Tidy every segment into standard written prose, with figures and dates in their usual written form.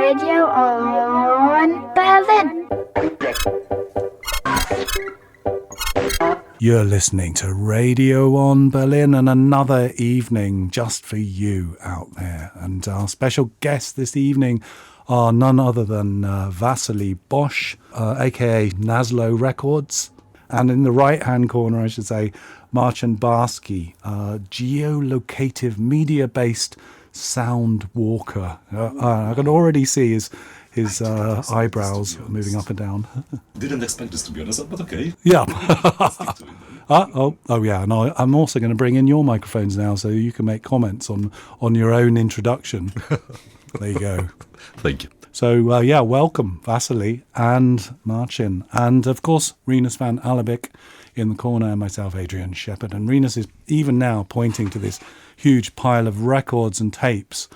Radio on Berlin. You're listening to Radio on Berlin, and another evening just for you out there. And our special guests this evening are none other than Wassily Bosch, aka Nazlo Records, and in the right-hand corner, I should say, Marcin Barski, geolocative, media-based sound walker. I can already see his eyebrows moving up and down. Didn't expect this, to be honest, but okay. Yeah. Yeah. And I'm also going to bring in your microphones now, so you can make comments on your own introduction. There you go. Thank you. So welcome Wassily and Marcin, and of course Rinus van Alabik in the corner, and myself, Adrian Shepherd. And Rinus is even now pointing to this huge pile of records and tapes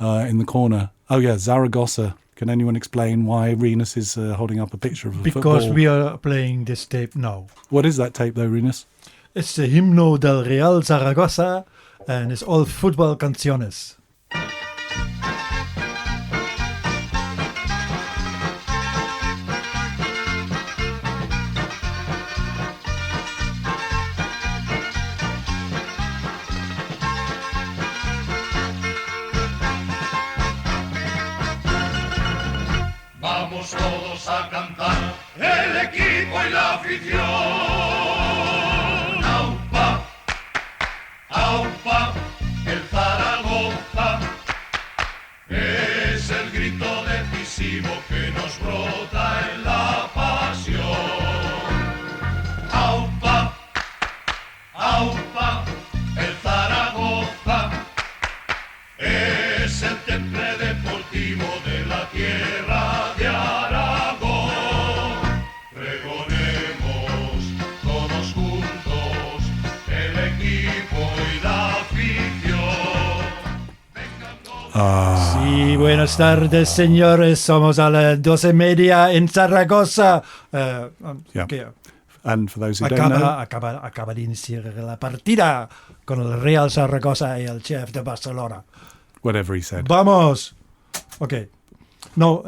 in the corner. Oh yeah, Zaragoza. Can anyone explain why Rinus is holding up a picture of a football? Because we are playing this tape now. What is that tape though, Rinus? It's the Himno del Real Zaragoza, and it's all football canciones. Vamos todos a cantar, el equipo y la afición. Aupa, aupa, el Zaragoza es el grito decisivo que nos brota en la pasión. Aupa, aupa, el Zaragoza es el temple deportivo de la tierra de Aragón. Pregonemos todos juntos el equipo y la afición. Sí, buenas tardes, señores. Somos a las 12:30 en Zaragoza. Yeah. And for those who don't know, acaba de iniciar la partida con el Real Zaragoza y el chef de Barcelona. whatever he said. Vamos! Okay. No,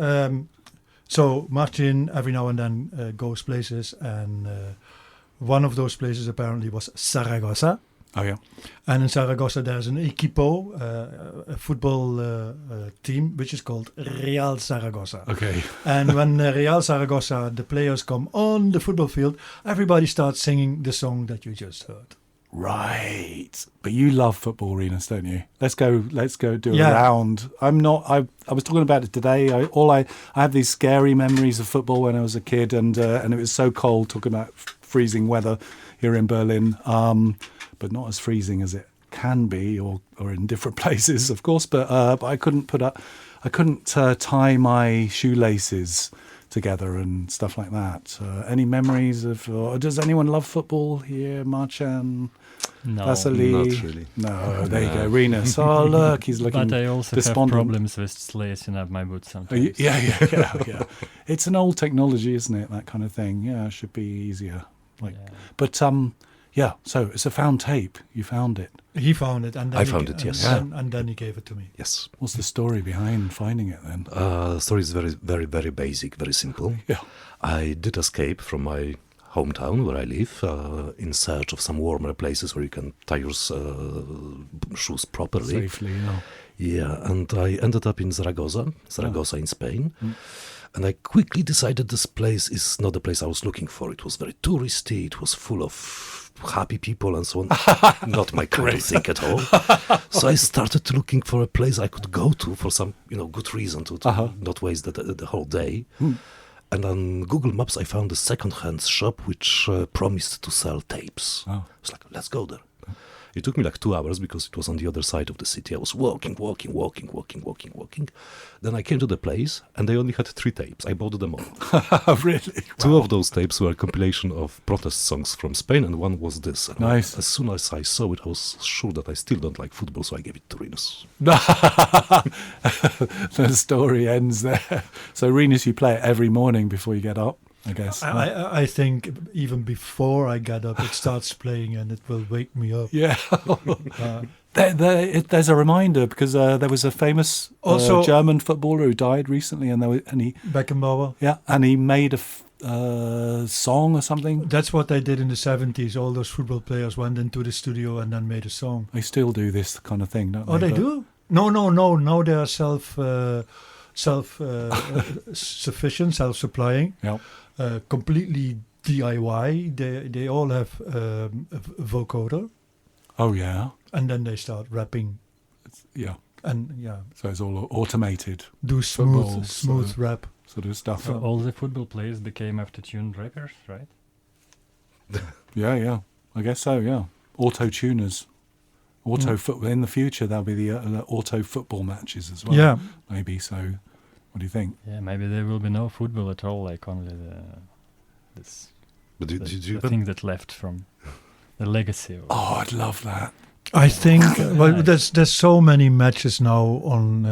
so Marcin every now and then goes places, and one of those places apparently was Zaragoza. Oh, yeah. And in Zaragoza there's an equipo, a football team, which is called Real Zaragoza. Okay. And when Real Zaragoza, the players come on the football field, everybody starts singing the song that you just heard. Right. But you love football, Rinus, don't you? Let's go do a round. I was talking about it today. I have these scary memories of football when I was a kid, and it was so cold, talking about freezing weather here in Berlin. But not as freezing as it can be, or in different places, of course. But I couldn't tie my shoelaces together and stuff like that. Any memories of? Does anyone love football here, Marcin? No, Wassily? Not really. No, there you go, Rinus. Oh, look, he's looking. But I also despondent. have problems with lacing up my boots sometimes. Yeah. It's an old technology, isn't it? That kind of thing. Yeah, it should be easier. But yeah. So it's a found tape. You found it. He found it, and then I found it, yes. And then he gave it to me. Yes. What's the story behind finding it then? The story is very, very, very basic, very simple. Yeah. I did escape from my hometown where I live in search of some warmer places where you can tie your shoes properly. Safely, yeah. Yeah, and I ended up in Zaragoza in Spain. And I quickly decided this place is not the place I was looking for. It was very touristy. It was full of happy people and so on. Not my kind of thing at all. So I started looking for a place I could go to for some, good reason to not waste the whole day. And on Google Maps, I found a second-hand shop which promised to sell tapes. I was like, let's go there. It took me like 2 hours because it was on the other side of the city. I was walking. Then I came to the place and they only had 3 tapes. I bought them all. Really? 2 of those tapes were a compilation of protest songs from Spain, and one was this. And nice. As soon as I saw it, I was sure that I still don't like football, so I gave it to Rinus. The story ends there. So Rinus, you play it every morning before you get up, I guess. I think even before I get up, it starts playing and it will wake me up. Yeah. There's a reminder because there was a famous Also- German footballer who died recently, and he Beckenbauer. and he made a song or something. That's what they did in the 70s. All those football players went into the studio and then made a song. They still do this kind of thing, don't they? Oh, they But- do? No. Now they are self-sufficient, self-supplying, Yeah. completely DIY. They all have a vocoder, Oh yeah. and then they start rapping Yeah. and So it's all automated do Football, smooth so- rap. sort of stuff. So all the football players became auto-tuned rappers, right? Yeah. I guess so. Yeah. Auto tuners. Football in the future. There'll be the auto football matches as well. Yeah. Maybe so. What do you think? Yeah, maybe there will be no football at all, like only But did you the thing that left from the legacy. Oh, I'd love that. I think Nice. there's so many matches now on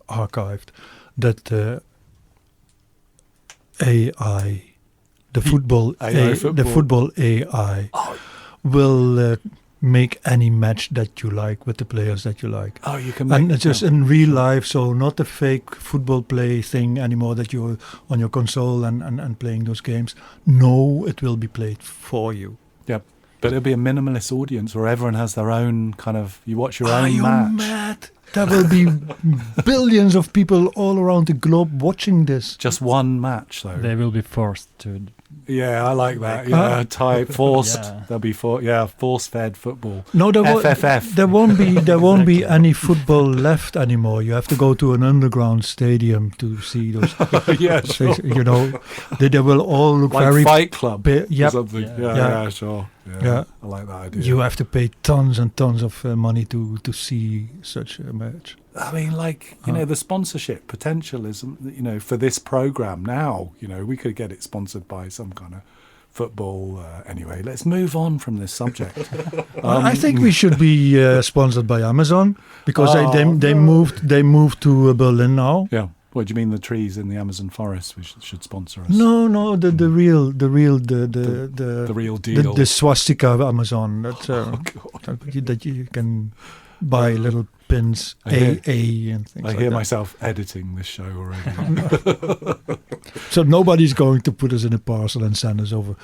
archived that AI, the football AI will make any match that you like with the players that you like. Oh, you can. And it's just in real life, so not the fake football play thing anymore that you're on your console and playing those games. No, it will be played for you. Yeah, but it'll be a minimalist audience where everyone has their own kind of. You watch your Are own you match. mad? There will be billions of people all around the globe watching this. Just one match, though. They will be forced to. Yeah, I like that. Yeah, type forced. Yeah. There'll be force-fed football. No, FFF. there won't be any football left anymore. You have to go to an underground stadium to see those. Yeah, sure. You know, they will all look Like very. Fight Club or Yep. something. Yeah. Yeah, sure. Yeah. I like that idea. You have to pay tons and tons of money to see such a match. I mean, like, you know, the sponsorship potential is, you know, for this program now, you know, we could get it sponsored by some kind of football. Anyway, let's move on from this subject. I think we should be sponsored by Amazon because they moved to Berlin now. Yeah. What do you mean, the trees in the Amazon forest should sponsor us? No, the real The real deal. the swastika of Amazon. That's God. that you can buy little pins I hear- AA and things I like hear that. myself editing this show already. So nobody's going to put us in a parcel and send us over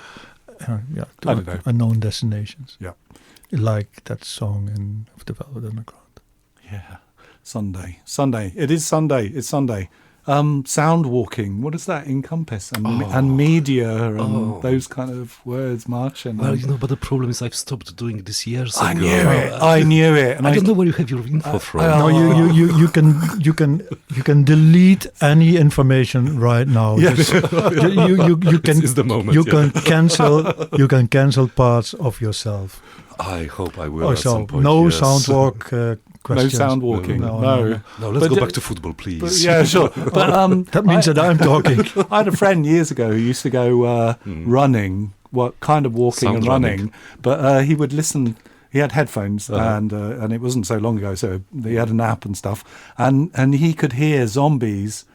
to I don't know. unknown destinations. Yeah. Like that song of the Velvet Underground. Yeah. Sunday. It is Sunday. It's Sunday. Sound walking. What does that encompass? And media and those kind of words, Marcin. Well, you know, but the problem is I've stopped doing this years I ago. knew it. And I don't know where you have your info from. No, you can delete any information right now. Yeah. Just- you can This is the moment. you yeah. can cancel parts of yourself. I hope I will at So some point. no yes. soundwalk no questions. sound walking. No. No, let's But go the- back to football, please. But, yeah, sure. But That means that I'm talking. I had a friend years ago who used to go running, kind of walking Sound and running, but he would listen. He had headphones, and it wasn't so long ago, so he had an app and stuff, and he could hear zombies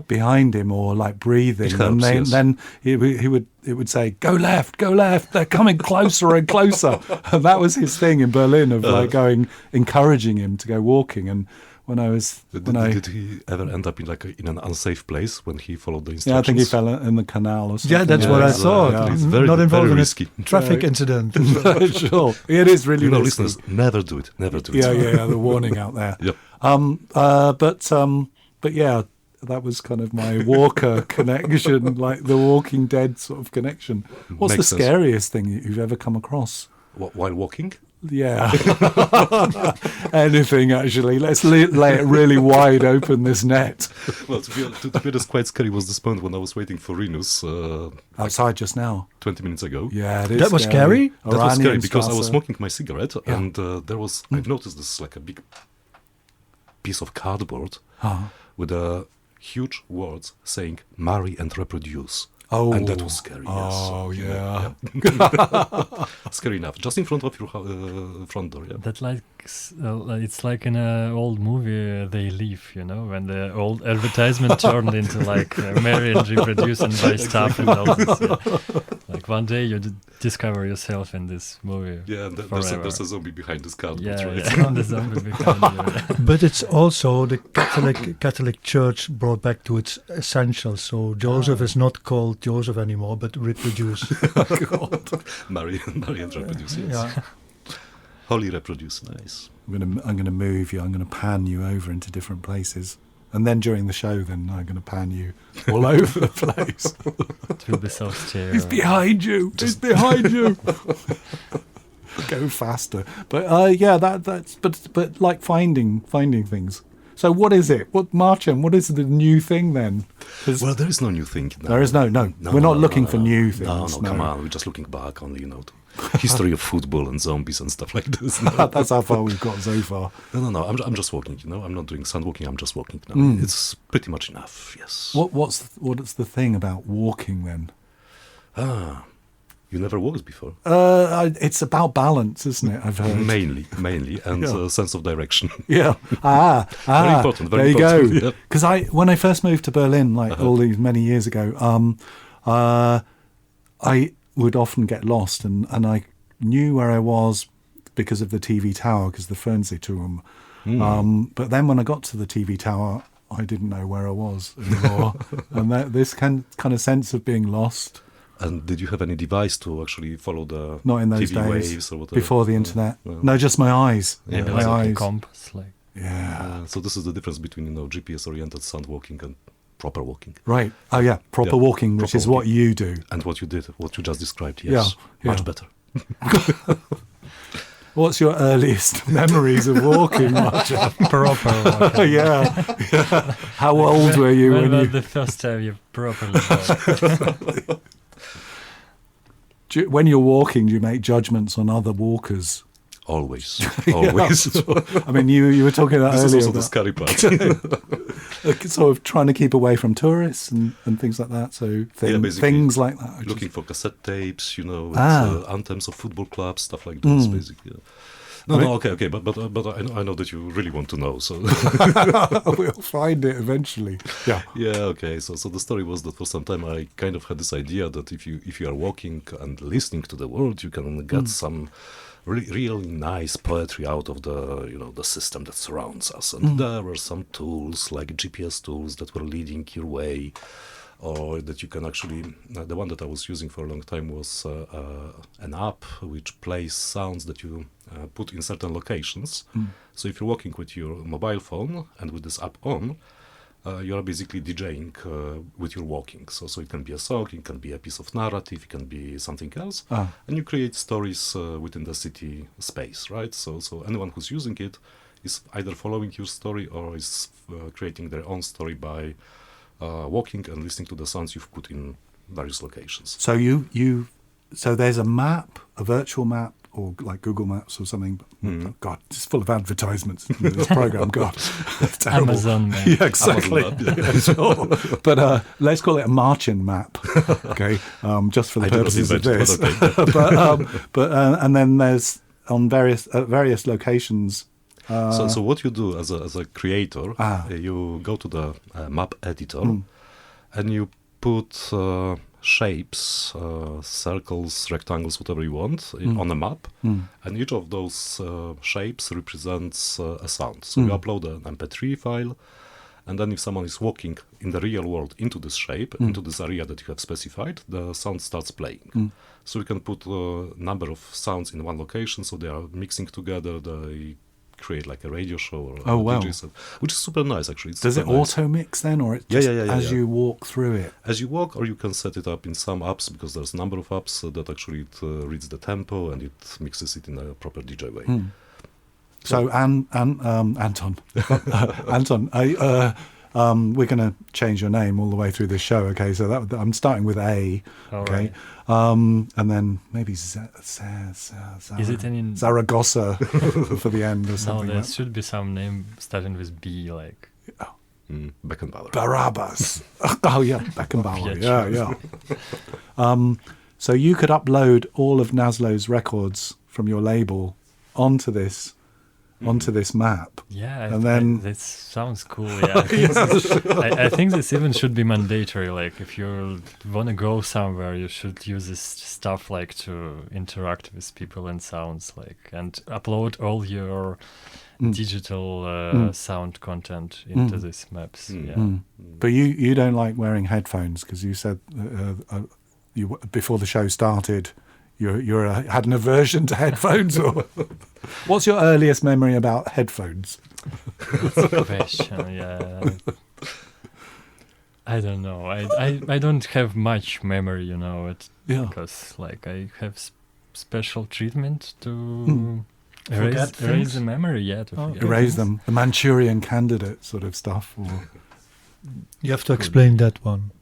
behind him or like breathing, It helps, and yes. then it would say, go left, they're coming closer and closer, and that was his thing in Berlin of like encouraging him to go walking. And when I was Did he ever end up in an unsafe place when he followed the yeah, I instructions? think he fell in the canal or something. Yeah, that's what I so, thought. yeah. It's very- Not involved very in risky. a traffic incident. Sure, it is really You know, risky. listeners, never do it. Never do it. Yeah, the warning out there. Yep. But yeah, that was kind of my Walker connection, like the Walking Dead sort of connection. What's Makes the sense. scariest thing you've ever come across? While walking? Yeah, anything actually. Let's lay it really wide open, this net. Well, to be honest, quite scary was this moment when I was waiting for Rinus Outside just now. 20 minutes ago. Yeah, it is. That was scary? That was scary because I was Oranienstrasse. smoking my cigarette Yeah. and there was, I've noticed this like a big piece of cardboard with huge words saying marry and reproduce. Oh, And that was scary. Oh, yes. yeah. Scary enough. Just in front of your front door. Yeah. That like it's like in an old movie, They Leave, you know, when the old advertisement turned into like marry and reproduce and buy stuff and all this. Yeah. Like one day you discover yourself in this movie. Yeah, and there's a zombie behind this cardboard, Yeah, right? yeah, the zombie behind you. But it's also the Catholic Church brought back to its essentials. So Joseph is not called Joseph anymore, but reproduce. Marry and reproduce, yes. Yeah. Holy reproduce, nice. I'm gonna move you. I'm gonna pan you over into different places, and then during the show, then I'm gonna pan you all over the place. It will be so stereo. He's behind you. He's behind you. Go faster. But yeah, that's but like finding things. So what is it? Marcin, what is the new thing then? Well, there is no new thing. No. There is no. We're not looking for new things. No, come on. We're just looking back only, to history of football and zombies and stuff like this. That's how far we've got so far. No. I'm just walking. I'm not doing sun walking. I'm just walking now. It's pretty much enough. Yes. What's the thing about walking then? You never walked before. It's about balance, isn't it? I've heard. Mainly, and sense of direction. Yeah. Very important. There you go. Yeah. Because when I first moved to Berlin, all these many years ago, I would often get lost, and I knew where I was because of the TV tower, because the Fernsehturm. But then when I got to the TV tower, I didn't know where I was anymore, and this kind of sense of being lost. And did you have any device to actually follow the Not in those TV days, waves or whatever? before the internet. No, just my eyes. Yeah, There my was like a eyes. compass, like Yeah. So this is the difference between GPS-oriented sound walking and proper walking. Right. Oh yeah, proper Yeah, walking, which proper is what walking. you do. And what you did, what you just described, yes, Yeah, much yeah. better. What's your earliest memories of walking, Marcin? proper walking. yeah. How old were you When when was you? the first time you properly walked? When you're walking, do you make judgments on other walkers? Always. I mean, you were talking about This is earlier also the about scary part. sort of trying to keep away from tourists and things like that. So basically things like that. which Looking is- for cassette tapes, with, anthems of football clubs, stuff like this, basically. No, okay, but I know that you really want to know, so We'll find it eventually. Yeah. yeah, okay. So the story was that for some time I kind of had this idea that if you are walking and listening to the world, you can get some really nice poetry out of the system that surrounds us. And there were some tools like GPS tools that were leading your way, or that you can actually, the one that I was using for a long time was an app which plays sounds that you put in certain locations. So if you're walking with your mobile phone and with this app on, you are basically DJing with your walking. So it can be a song, it can be a piece of narrative, it can be something else. And you create stories within the city space, right? So anyone who's using it is either following your story or is creating their own story by walking and listening to the sounds you've put in various locations. So so there's a map, a virtual map, or like Google Maps or something. Oh, God, it's full of advertisements. This program, God, terrible. Amazon map. Yeah, exactly. Amazon map, Yeah, sure. But let's call it a Marcin map, okay? Just for the I did not purposes of invent it, this. but and then there's on various locations. So what you do as a creator, you go to the map editor and you put shapes, circles, rectangles, whatever you want on a map, and each of those shapes represents a sound. So you upload an MP3 file, and then if someone is walking in the real world into this shape, into this area that you have specified, the sound starts playing. So you can put a number of sounds in one location, so they are mixing together, they create like a radio show or a DJ set, which is super nice actually. Does it auto mix then, or it just as you walk through it? As you walk, or you can set it up in some apps, because there's a number of apps that actually it reads the tempo and it mixes it in a proper DJ way. So Anton, we're going to change your name all the way through this show. Okay, so I'm starting with A. All okay, right. And then maybe Is it any? Zaragoza for the end or No, something. there like should be some name starting with B, like Beckenbauer. Barabbas. Oh yeah, Beckenbauer. Pietro. Yeah. So you could upload all of Nazlo's records from your label onto this onto this map. Yeah, And then- this sounds cool. Yeah, I think this even should be mandatory. Like, if you want to go somewhere, you should use this stuff like to interact with people and sounds, like, and upload all your digital sound content into these maps. Yeah. But you don't like wearing headphones because you said you before the show started you had an aversion to headphones. Or what's your earliest memory about headphones? Question, yeah. I don't know. I don't have much memory, because like I have special treatment to erase the memory. Yeah, to forget Erase things. them. The Manchurian Candidate sort of stuff. Or You have to explain that one.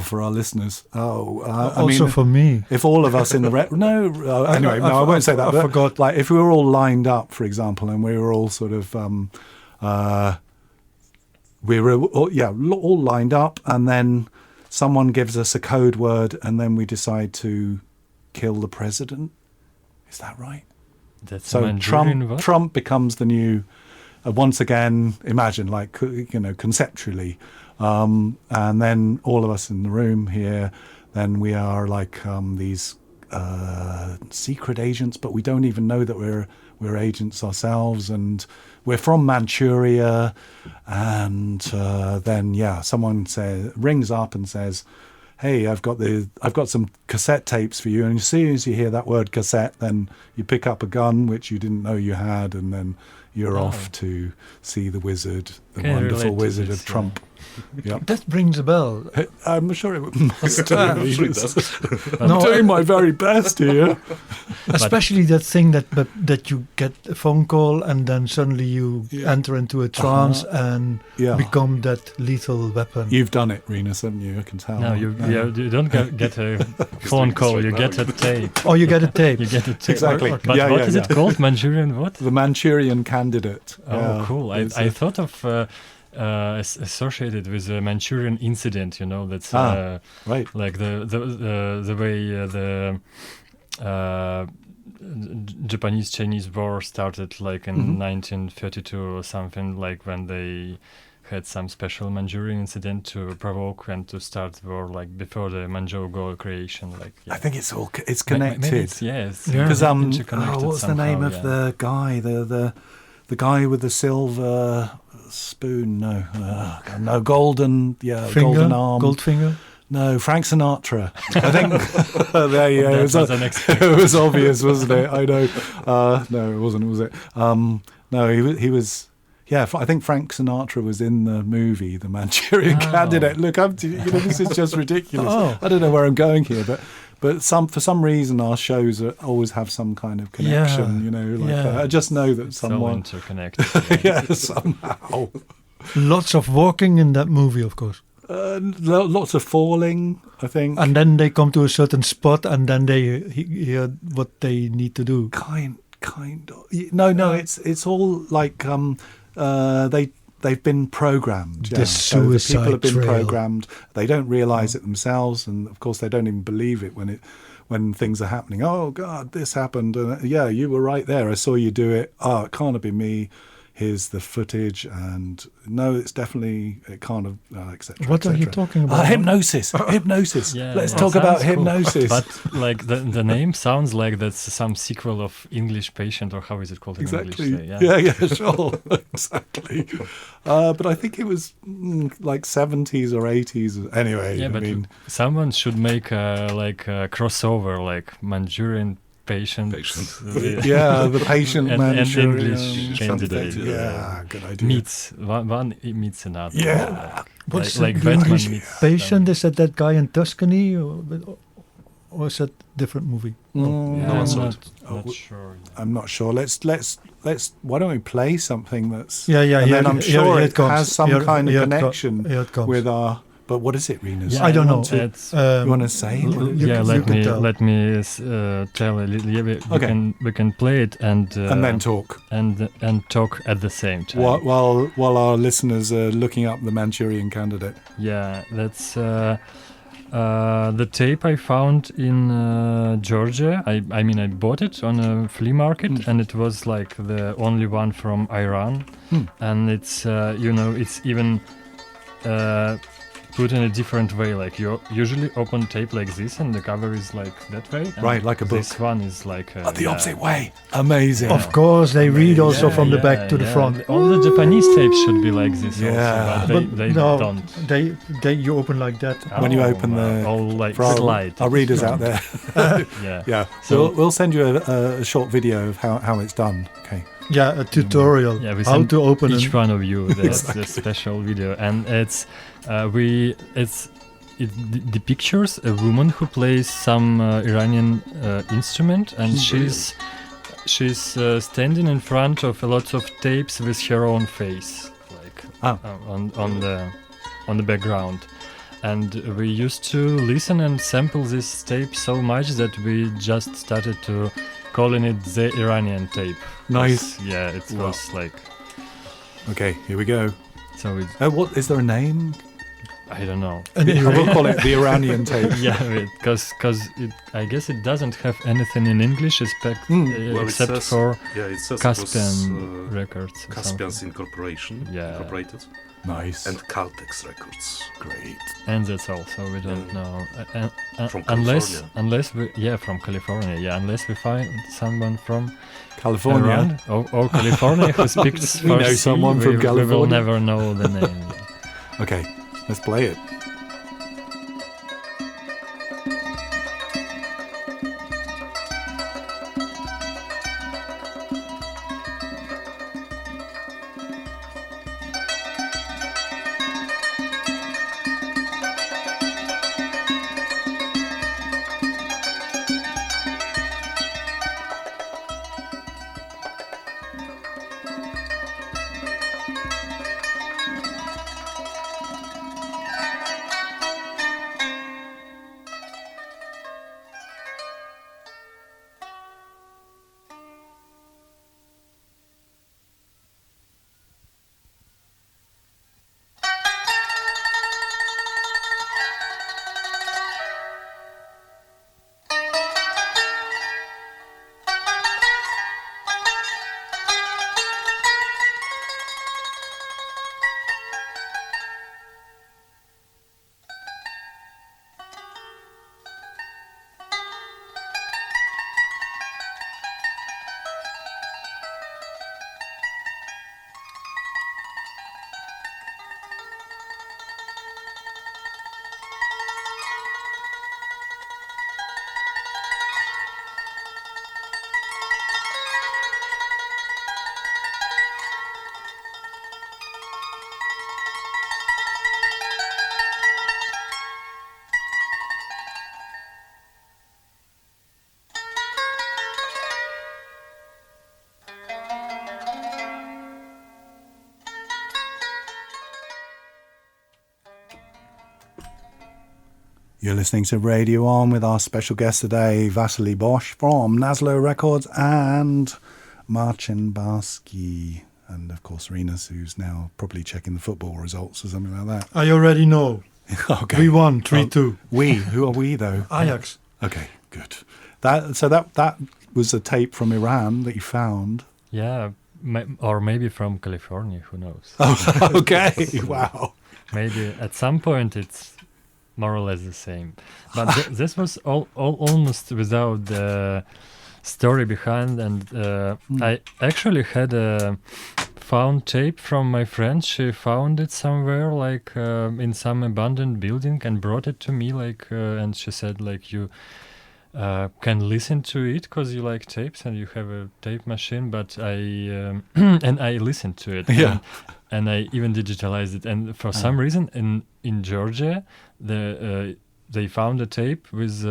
for our listeners. Also for me. If all of us in the anyway, I won't say that. I but forgot. Like if we were all lined up, for example, and we were all sort of all lined up, and then someone gives us a code word, and then we decide to kill the president. Is that right? That's So Manchurian what? Trump becomes the new. Once again, imagine conceptually, and then all of us in the room here, then we are like these secret agents, but we don't even know that we're agents ourselves, and we're from Manchuria, and then someone rings up and says, "Hey, I've got some cassette tapes for you," and as soon as you hear that word cassette, then you pick up a gun which you didn't know you had, and then you're off to see the wizard, the Can I wonderful relate to wizard this, of Trump. Yep. That rings a bell. I'm sure it must do. I'm sure it does. I'm doing my very best here. Especially that thing that you get a phone call and then suddenly you enter into a trance and become that lethal weapon. You've done it, Renus, haven't you? I can tell. No, you don't get a phone call. You get a tape. Oh, you get a tape. You get a tape. Exactly. But Yeah, what yeah, is it yeah. called? Manchurian what? The Manchurian Candidate. Oh, Yeah. cool. It's I thought of associated with the Manchurian incident. That's right. like the way the Japanese-Chinese war started, like in 1932 or something, like when they had some special Manchurian incident to provoke and to start the war, like before the Manchukuo creation. Like I think it's Maybe connected. it's Because interconnected what's the name somehow, of the guy? The guy with the silver spoon? No, golden. Yeah, golden arm. Goldfinger. No, Frank Sinatra. I think there you go. That was unexpected. It was obvious, wasn't it? I know. No, it wasn't, was it? No, he was. Yeah, I think Frank Sinatra was in the movie The Manchurian Candidate. Look, this is just ridiculous. I don't know where I'm going here, but for some reason our shows always have some kind of connection. I just know that It's all someone. interconnected. Somehow. Lots of walking in that movie, of course. Lots of falling, I think. And then they come to a certain spot, and then they hear what they need to do. Kind of. No. It's all like they've been programmed. The So the suicide people have been trail. programmed. They don't realise it themselves, and of course they don't even believe it when things are happening. Oh God, this happened. You were right there. I saw you do it. Oh, it can't have been me. Here's the footage, and no, it can't have, etc. What are you talking about? Hypnosis. Yeah, Let's that talk about sounds cool. hypnosis. But like the name sounds like that's some sequel of English Patient, or how is it called in Exactly. English? Yeah, sure. Exactly. But I think it was like 70s or 80s. Anyway, Yeah, I but mean, someone should make a crossover, like Manchurian Patient. the patient and Manchurian English something. candidate. Yeah, good idea. Meets one meets another. Yeah. What's like the Batman English meets patient? Is that guy in Tuscany, or is that a different movie? Yeah, No one saw it. not sure. I'm not sure. Let's. Why don't we play something that's? Yeah. And then I'm sure here it has some kind of connection Here it comes. with our. But what is it, Renus? Yeah, I don't know. You want to say? Let me tell a little. Yeah, Okay. we can play it and then talk. and talk at the same time. While our listeners are looking up the Manchurian Candidate. Yeah, that's The tape I found in Georgia. I mean, I bought it on a flea market, and it was like the only one from Iran. And it's it's even put in a different way. Like you usually open tape like this, and the cover is like that way. And Right, like a book. This one is like The opposite way. Amazing. Of course, they read also from the back to the front. All the Japanese tapes should be like this. Yeah. Also, but they no, don't. They you open like that. When you open the all like for slide. our readers out there. Yeah. Yeah. So- So we'll send you a short video of how it's done. Okay. Yeah, a tutorial Yeah, we how send to open each it. one of you the special video, and it depictures a woman who plays some Iranian instrument, and she's standing in front of a lot of tapes with her own face, like on the background. And we used to listen and sample this tape so much that we just started to calling it the Iranian tape. Nice. Yeah, it was like. Okay, here we go. So it, What is there a name? I don't know. We'll call it the Iranian tape. Yeah, because I guess it doesn't have anything in English except it says, for it says Caspian Records. or Caspian's something. Incorporation, Yeah. Incorporated, Nice. and Caltex Records. Great. And that's all. So we don't know. From unless we from California. Yeah, unless we find someone from California. around or California who speaks We know Farsi, someone from we will California. never know the name. Okay, let's play it. You're listening to Radio On with our special guest today, Wassily Bosch from Nazlo Records and Marcin Barski. And of course, Renas, who's now probably checking the football results or something like that. I already know. Okay. We won 3-2. We? Who are we, though? Ajax. Okay, good. That was a tape from Iran that you found. Yeah, or maybe from California. Who knows? Oh, okay. Wow. Maybe at some point it's more or less the same. But this was almost without the story behind. And I actually had a found tape from my friend. She found it somewhere, like in some abandoned building, and brought it to me. And she said, like, you can listen to it because you like tapes and you have a tape machine. But I and I listened to it. Yeah. And I even digitalized it. And for some reason, in Georgia, they found a tape with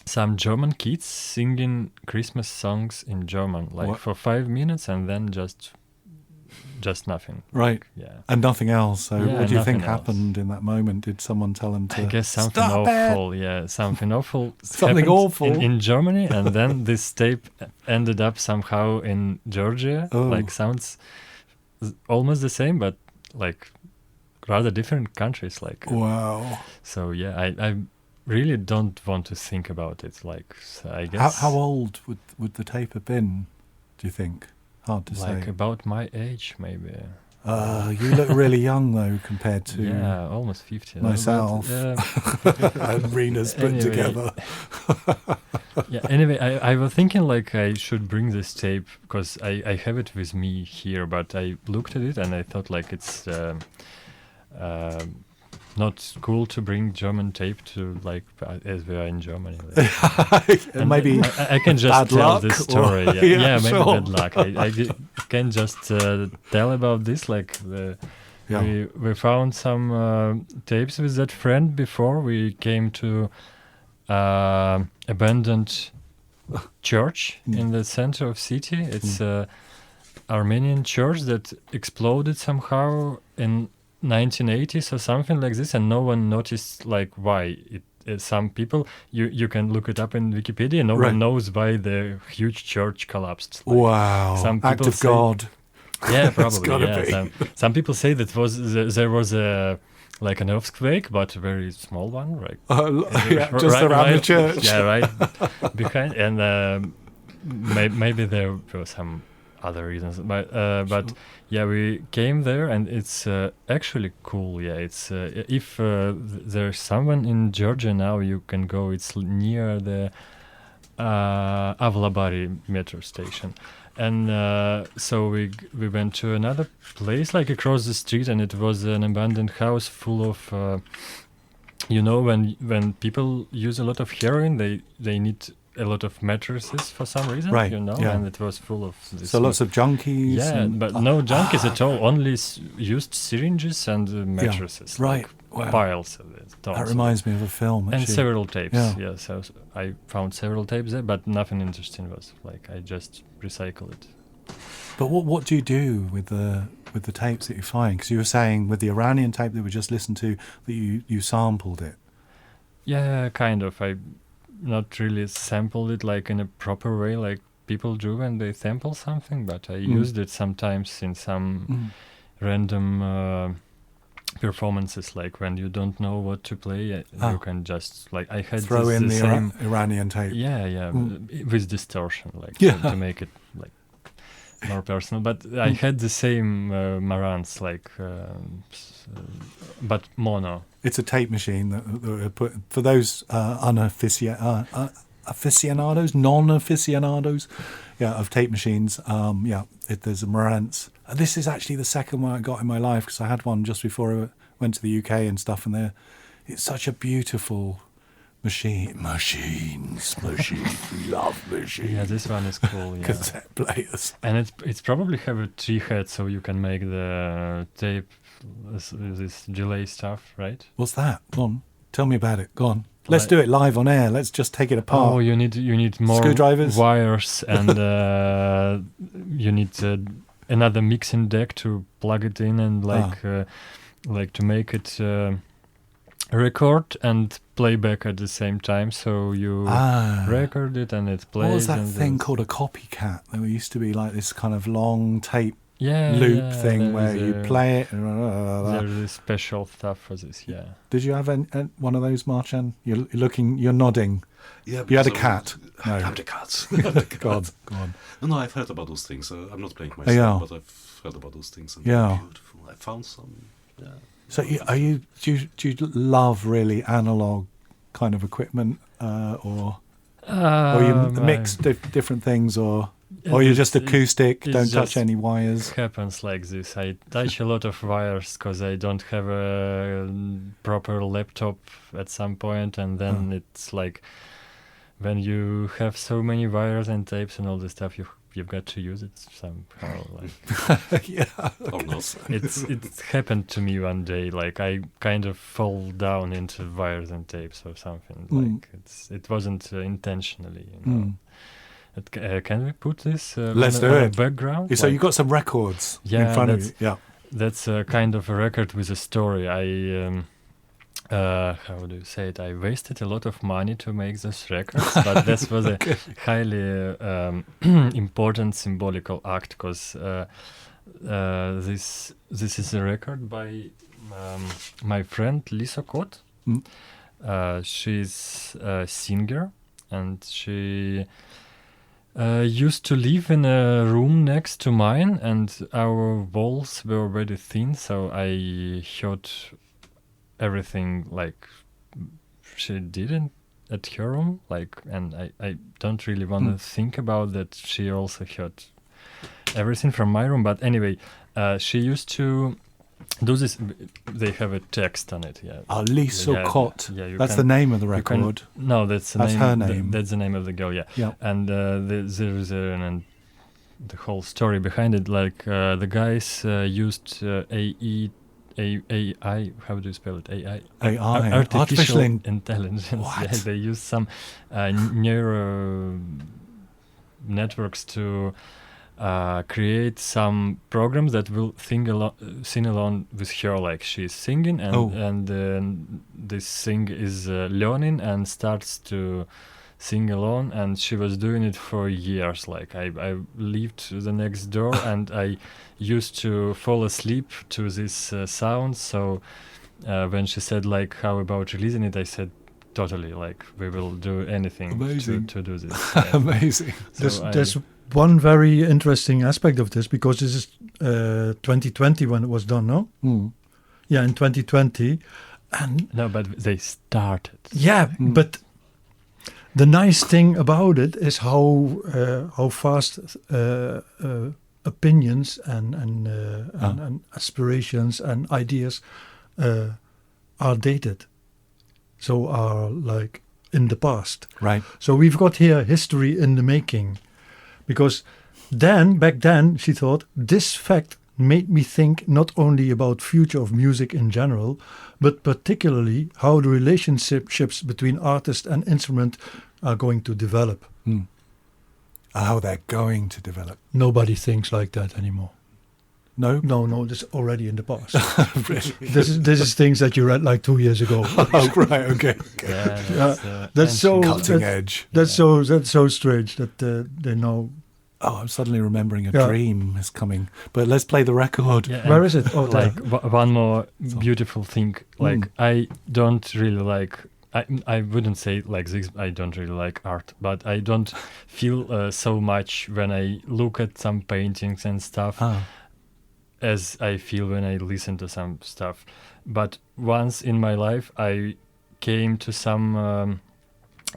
some German kids singing Christmas songs in German, like for 5 minutes, and then just nothing. Right. Yeah. And nothing else. So Yeah, what do you think nothing else. happened in that moment? Did someone tell him to I guess something stop awful. Yeah, something awful. Something happened awful? in Germany, and then this tape ended up somehow in Georgia. Oh. Like sounds almost the same, but like rather different countries. Like Wow. so, yeah, I really don't want to think about it. Like I guess How old would the tape have been? Do you think? Hard to like say. about my age, maybe. You look really young though compared to Yeah, almost 50. myself. And Rena's put Anyway. together. Yeah. Anyway, I was thinking like I should bring this tape because I have it with me here, but I looked at it and I thought like it's not cool to bring German tape to like as we are in Germany. Like. And Maybe I can just bad tell luck this or- story. Yeah, yeah, maybe sure. bad luck. Can just tell about this. Like we found some tapes with that friend before we came to abandoned church in the center of city. It's a Armenian church that exploded somehow in 1980s or something like this, and no one noticed like why. Some people you can look it up in Wikipedia. No one knows why the huge church collapsed. Like, wow. some Act people of say- God. Yeah, It's probably. gotta Yeah. be. Some people say that there was a like an earthquake, but a very small one, right? Just around the right, church. Yeah, right behind, and maybe there were some other reasons, but yeah, we came there, and it's actually cool. Yeah, it's if there's someone in Georgia now, you can go. It's near the Avlabari metro station. And so we went to another place, like across the street, and it was an abandoned house full of, when people use a lot of heroin, they need a lot of mattresses for some reason, Right, yeah. and it was full of this. So lots of junkies. yeah, and, but no junkies at all. Only used syringes and mattresses, Right. like Wow. piles of it. tons That of reminds me of a film. and Actually. several tapes. Yeah. Yeah, so I found several tapes there, but nothing interesting was like I just recycle it. But what do you do with the tapes that you find? Because you were saying with the Iranian tape that we just listened to that you sampled it. Yeah, kind of. I not really sampled it like in a proper way, like people do when they sample something, but I used it sometimes in some random performances, like when you don't know what to play, you can just like I had Throw this, in the the same. Iranian tape. Yeah, with distortion, like Yeah. to make it like more personal. But I had the same Marantz, like, but mono. It's a tape machine that put for those aficionados, non-aficionados, of tape machines. There's a Marantz. This is actually the second one I got in my life because I had one just before I went to the UK and stuff. And it's such a beautiful machine. Machines. We love machines. Yeah, this one is cool. Yeah, Cassette players. and it's probably have a 3 head, so you can make the tape this delay stuff, right? What's that? Go on. Tell me about it. Go on. Let's do it live on air. Let's just take it apart. Oh, you need more Screwdrivers? wires, and you need another mixing deck to plug it in, and like to make it record and play back at the same time. So you record it and it plays. What was that and thing then- called a copycat? There used to be like this kind of long tape Yeah, loop yeah, thing there where is you play it. There's this special stuff for this. Yeah. Did you have one of those, Marcin? You're nodding. Yeah, You had a because cat. No. I have the cats. Go on, go on. No, I've heard about those things. I'm not playing myself, Yeah. but I've heard about those things. And Yeah. they're beautiful. I found some. Yeah. So do you love really analog kind of equipment, or you mix different things, or you're just acoustic, it's don't touch just any wires? Happens like this. I touch a lot of wires because I don't have a proper laptop at some point, and then it's like when you have so many wires and tapes and all this stuff, you've got to use it somehow. Like Yeah. Or not. it happened to me one day. Like I kind of fall down into wires and tapes or something. Like it wasn't intentionally. Can we put this? Let's on do a it. background. So you've got some records in front of you. Yeah. That's a kind of a record with a story. I how do you say it? I wasted a lot of money to make this record, but this was a highly important symbolical act because this is a record by my friend Lisa Kot. Mm. She's a singer, and she used to live in a room next to mine, and our walls were very thin, so I heard everything like she didn't at her room, like, and I don't really want to think about that. She also heard everything from my room, but anyway, she used to do this. They have a text on it. Yeah. Lisa Kot. Yeah, That's the name of the record. No, that's the That's name. her name. That's the name of the girl. Yeah. Yeah. And there is the whole story behind it. Like the guys used AI. How do you spell it? AI. Artificial intelligence. What? Yeah, they use some neural networks to create some programs that will sing along with her, like she's singing, and this thing is learning and starts to sing along, and she was doing it for years. Like I lived the next door and I used to fall asleep to this sound. So when she said like, how about releasing it, I said totally, like we will do anything to do this. Yeah. Amazing. So There's one very interesting aspect of this, because this is 2020 when it was done, no? Mm. Yeah, in 2020. And no, but they started. yeah, but the nice thing about it is how fast opinions and aspirations and ideas are dated. So are like in the past. Right. So we've got here history in the making. Because back then, she thought, this fact made me think not only about future of music in general, but particularly how the relationships between artist and instrument are going to develop. Mm. How they're going to develop. Nobody thinks like that anymore. No? No, this is already in the past. Really? This is things that you read like 2 years ago. Oh, right, okay. Yeah, That's so Cutting edge. That's so strange that they know. Oh, I'm suddenly remembering a dream is coming. But let's play the record. Yeah, Where is it? Oh, like one more beautiful thing. Like I don't really like. I wouldn't say like this. I don't really like art, but I don't feel so much when I look at some paintings and stuff. As I feel when I listen to some stuff. But once in my life I came to some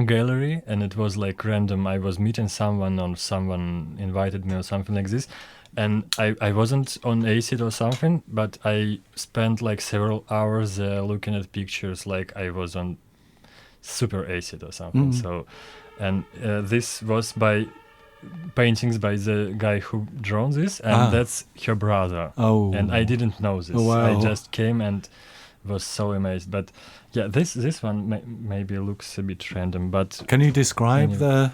gallery, and it was like random. I was meeting someone, or someone invited me or something like this, and I wasn't on acid or something, but I spent like several hours looking at pictures like I was on super acid or something. So, and this was by paintings by the guy who drawn this, and that's her brother. Oh. And I didn't know this. Oh, wow. I just came and was so amazed. But yeah, this one maybe looks a bit random, but Can you describe anyway.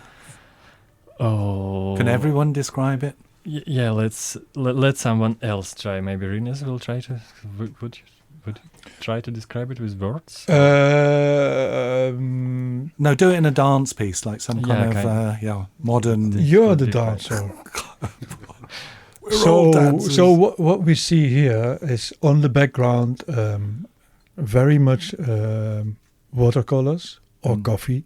Can everyone describe it? Yeah, let someone else try. Maybe Rinus will try to. Would you try to describe it with words? No, do it in a dance piece, like some kind of modern. You're the dancer. We're all dancers. So what we see here is on the background very much watercolors or coffee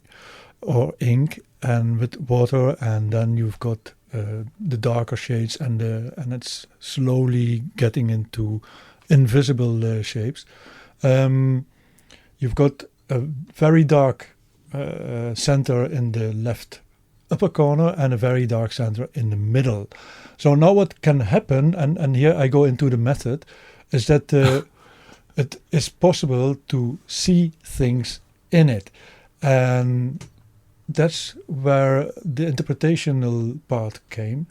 or ink, and with water, and then you've got the darker shades, and it's slowly getting into invisible shapes. You've got a very dark center in the left upper corner and a very dark center in the middle. So now what can happen, and here I go into the method, is that it is possible to see things in it. And that's where the interpretational part came.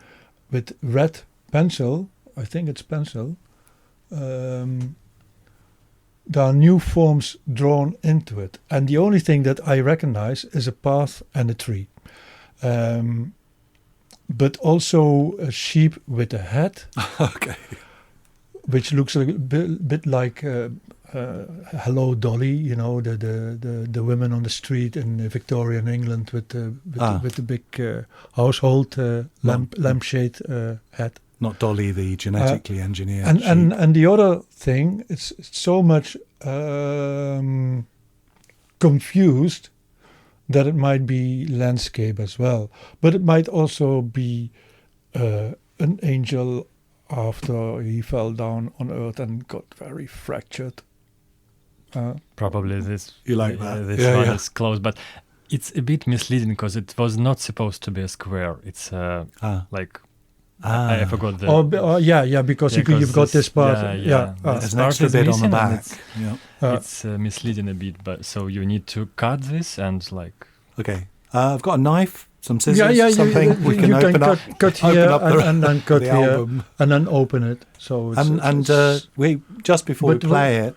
With red pencil, I think it's pencil, there are new forms drawn into it. And the only thing that I recognize is a path and a tree. But also a sheep with a head. Okay. Which looks a bit like Hello Dolly, you know, the women on the street in Victorian England with the big household lampshade hat. Not Dolly, the genetically engineered and, sheep. and the other thing, it's so much confused that it might be landscape as well, but it might also be an angel after he fell down on earth and got very fractured. Probably this. You like that? This Yeah, one yeah. is close, but it's a bit misleading because it was not supposed to be a square. It's like I forgot the. Because Yeah, 'cause you've got this part. There's an extra bit on the back. Yeah. It's misleading a bit, but so you need to cut this and like. Okay. I've got a knife, some scissors, something. We can open up. Cut open here up and then cut the here album. and then open it. So it's, We just before we But play it.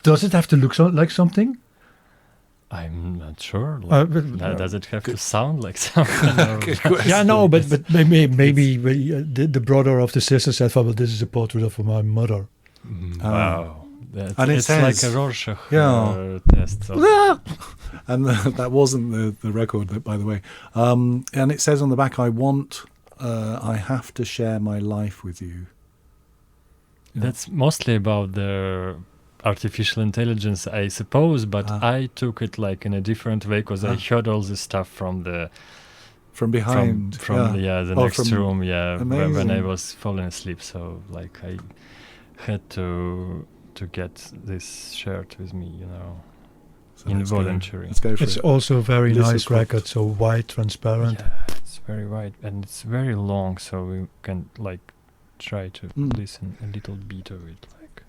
does it have to look like something? I'm not sure. Like, does it have to sound like something? Good question. Yeah, no, but maybe the brother of the sister said, "Well, this is a portrait of my mother." Wow. And it it's says- like a Rorschach test. So. And that wasn't the record, by the way. And it says on the back, I have to share my life with you. That's mostly about the artificial intelligence, I suppose, but I took it like in a different way because I heard all this stuff from behind. the next room, when I Amazing. was falling asleep. So like I had to get this shirt with me, So let's go. involuntary. Let's go for It's it. also a very This nice is what- record, so white, transparent. Yeah, it's very wide and it's very long, so we can like try to listen a little bit of it. Like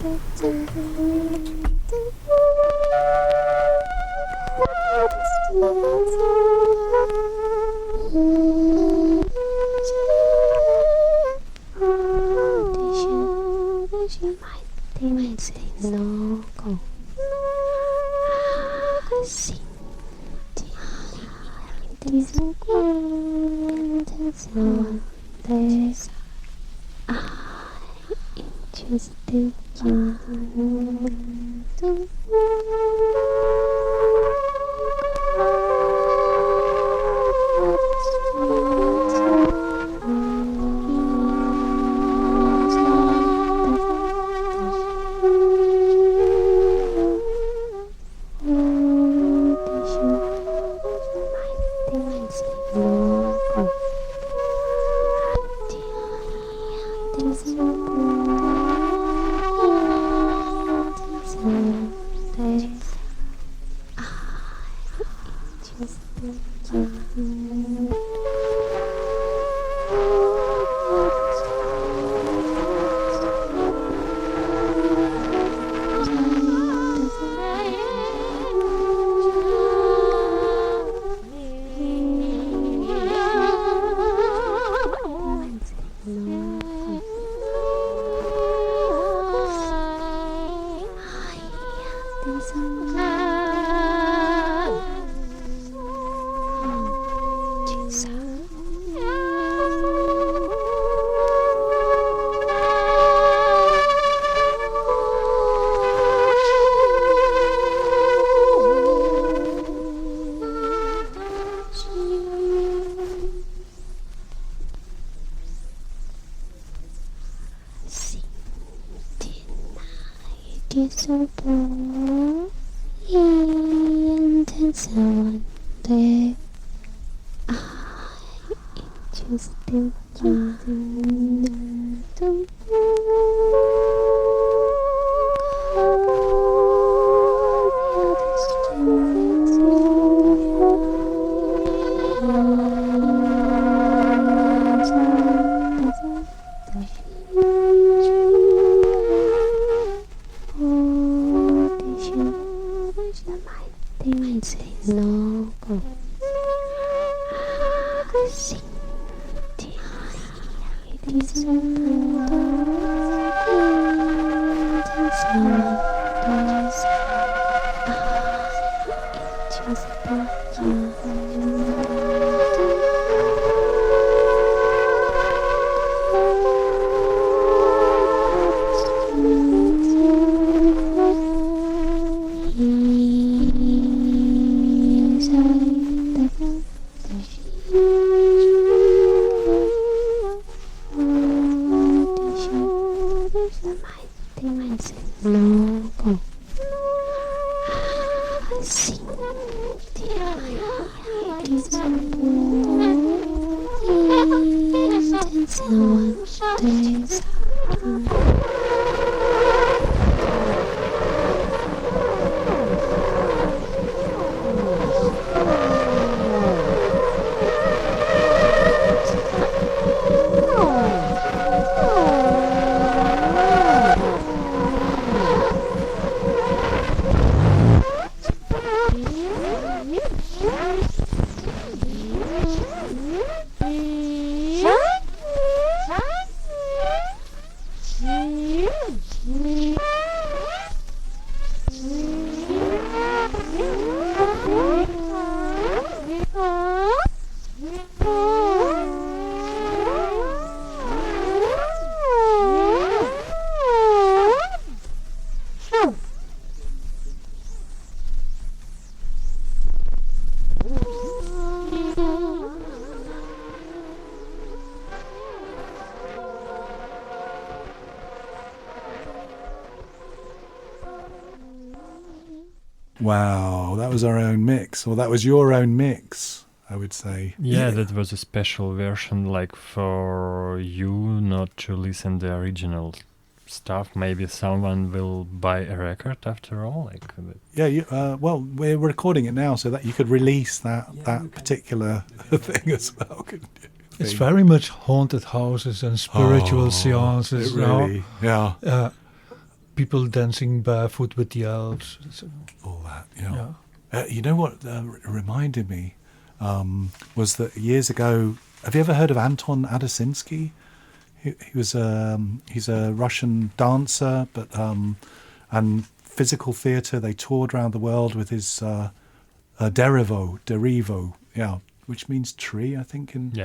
logo. See, it is so bold and so much days. Wow, that was our own mix, or that was your own mix, I would say. Yeah, that was a special version, like for you not to listen the original stuff. Maybe someone will buy a record after all. Like, Yeah, well, we're recording it now so that you could release that particular thing as well. It's very much haunted houses and spiritual seances. It really, yeah. People dancing barefoot with the elves. All that, you know what reminded me was that years ago, have you ever heard of Anton Adasinsky? He was he's a Russian dancer, but and physical theatre. They toured around the world with his Derivo, which means tree, I think. And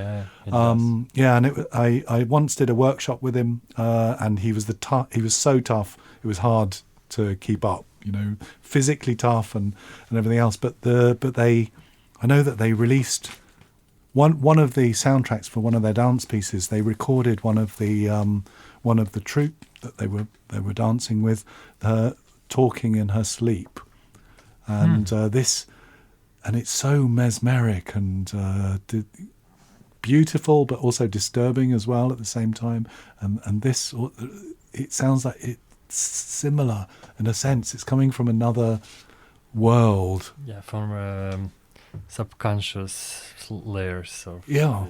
I once did a workshop with him, and he was so tough. It was hard to keep up, physically tough and everything else. But I know that they released one of the soundtracks for one of their dance pieces. They recorded one of the troupe that they were dancing with, talking in her sleep, and and it's so mesmeric and beautiful, but also disturbing as well at the same time. And this, it sounds like it's similar in a sense. It's coming from another world. Yeah, from subconscious layers of. Yeah.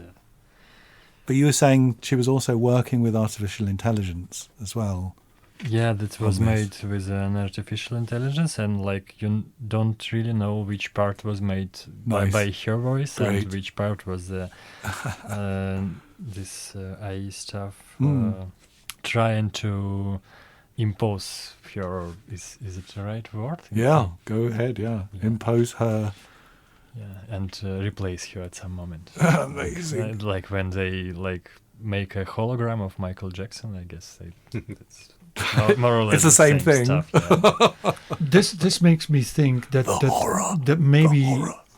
But you were saying she was also working with artificial intelligence as well. Yeah, that was made with an artificial intelligence, and like you don't really know which part was made by her voice. Great. And which part was this AI stuff trying to impose her. Is it the right word? Yeah, go ahead. Yeah, impose her. Yeah, and replace her at some moment. Amazing. Like when they make a hologram of Michael Jackson, I guess that's. More or less it's the same thing. Stuff, yeah. This makes me think that maybe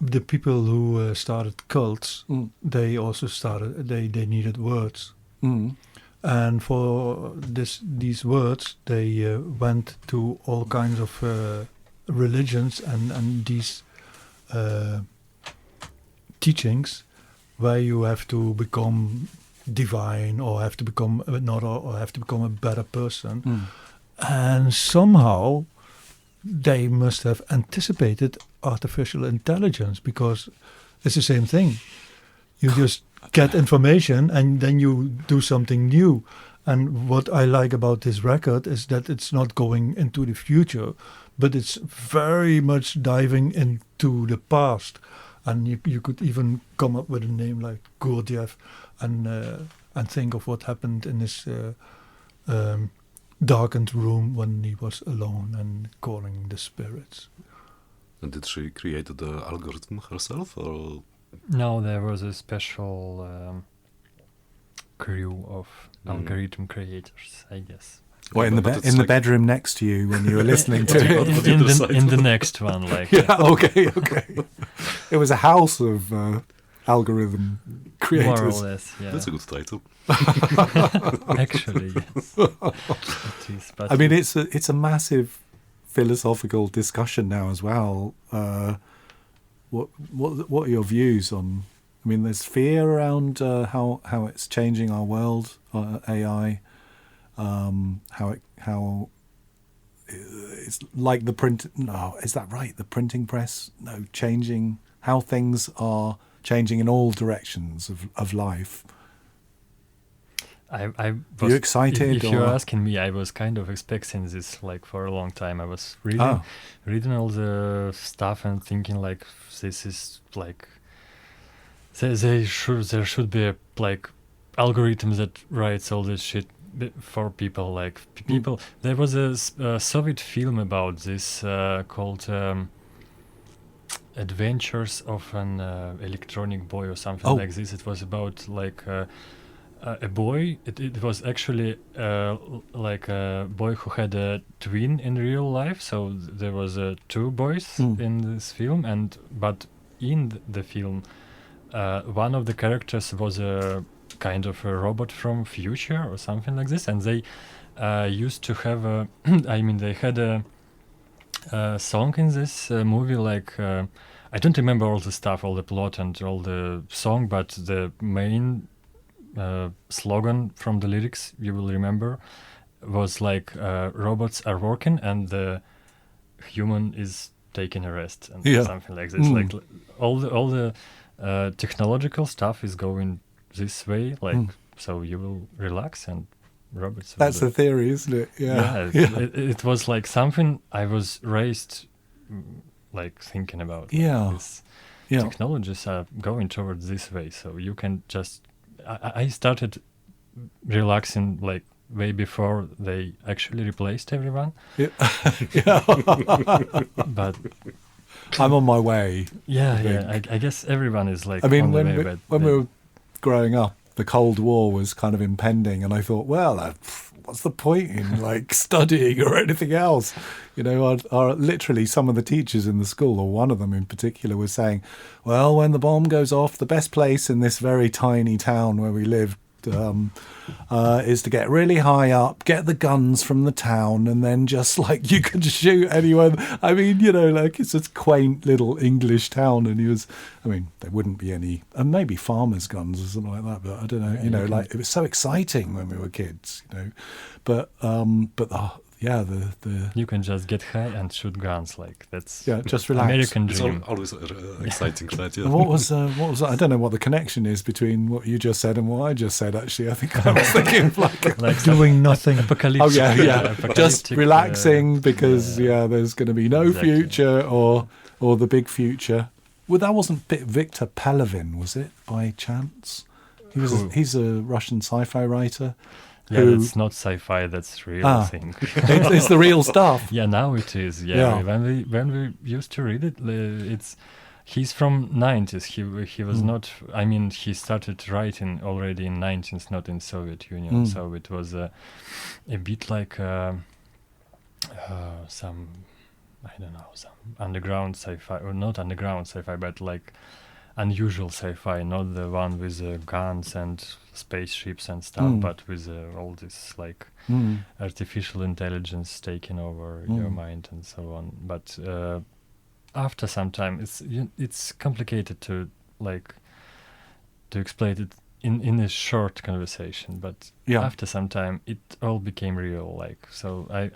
the people who started cults, they also they needed words, and for these words they went to all kinds of religions and these teachings where you have to become divine or have to become another or have to become a better person, and somehow they must have anticipated artificial intelligence, because it's the same thing. You just get information and then you do something new. And what I like about this record is that it's not going into the future, but it's very much diving into the past. And you could even come up with a name like Gurdjieff and think of what happened in this darkened room when he was alone and calling the spirits. And did she create the algorithm herself, or? No, there was a special crew of algorithm creators, I guess. Well, in the bedroom next to you when you were listening to it. In the next one, like. Yeah, okay. It was a house of algorithm More or creators. less, yeah. That's a good title. Actually, yes. It is, but I mean, it's a massive philosophical discussion now as well. What are your views on? I mean, there's fear around how it's changing our world, AI. How it's like the print. No, is that right? The printing press. No, changing how things are changing in all directions of life. I Are was, you excited? If you're or? asking me, I was kind of expecting this like for a long time. I was reading all the stuff and thinking like this is like there should be a like algorithm that writes all this shit for people like people. There was a Soviet film about this called Adventures of an Electronic Boy or something Oh. like this. It was about like a boy. It was actually like a boy who had a twin in real life. So there was two boys in this film, but in the film, one of the characters was a kind of a robot from future or something like this, and they used to have a I mean they had a song in this movie like I don't remember all the stuff, all the plot and all the song, but the main slogan from the lyrics you will remember was like robots are working and the human is taking a rest and something like this. Like all the technological stuff is going this way, like so you will relax and robots. That's the theory, isn't it? Yeah. It was like something I was raised like thinking about. Like, this technologies are going towards this way, so you can just. I started relaxing like way before they actually replaced everyone. Yeah. But I'm on my way. I guess everyone is like. I mean, on the when way, we were growing up, the Cold War was kind of impending, and I thought, well, what's the point in like studying or anything else? You know, literally some of the teachers in the school, or one of them in particular, was saying, well, when the bomb goes off, the best place in this very tiny town where we lived is to get really high up, get the guns from the town, and then just like you can shoot anyone. I mean, you know, like it's this quaint little English town, and there wouldn't be any, and maybe farmers' guns or something like that, but I don't know, you know, like it was so exciting when we were kids, you know, but the you can just get high and shoot guns, like that's just relax. American It's dream. always exciting, right? Yeah. What was I don't know what the connection is between what you just said and what I just said. Actually, I think I was thinking of like doing nothing. Apocalyptic. just relaxing because there's going to be no future or the big future. Well, that wasn't Victor Pelevin, was it, by chance? He's a Russian sci-fi writer. Yeah, that's not sci-fi. That's real thing. It's the real stuff. Yeah, now it is. Yeah, when we used to read it, he's from 90s. He was not. I mean, he started writing already in 90s, not in Soviet Union. So it was a bit like some, I don't know, some underground sci-fi, or not underground sci-fi, but like unusual sci-fi, not the one with guns and spaceships and stuff, but with all this like artificial intelligence taking over your mind and so on. But after some time, it's complicated to explain it in a short conversation. But after some time, it all became real. Like so, I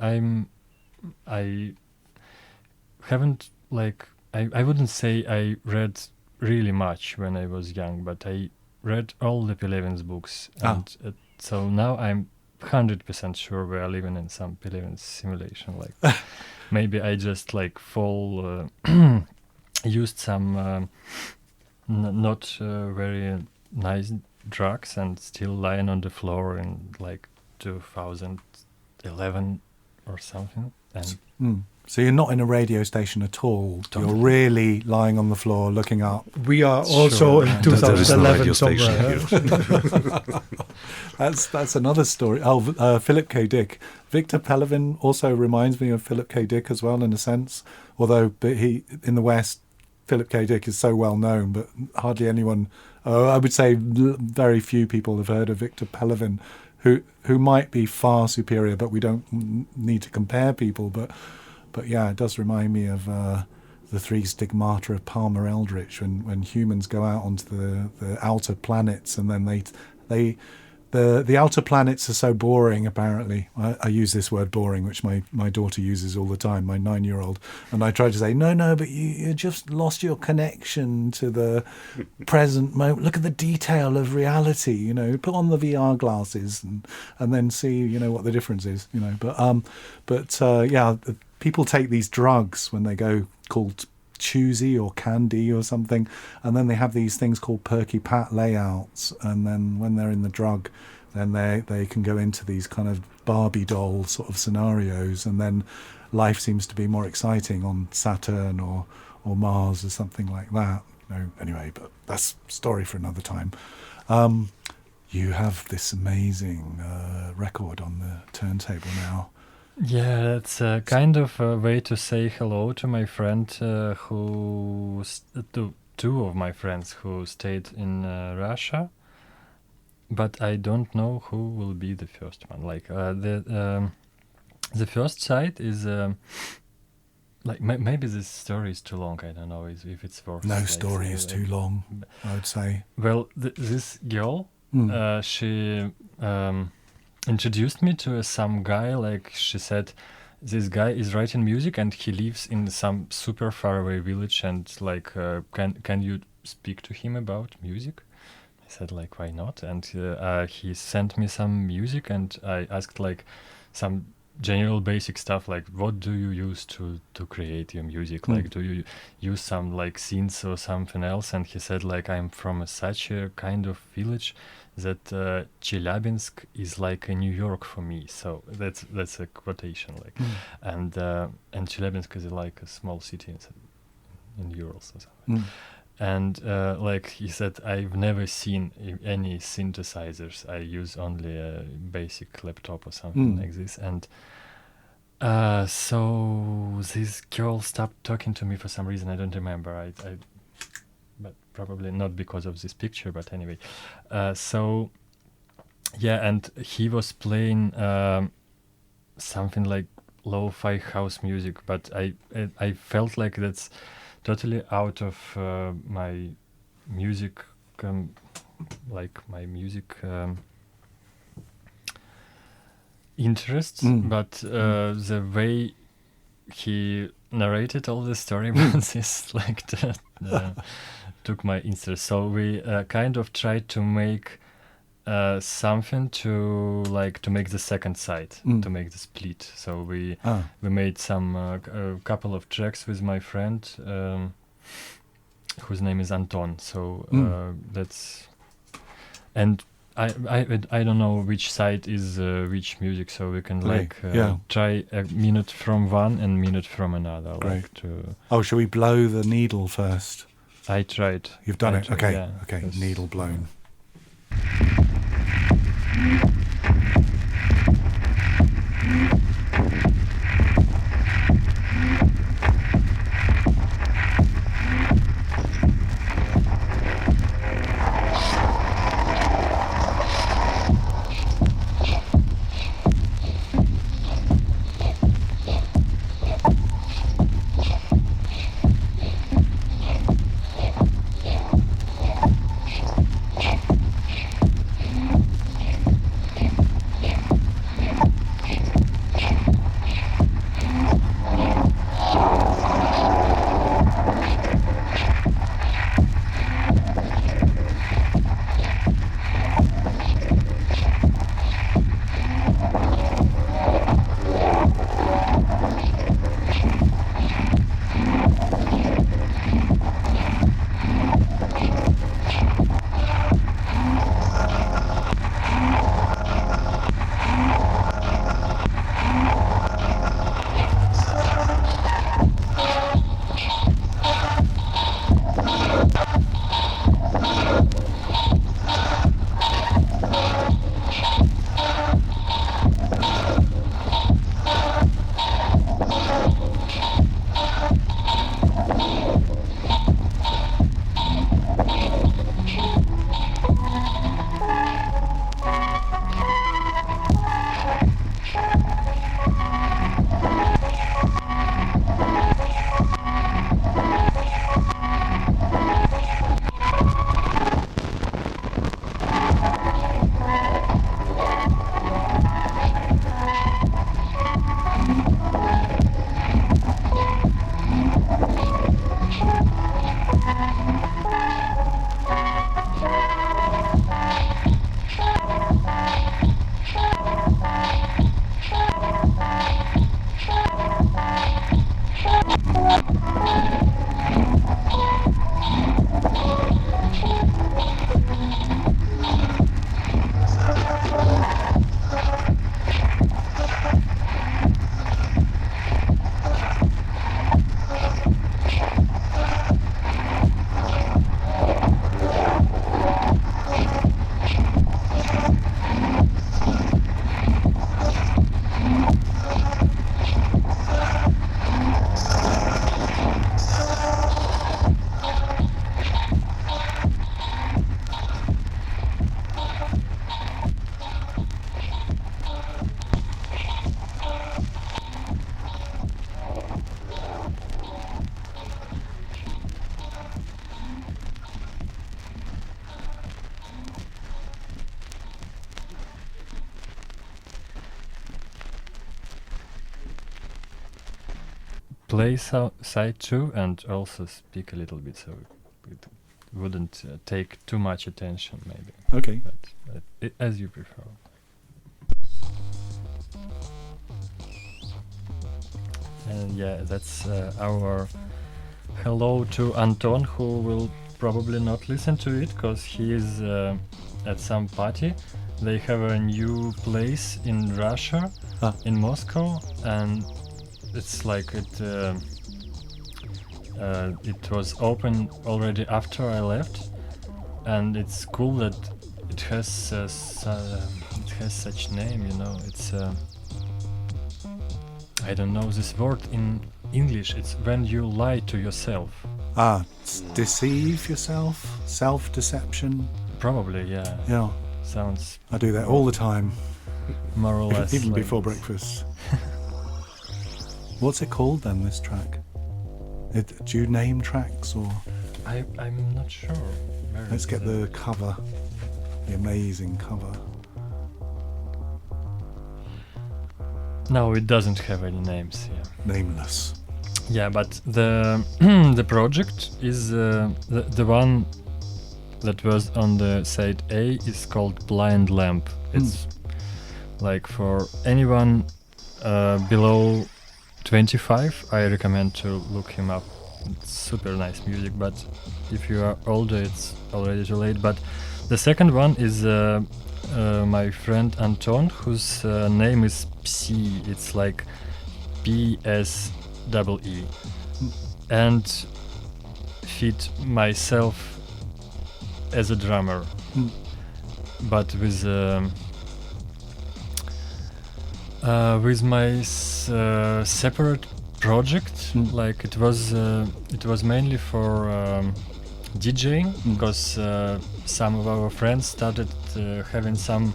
haven't like I wouldn't say I read really much when I was young, but I read all the Pelevin's books, and so now I'm 100% sure we are living in some Pelevin simulation. Like maybe I just like used some not very nice drugs and still lying on the floor in like 2011 or something. And So you're not in a radio station at all. You're really lying on the floor looking up. We are also in There is no 2011 radio station somewhere. here. That's another story. Philip K. Dick. Victor Pelevin also reminds me of Philip K. Dick as well, in a sense. Although he in the West, Philip K. Dick is so well known, but hardly anyone, I would say very few people have heard of Victor Pelevin, who might be far superior, but we don't need to compare people. But yeah, it does remind me of the three stigmata of Palmer Eldritch, when humans go out onto the outer planets, and then the outer planets are so boring, apparently. I use this word boring, which my daughter uses all the time, my 9-year-old. And I try to say, no, but you just lost your connection to the present moment. Look at the detail of reality, put on the VR glasses and then see, what the difference is, But yeah, people take these drugs when they go, called Choosy or Candy or something, and then they have these things called Perky Pat layouts, and then when they're in the drug, then they can go into these kind of Barbie doll sort of scenarios, and then life seems to be more exciting on Saturn or Mars or something like that. Anyway, but that's a story for another time. You have this amazing record on the turntable now. Yeah, it's a kind of a way to say hello to my friend two of my friends who stayed in Russia, but I don't know who will be the first one. Like the first side is like maybe this story is too long. I don't know if it's worth. No story is too long, I would say. Well, this girl, she. Introduced me to some guy. Like she said, this guy is writing music and he lives in some super far away village, and like can you speak to him about music? I said like, why not? And he sent me some music, and I asked like some general basic stuff, like what do you use to create your music? Like do you use some like synths or something else? And he said like, I'm from such a kind of village that Chelyabinsk is like a New York for me. So that's a quotation, like, and Chelyabinsk is like a small city in Urals or something. And like he said, I've never seen any synthesizers. I use only a basic laptop or something like this. And so this girl stopped talking to me for some reason. I don't remember. But probably not because of this picture, but anyway. So, yeah, and he was playing something like lo-fi house music, but I felt like that's totally out of my music, interests, but the way he narrated all the story about this, like, took my interest. So we kind of tried to make something to make the second side, to make the split. So we made some a couple of tracks with my friend whose name is Anton. So that's, and I don't know which side is which music, so we can try a minute from one and minute from another. Great. Like to. Oh, shall we blow the needle first? I tried. You've done it. Okay. Yeah, okay. Needle blown. play side too, and also speak a little bit, so it wouldn't take too much attention, maybe. Okay. But as you prefer. And yeah, that's our hello to Anton, who will probably not listen to it because he is at some party. They have a new place in Russia, in Moscow, and it's like it was open already after I left, and it's cool that it has such name, you know. It's I don't know this word in English. It's when you lie to yourself. Deceive yourself, self-deception. Probably, yeah. Yeah, Sounds I do that all the time, more or less even like before this. breakfast. What's it called then? This track? Do you name tracks or? I'm not sure. Where Let's is get it? the cover, the amazing cover. No, it doesn't have any names. Yeah. Nameless. Yeah, but the the project is the one that was on the side A is called Blind Lamp. It's like for anyone below 25, I recommend to look him up. It's super nice music, but if you are older, it's already too late. But the second one is my friend Anton, whose name is Psi. It's like PSEE. And fit myself as a drummer, but with my separate project. Like it was mainly for DJing, because some of our friends started having some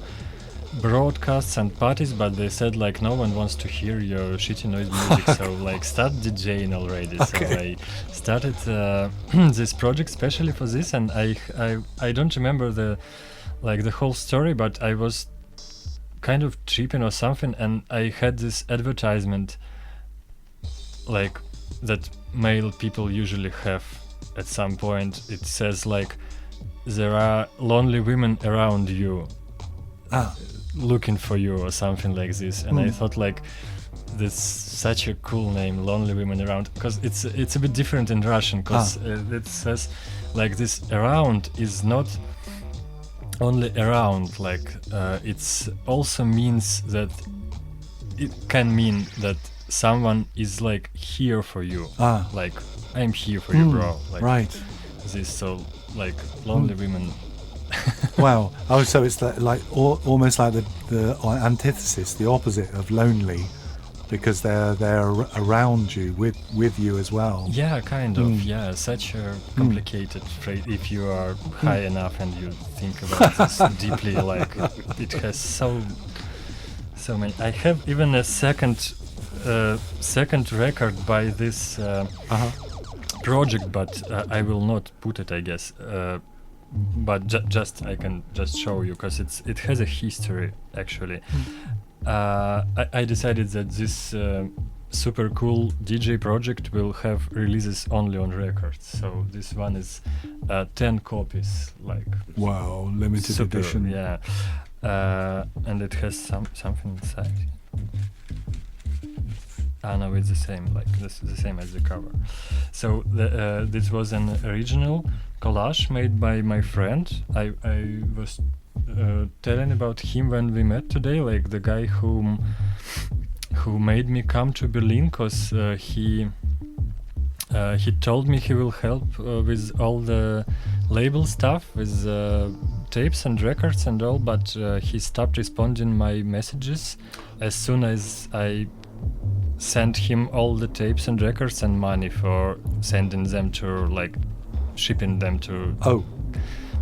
broadcasts and parties, but they said like no one wants to hear your shitty noise music, so like start DJing already. Okay. So I started this project specially for this, and I don't remember the whole story, but I was kind of tripping or something, and I had this advertisement like that male people usually have at some point. It says like there are lonely women around you looking for you or something like this, and I thought like this such a cool name, Lonely Women Around, because it's a bit different in Russian, because it says like this around is not only around, like it's also means that it can mean that someone is like here for you, like I'm here for you, bro, like Right. this. So like lonely women. Wow. Oh, so it's like almost like the antithesis, the opposite of lonely, because they're around you, with you as well. Yeah, kind of. Yeah, such a complicated phrase. If you are high enough and you think about this deeply, like it has so many. I have even a second record by this project, but I will not put it, I guess. But just I can just show you, because it has a history actually. I decided that this super cool DJ project will have releases only on records. So this one is 10 copies, like Wow, limited super, edition. yeah. And it has something inside. No, it's the same, like the same as the cover. So this was an original collage made by my friend. I was telling about him when we met today, like the guy who made me come to Berlin, because he told me he will help with all the label stuff, with tapes and records and all, but he stopped responding my messages as soon as I sent him all the tapes and records and money for sending them to, like, shipping them to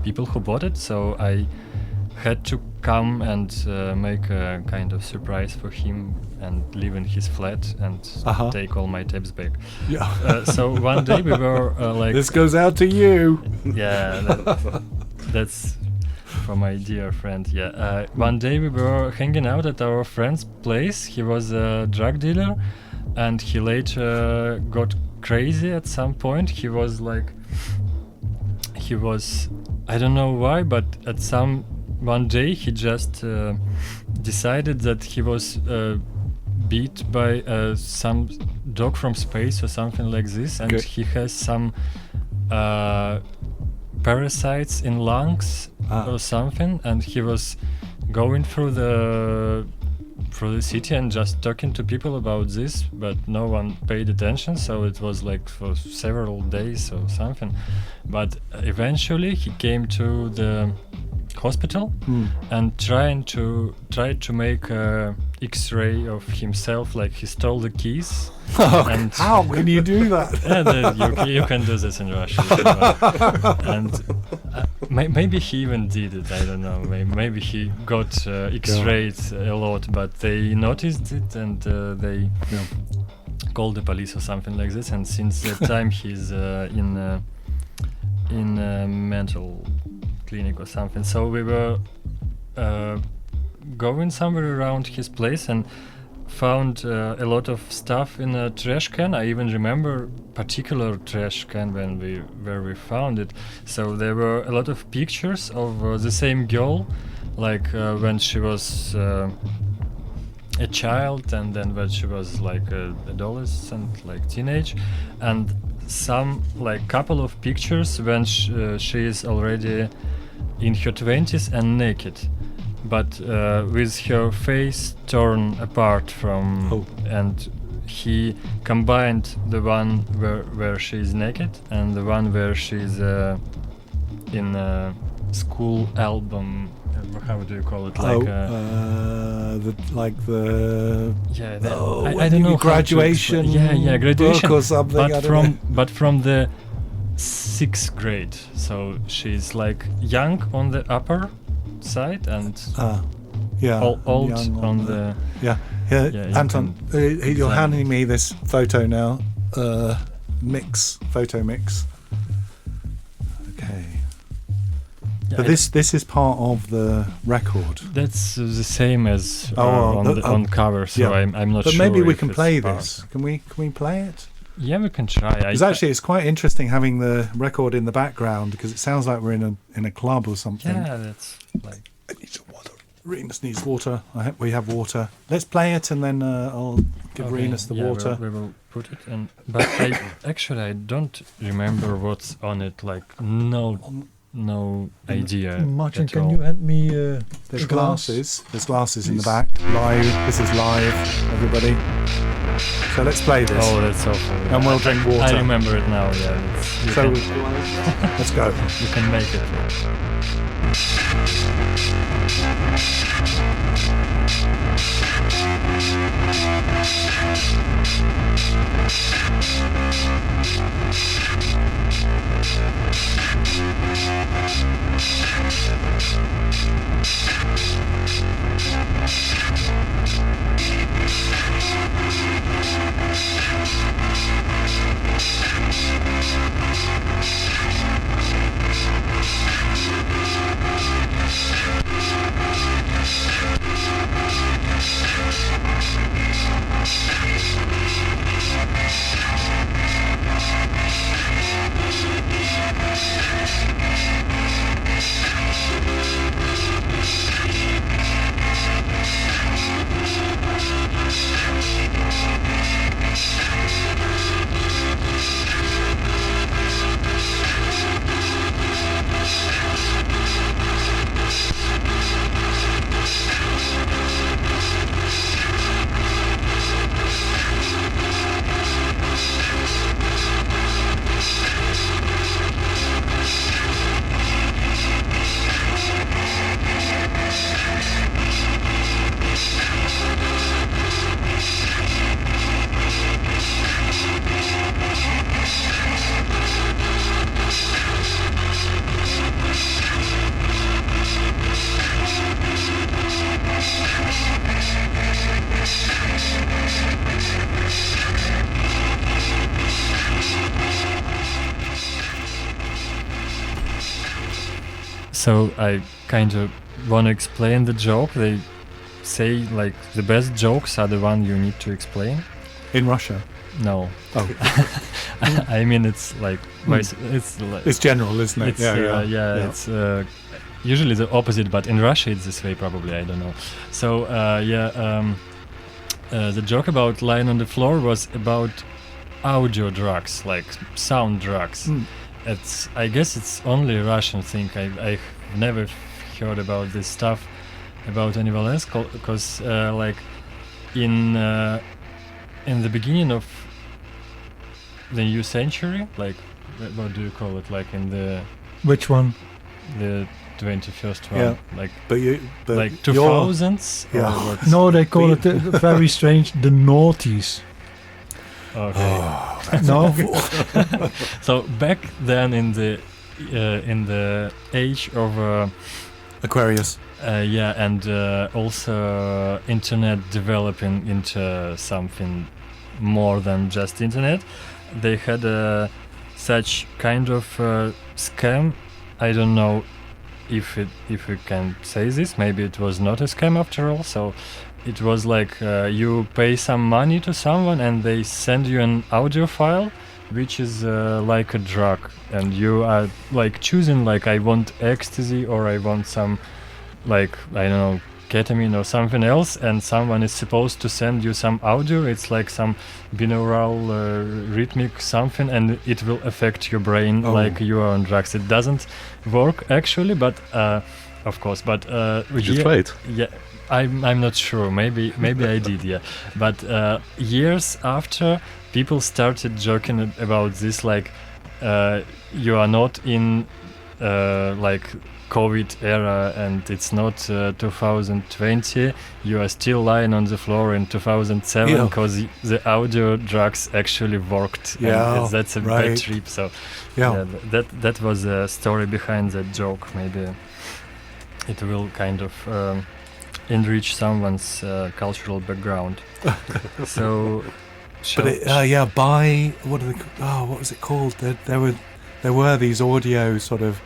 people who bought it. So I had to come and make a kind of surprise for him and live in his flat and take all my tapes back. Yeah. So one day we were like, this goes out to you. yeah, that's for my dear friend. Yeah. One day we were hanging out at our friend's place. He was a drug dealer, and he later got crazy at some point. He was I don't know why, but at one day he just decided that he was beat by some dog from space or something like this, and Good. he has some parasites in lungs or something, and he was going through the city and just talking to people about this, but no one paid attention, so it was like for several days or something. But eventually he came to the hospital and tried to make a X-ray of himself, like he stole the keys. And how can you do that? you can do this in Russia. If you want. And maybe he even did it. I don't know. Maybe he got X-rayed a lot, but they noticed it and they called the police or something like this. And since that time, he's in a mental clinic or something. So we were going somewhere around his place and found a lot of stuff in a trash can. I even remember particular trash can where we found it. So there were a lot of pictures of the same girl, like when she was a child, and then when she was like an adolescent, like teenage, and some like couple of pictures when she is already in her 20s and naked, but with her face torn apart from, and he combined the one where she is naked and the one where she's in a school album. How do you call it? Like I don't know, graduation. Graduation book or something. But from the 6th grade. So she's like young on the upper side and old on the. Anton, you're handing me this photo now. Photo mix. Okay. But this is part of the record. That's the same as on cover, so I'm not sure. But maybe we if can it's play part. this. Can we play it? Yeah, we can try. It's quite interesting having the record in the background because it sounds like we're in a club or something. Yeah, that's like. I need some water. Renus needs water. We have water. Let's play it and then I'll give Renus the water. We will put it in. But I don't remember what's on it. Like no idea. Marcin, at can all. you hand me There's a glass? glasses. There's glasses in the back. Live. This is live, everybody. So let's play this. Oh, that's awful. And we'll drink water. I remember it now. Yeah. Let's go. You can make it. So I kind of want to explain the joke. They say like the best jokes are the one you need to explain. In Russia? No. Oh. I mean, it's like It's general, isn't it? it's it's usually the opposite, but in Russia it's this way probably. I don't know. So the joke about lying on the floor was about audio drugs, like sound drugs. I guess it's only a Russian thing. I've never heard about this stuff about anywhere else, because like in the beginning of the new century, like what do you call it? Like in the Which one? the 21st one, Yeah. like But 2000s. Yeah. Or what? No, they call it very strange. The noughties. Okay. No. So back then in the age of Aquarius. and also internet developing into something more than just internet, they had such kind of scam. I don't know if we can say this. Maybe it was not a scam after all. So it was like you pay some money to someone and they send you an audio file, which is like a drug, and you are like choosing, like, I want ecstasy or I want some, like, I don't know, ketamine or something else, and someone is supposed to send you some audio. It's like some binaural rhythmic something, and it will affect your brain like you are on drugs. It doesn't work actually, but of course, but Did you try it? Yeah, I'm not sure. Maybe I did. Yeah, but years after, people started joking about this, like you are not in like COVID era and it's not 2020. You are still lying on the floor in 2007 because the audio drugs actually worked. Yeah, and that's a bad trip. So that was the story behind that joke. Maybe it will kind of enrich someone's cultural background. So, but what was it called? There were these audio sort of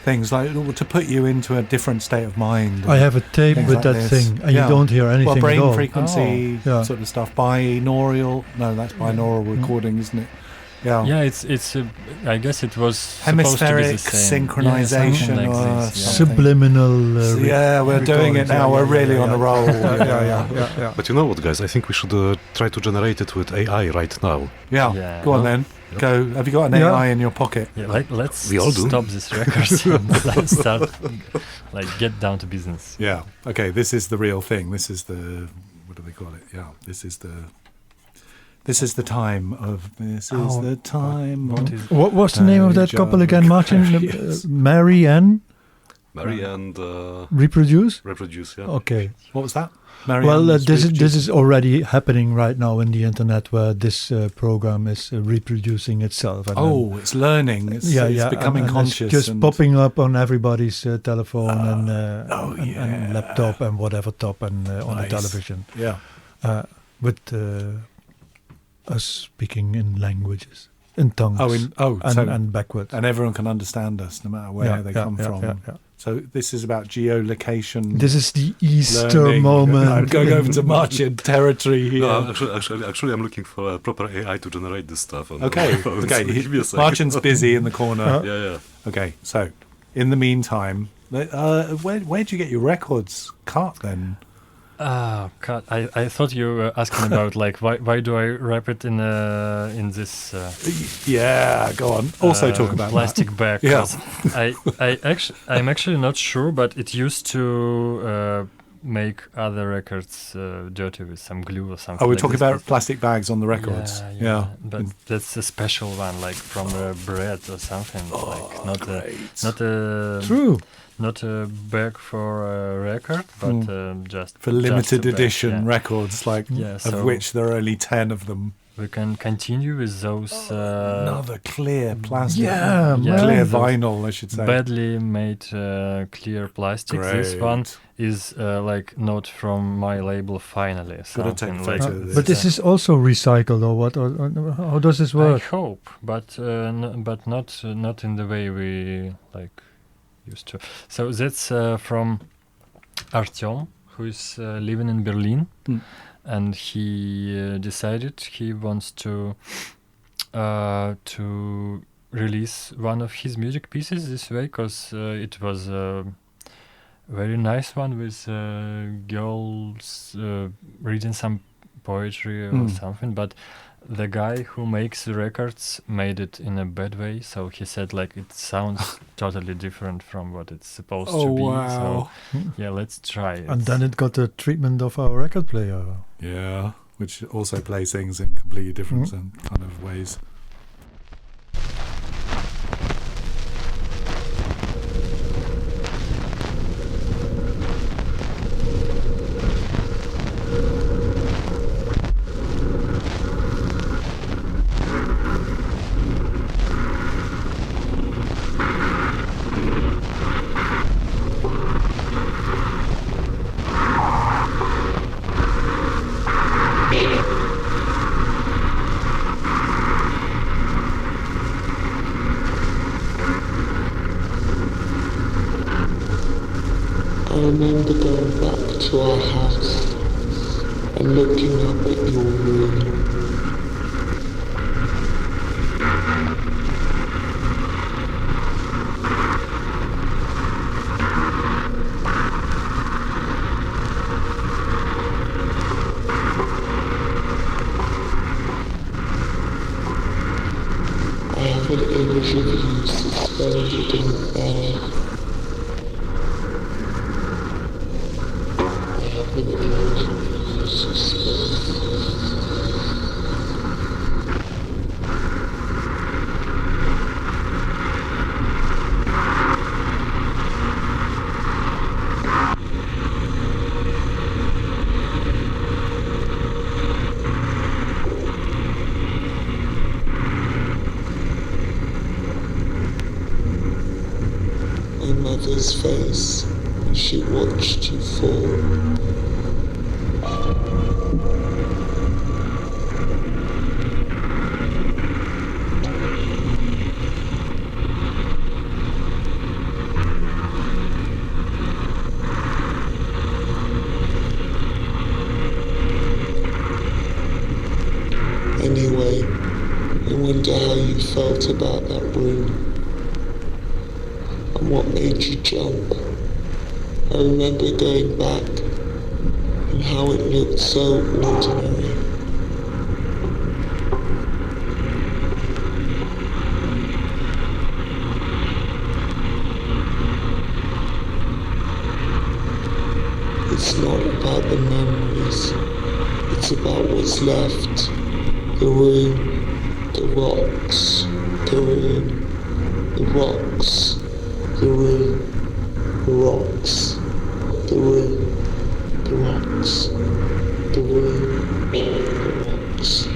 things, like to put you into a different state of mind. I have a tape with like that this. thing, and you don't hear anything well, at brain all. frequency sort of stuff. Binaural. No, that's binaural recording, isn't it? Yeah. Yeah, it's. I guess it was hemispheric supposed to be the same. synchronization Yeah, or this, subliminal. we're doing it now. We're really on a roll. Yeah. But you know what, guys? I think we should try to generate it with AI right now. Yeah. Go on then. Go. Have you got an AI in your pocket? Yeah, let's We all do. stop this record and let's start, get down to business. Yeah. Okay. This is the real thing. This is the, what do they call it? Yeah. This is the time of. This is the time. What was the name of that couple again, Martin? Mary and Reproduce. Reproduce. Yeah. Okay. What was that? Well, this is already happening right now in the internet, where this program is reproducing itself. And it's learning. It's becoming conscious. It's just popping up on everybody's telephone and laptop and whatever top and on the television. Yeah. With us speaking in languages, in tongues. And backwards. And everyone can understand us no matter where they come from. Yeah. So this is about geolocation. This is the Easter learning. moment. I'm going over to Marcin territory here. No, actually, I'm looking for a proper AI to generate this stuff. Okay. Give me a second. Marcin's busy in the corner. Yeah. Okay, so in the meantime, where'd you get your records cut then? God, I thought you were asking about why do I wrap it in this go on. Also talk about plastic bag. Yeah. I'm actually not sure, but it used to make other records dirty with some glue or something. Oh, we're like talking this. about plastic bags on the records. Yeah. But that's a special one, like from bread or something. Not a bag for a record, but just for limited just edition records, of which there are only 10 of them. We can continue with those. Another clear plastic, clear vinyl, I should say. Badly made clear plastic. Great. This one is not from my label. Finally, something like this. But this is also recycled, or what? Or how does this work? I hope, but not in the way we used to. So that's from Artyom, who is living in Berlin. and he decided he wants to release one of his music pieces this way, because it was a very nice one with girls reading some poetry or something, but the guy who makes the records made it in a bad way, so he said like it sounds totally different from what it's supposed to be. Wow. So yeah, let's try it. And then it got the treatment of our record player. Yeah, which also plays things in completely different kind of ways. I remember going back to our house and looking up at your room. I have an image of you suspended in the air. My mother's face as she watched you fall. Anyway, I wonder how you felt about that room and what made you jump. I remember going back and how it looked so ordinary. It's not about the memories, it's about what's left. The room, the rocks, the room, the rocks, the room, the rocks, the room, the rocks, the room, the rocks.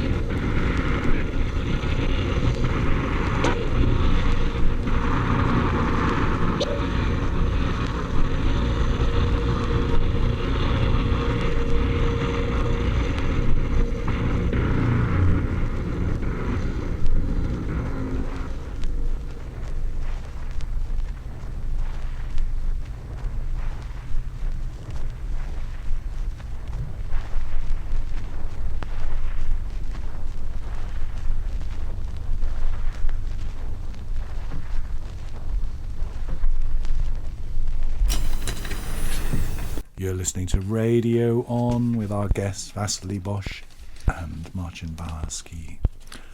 You're listening to Radio On with our guests Wassily Bosch and Marcin Barski.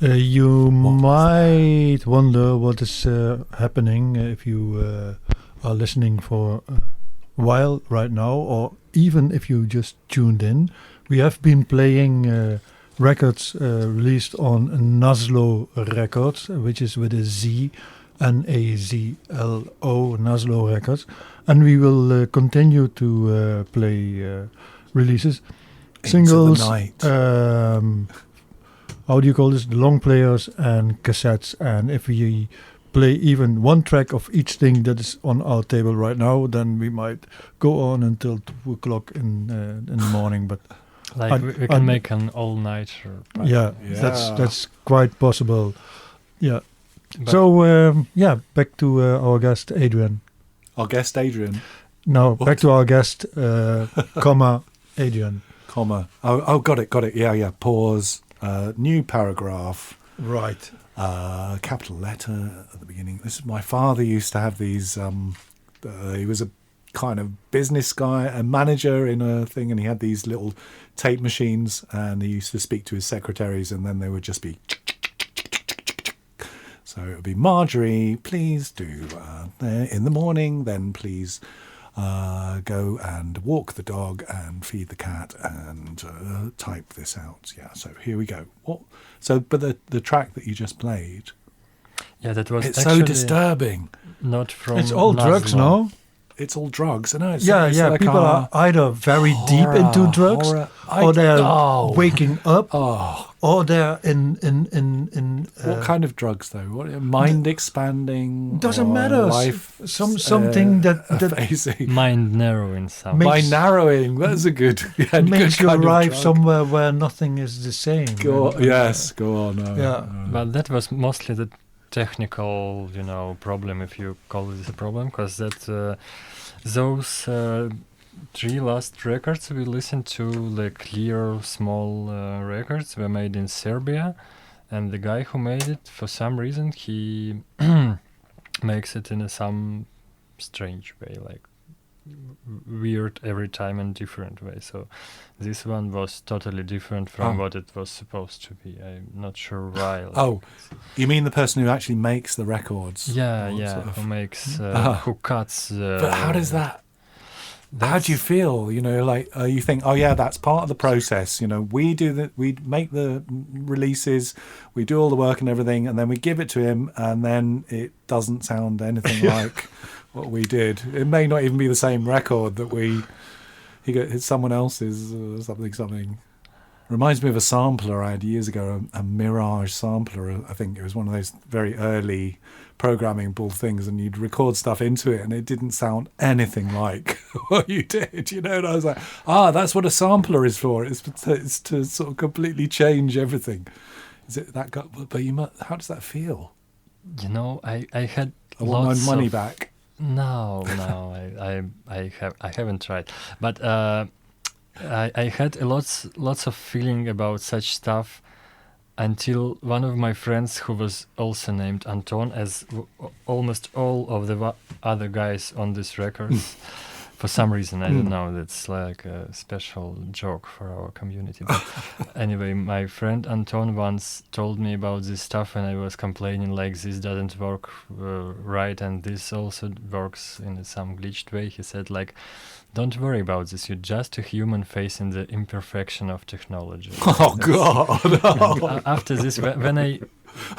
You might wonder what is happening if you are listening for a while right now, or even if you just tuned in. We have been playing records released on Nazlo Records, which is with a Z, Nazlo, Nazlo Records, and we will continue to play releases, singles, the night. how do you call this, the long players and cassettes. And if we play even one track of each thing that is on our table right now, then we might go on until 2 o'clock in the morning. But like we can make an all-nighter. yeah, Yeah. that's quite possible. Yeah. But So back to our guest Adrian. Our guest Adrian, No, What? back to our guest, Adrian. comma. Oh, got it. Yeah. Pause. New paragraph. Right. Capital letter at the beginning. This is my father used to have these. He was a kind of business guy, a manager in a thing, and he had these little tape machines, and he used to speak to his secretaries, and then they would just be. So it would be, Marjorie, please do in the morning, then please go and walk the dog and feed the cat and type this out. Yeah, so here we go. What? So, but the track that you just played, Yeah, that was it's so actually disturbing. not from. It's all drugs, Nazlo. no? It's all drugs. I know. It's Yeah, it's yeah. like People are either very deep into drugs, or they're waking up, or they're in. What kind of drugs though? What mind expanding? Doesn't or matter. Life. Something that phasing. Mind narrowing some. Makes- Mind narrowing. That's a good. Yeah, makes good you kind of arrive drug. somewhere where nothing is the same. Go on, And, yes, go on. Yeah. But that was mostly the technical, problem, if you call this a problem, because that those 3 last records we listened to, the clear small records, were made in Serbia, and the guy who made it, for some reason, he makes it in some strange way, like weird every time and different way. So this one was totally different from what it was supposed to be. I'm not sure why. Oh, you mean the person who actually makes the records? Yeah, Or yeah. sort of- Who makes who cuts? But how does that? How do you feel? Like you think, oh yeah, that's part of the process. We make the releases, we do all the work and everything, and then we give it to him, and then it doesn't sound anything like what we did. It may not even be the same record that it's someone else's something. Reminds me of a sampler I had years ago, a Mirage sampler. I think it was one of those very early programming things, and you'd record stuff into it and it didn't sound anything like what you did, and I was like, that's what a sampler is for. It's to sort of completely change everything. Is it that but how does that feel? I had I want lots my money of, back. No, I haven't tried, but I had lots of feeling about such stuff until one of my friends, who was also named Anton, as almost all of the other guys on this record, for some reason, I don't know, that's like a special joke for our community. But anyway, my friend Anton once told me about this stuff when I was complaining like this doesn't work right, and this also works in some glitched way. He said like, don't worry about this, you're just a human facing the imperfection of technology. Oh God! And after this, when I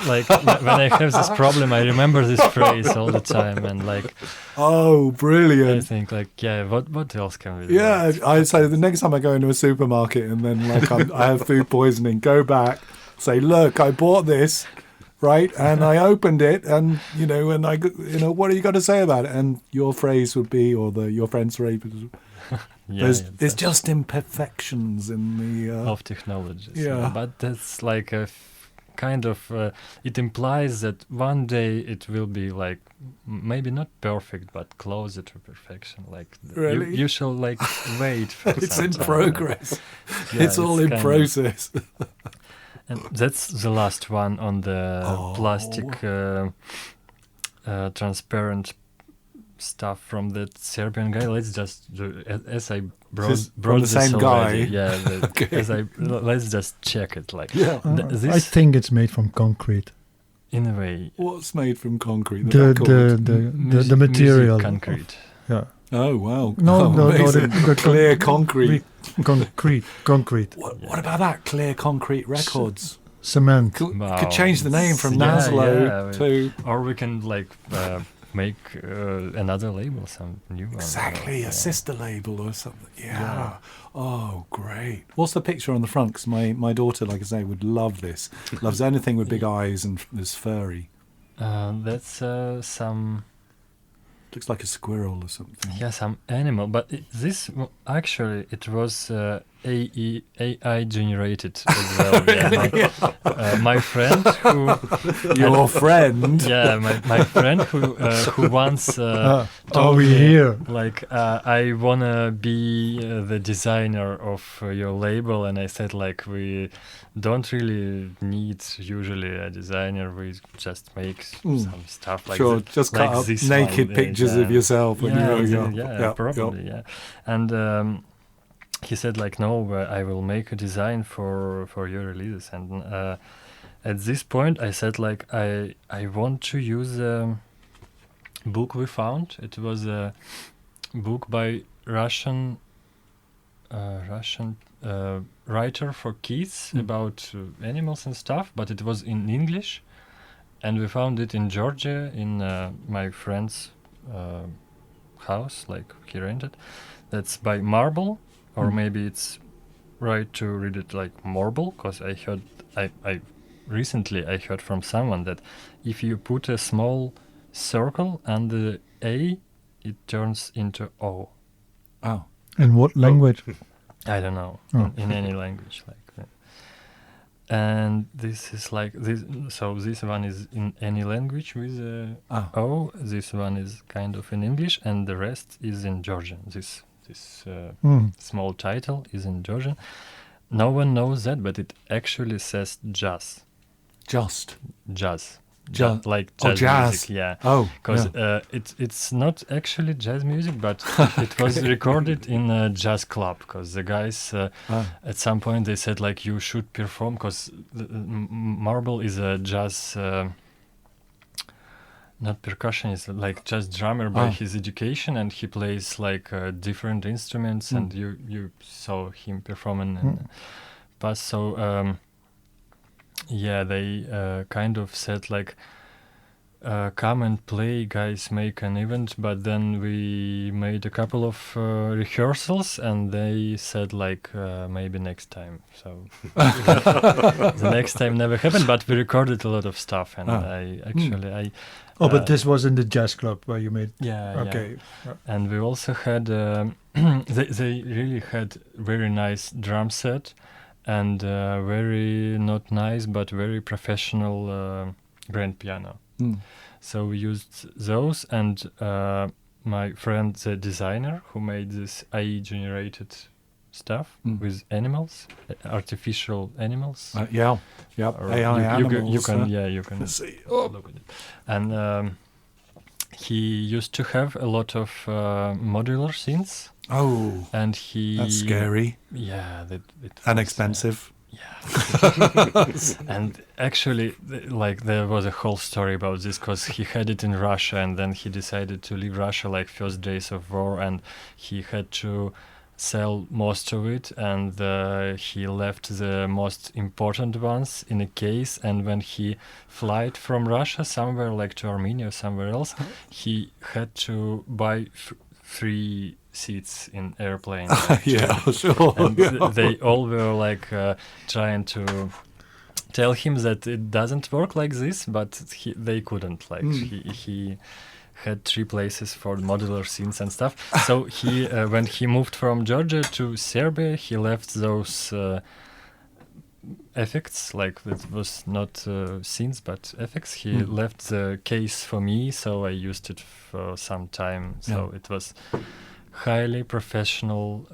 have this problem, I remember this phrase all the time, and like, Oh, I brilliant! think like, yeah, what else can we do? Yeah, I say the next time I go into a supermarket and then like I have food poisoning, go back, say, look, I bought this, right, and I opened it, and and I, what are you got to say about it? And your phrase would be, or your friend's phrase, there's just imperfections in the of technologies. Yeah. But that's like a kind of it implies that one day it will be like maybe not perfect but closer to perfection. Like Really? you shall like wait for it's some in time. progress. Yeah, it's all in kind of- process. And that's the last one on the plastic transparent stuff from that Serbian guy. Let's just do, as I brought from the this same already, guy? Yeah. Okay. Let's just check it. Like Yeah. this I think it's made from concrete. in a way. What's made from concrete? The material. Music concrete. Yeah. Oh wow! No, no, amazing. the Clear concrete. Concrete. What about that? Clear concrete records. Cement. Could change the name from Yeah, Nazlo yeah, to or we can like make another label, some new one. exactly Yeah. a sister label or something. Yeah. Oh, great. What's the picture on the front? Because my daughter, like I say, would love this. Loves anything with big eyes and is furry. That's some. Looks like a squirrel or something. Yeah, some animal, but actually it was AI generated as well. Yeah, my friend who Your friend? yeah, my friend who once Are told we me, here? like, I wanna be the designer of your label, and I said, like, we don't really need usually a designer. We just make some stuff like Sure, that, just like cut up this naked one, pictures of yourself when you were young. yeah, probably, yeah. And he said, like, no, I will make a design for your releases. And at this point, I said, like, I want to use a book we found. It was a book by Russian writer for kids about animals and stuff, but it was in English, and we found it in Georgia in my friend's house, like he rented. That's by Marble, or maybe it's right to read it like Marble, because I heard I recently I heard from someone that if you put a small circle and the A, it turns into O. Oh. In what language? I don't know, in any language, like that. And this is like this. So this one is in any language with O. This one is kind of in English, and the rest is in Georgian. This small title is in Georgian. No one knows that, but it actually says jazz. Just. Jazz. Jazz. Like jazz, jazz. music, yeah. Oh, Because it's not actually jazz music, but it was recorded in a jazz club. Because the guys at some point they said, like, you should perform, because Marble is a jazz, not percussionist, like jazz drummer by his education, and he plays like different instruments, and you saw him performing in past. So yeah, they kind of said, like, come and play, guys, make an event. But then we made a couple of rehearsals, and they said, like, maybe next time. So the next time never happened, but we recorded a lot of stuff, and but this was in the jazz club where you made. Yeah. Okay. And we also had they really had very nice drum set, and very not nice but very professional grand piano. So we used those, and my friend, the designer who made this AI generated stuff with animals, artificial animals. Yeah. Or AI animals. you can Let's see. look at it. And he used to have a lot of modular scenes. Oh, And he... that's scary. Yeah. And expensive. Yeah. And actually, like, there was a whole story about this, because he had it in Russia, and then he decided to leave Russia, like, first days of war, and he had to sell most of it, and he left the most important ones in a case, and when he flight from Russia somewhere, like to Armenia or somewhere else, he had to buy 3 seats in airplane. Yeah, sure. And they all were like trying to tell him that it doesn't work like this, but they couldn't. Like he had 3 places for modular scenes and stuff. So he when he moved from Georgia to Serbia, he left those effects, like it was not scenes but effects. He left the case for me, so I used it for some time. So it was highly professional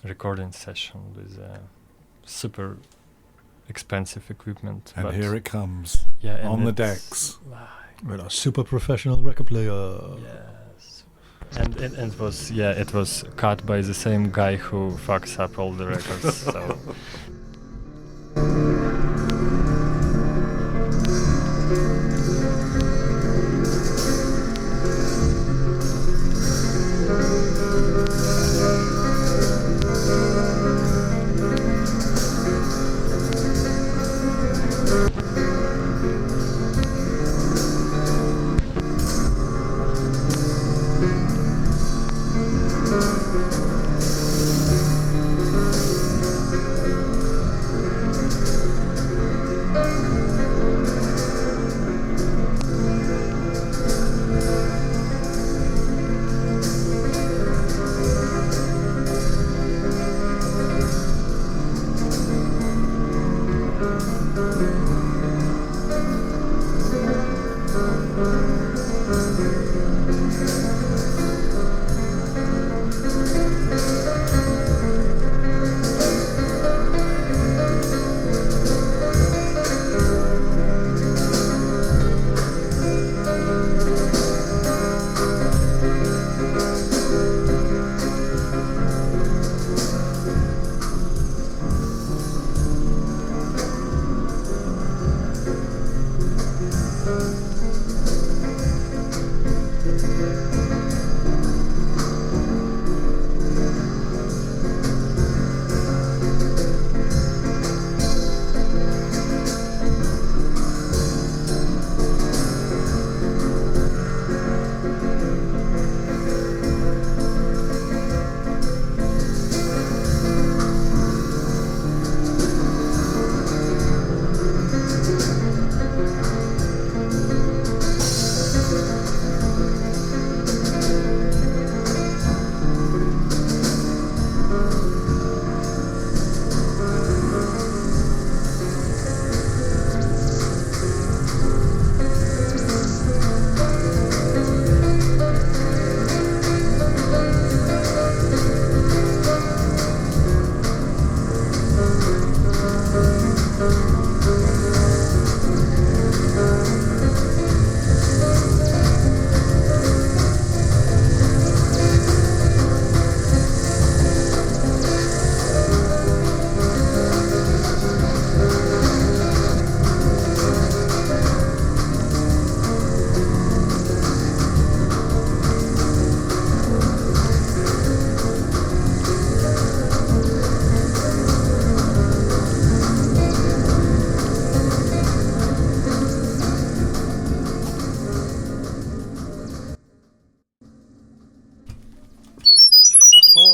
recording session with super expensive equipment. And but here it comes on the decks. With a super professional record player. Yes. And it was cut by the same guy who fucks up all the records. So.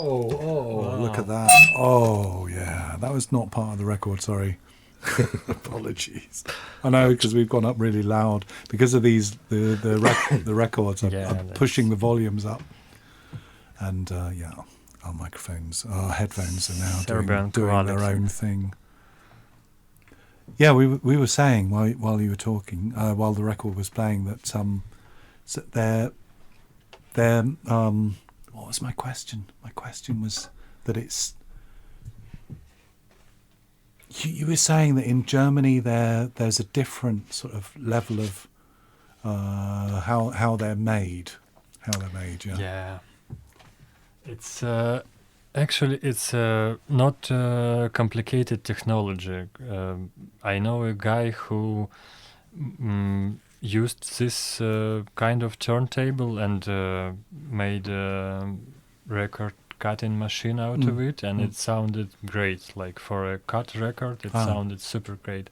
Look at that. Oh, yeah. That was not part of the record, sorry. Apologies. I know, because we've gone up really loud. Because of these, the records are pushing the volumes up. And, our microphones, our headphones are now doing their own thing. Yeah, we were saying while you were talking, while the record was playing, that what was my question? My question was that it's. You were saying that in Germany there's a different sort of level of how they're made. Yeah. Yeah. It's actually it's not complicated technology. I know a guy who used this kind of turntable and made a record cutting machine out of it, and it sounded great. Like for a cut record, it sounded super great.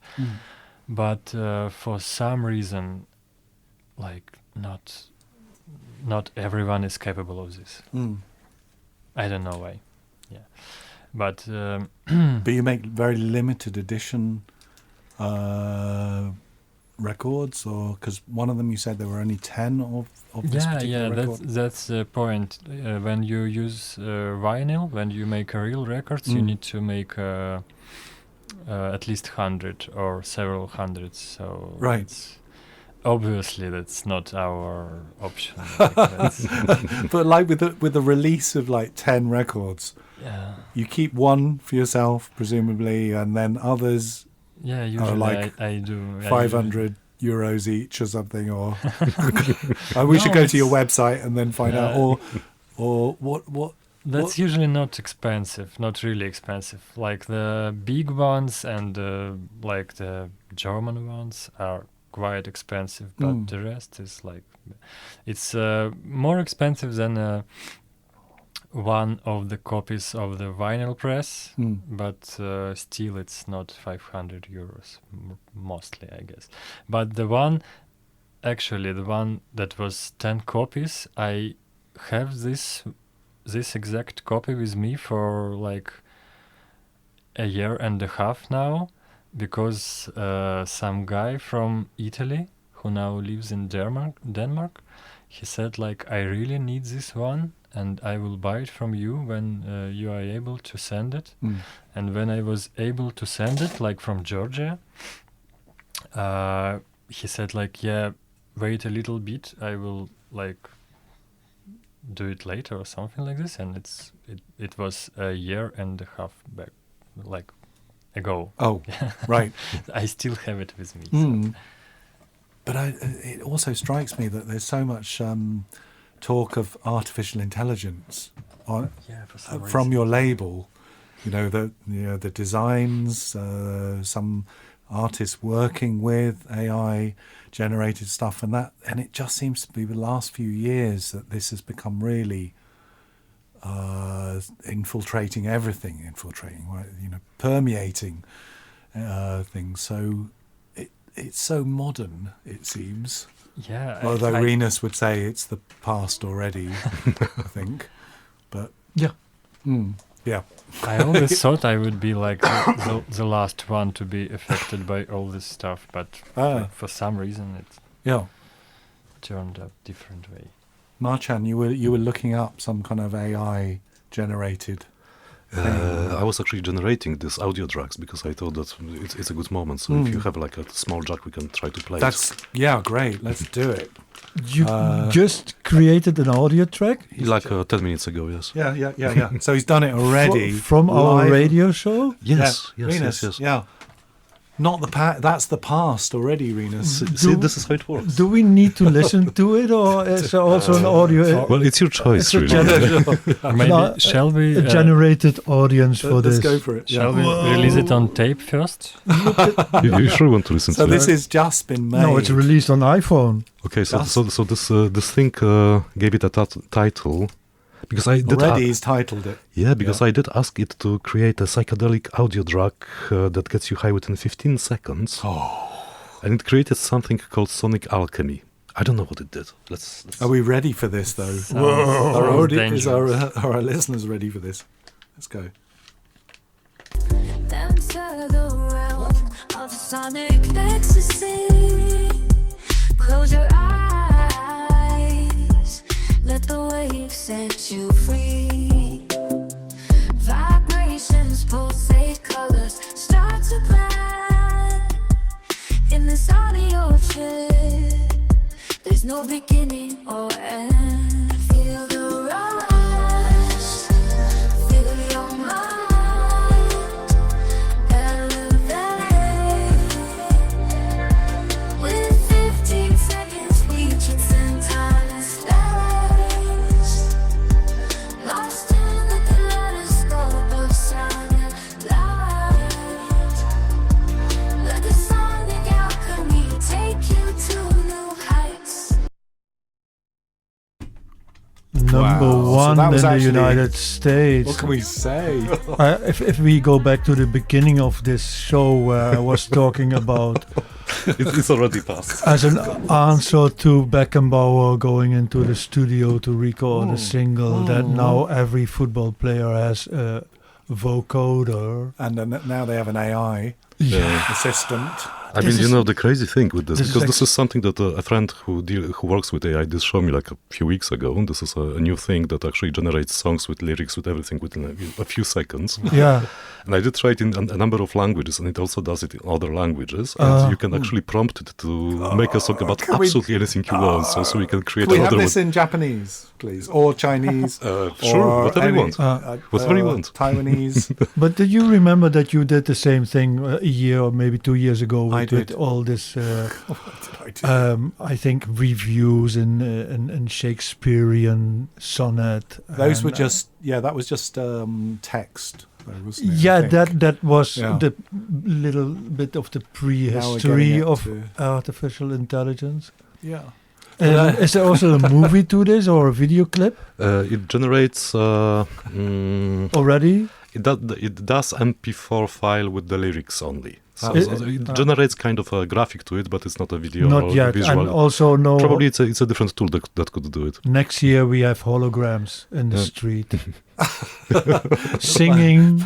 But for some reason, like not everyone is capable of this. I don't know why. Yeah, but but you make very limited edition records, or because one of them you said there were only 10 of this particular record? That's the point. When you use vinyl, when you make real records, you need to make at least 100 or several hundreds. So right. Obviously, that's not our option. But like with the release of like 10 records, you keep one for yourself, presumably, and then others. Yeah, usually like I do. 500 euros each or something, or we should go to your website and then find out, or what. That's usually not expensive, not really expensive. Like the big ones and like the German ones are quite expensive, but the rest is like, it's more expensive than one of the copies of the vinyl press, but still it's not 500 euros, mostly, I guess. But the one that was 10 copies, I have this exact copy with me for like a year and a half now, because some guy from Italy who now lives in Denmark, he said like, I really need this one and I will buy it from you when you are able to send it. And when I was able to send it, like from Georgia, he said like, yeah, wait a little bit, I will like do it later or something like this. And it was a year and a half back, like ago. Oh, right. I still have it with me. So. But it also strikes me that there's so much talk of artificial intelligence from your label. The designs, some artists working with AI generated stuff, and it just seems to be the last few years that this has become really infiltrating everything, permeating things. So it's so modern, it seems. Yeah. Although Renus would say it's the past already, I think. But yeah. Yeah. I always thought I would be like the last one to be affected by all this stuff, but for some reason it turned out different way. Marcin, you were looking up some kind of AI generated. I was actually generating these audio tracks because I thought that it's a good moment. So if you have like a small jack, we can try to play it. Great. Let's do it. You just created an audio track? Like 10 minutes ago, yes. Yeah. So he's done it already. From our radio show? Yes. Yeah. Not the past. That's the past already, Renus. See, this is how it works. Do we need to listen to it, or is there also an audio? Well, it's your choice, really. Maybe shall we a generated audience for this? Let's go for it. Shall we release it on tape first? You sure want to listen to it? So this has just been made. No, it's released on iPhone. Okay, so this thing gave it a title. Because I did he's titled it. Yeah, because I did ask it to create a psychedelic audio track that gets you high within 15 seconds. Oh. And it created something called Sonic Alchemy. I don't know what it did. Let's Are we ready for this, though? Sounds Are our listeners ready for this? Let's go. Enter the realm of sonic ecstasy. Close your eyes, let the waves set you free. Vibrations pulsate, colors start to blend. In this audio trip, there's no beginning or end. Feel the rush, feel your mind elevate. With 15 seconds, we transcend time and space. Lost in the kaleidoscope of sound and light. Let the sonic alchemy take you to new heights. Number Wow. So one that was in the actually- United States. What can we say? If we go back to the beginning of this show where I was talking about it's already passed. as an answer to Beckenbauer going into the studio to record a single that now every football player has a vocoder. And then now they have an AI assistant. I mean, you know, the crazy thing with this, this is because like- this is something that a friend who works with AI did show me like a few weeks ago. And this is a new thing that actually generates songs with lyrics, with everything within a few seconds. Yeah. And I did try it in a number of languages, and it also does it in other languages. And you can actually prompt it to make a song about Can we- absolutely anything you want. So we can create Can we have another this one. in Japanese, please? Or Chinese? Sure, or whatever you want. Whatever you want. Taiwanese. But do you remember that you did the same thing a year or maybe 2 years ago I with did. all this, What did I do? I think, reviews in Shakespearean sonnet? Those and, were just, that was just text, though, wasn't it? I Yeah, think. that was Yeah. the little bit of the Now we're prehistory getting it of to- artificial intelligence. Yeah. Is there also a movie to this or a video clip It generates... already? It does MP4 file with the lyrics only. So It- it generates kind of a graphic to it, but it's not a video Not or yet, visual. and also no. Probably it's a different tool that could do it. Next year we have holograms in the Yeah. street, singing.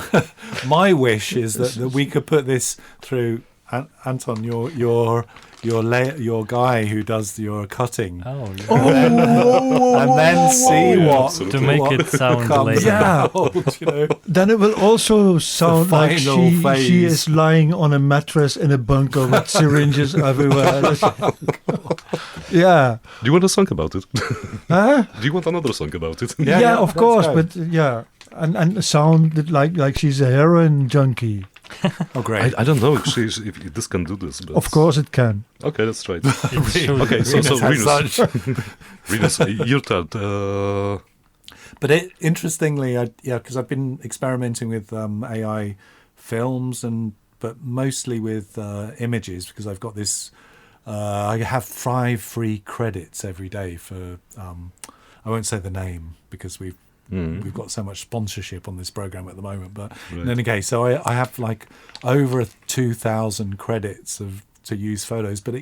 My wish is that we could put this through Anton, your guy who does your cutting, Oh, yeah. and then see yeah, what absolutely. To make what it sound comes later. Yeah. out, you know. Then it will also sound like final she phase. is lying on a mattress in a bunker with syringes everywhere. Yeah. Do you want a song about it? Huh? Do you want another song about it? Yeah, Yeah, of let's course, go. but yeah, and sound like she's a heroin junkie. Oh, great. I don't know if this can do this. But Of course, it can. Okay, let's try it. It should. Okay, so Venus has Rinus, such- Rinus, your turn. But interestingly, because I've been experimenting with AI films, but mostly with images, because I've got this. I have 5 free credits every day for. I won't say the name because we've got so much sponsorship on this program at the moment. But in any case, so I have like over 2,000 credits to use photos. But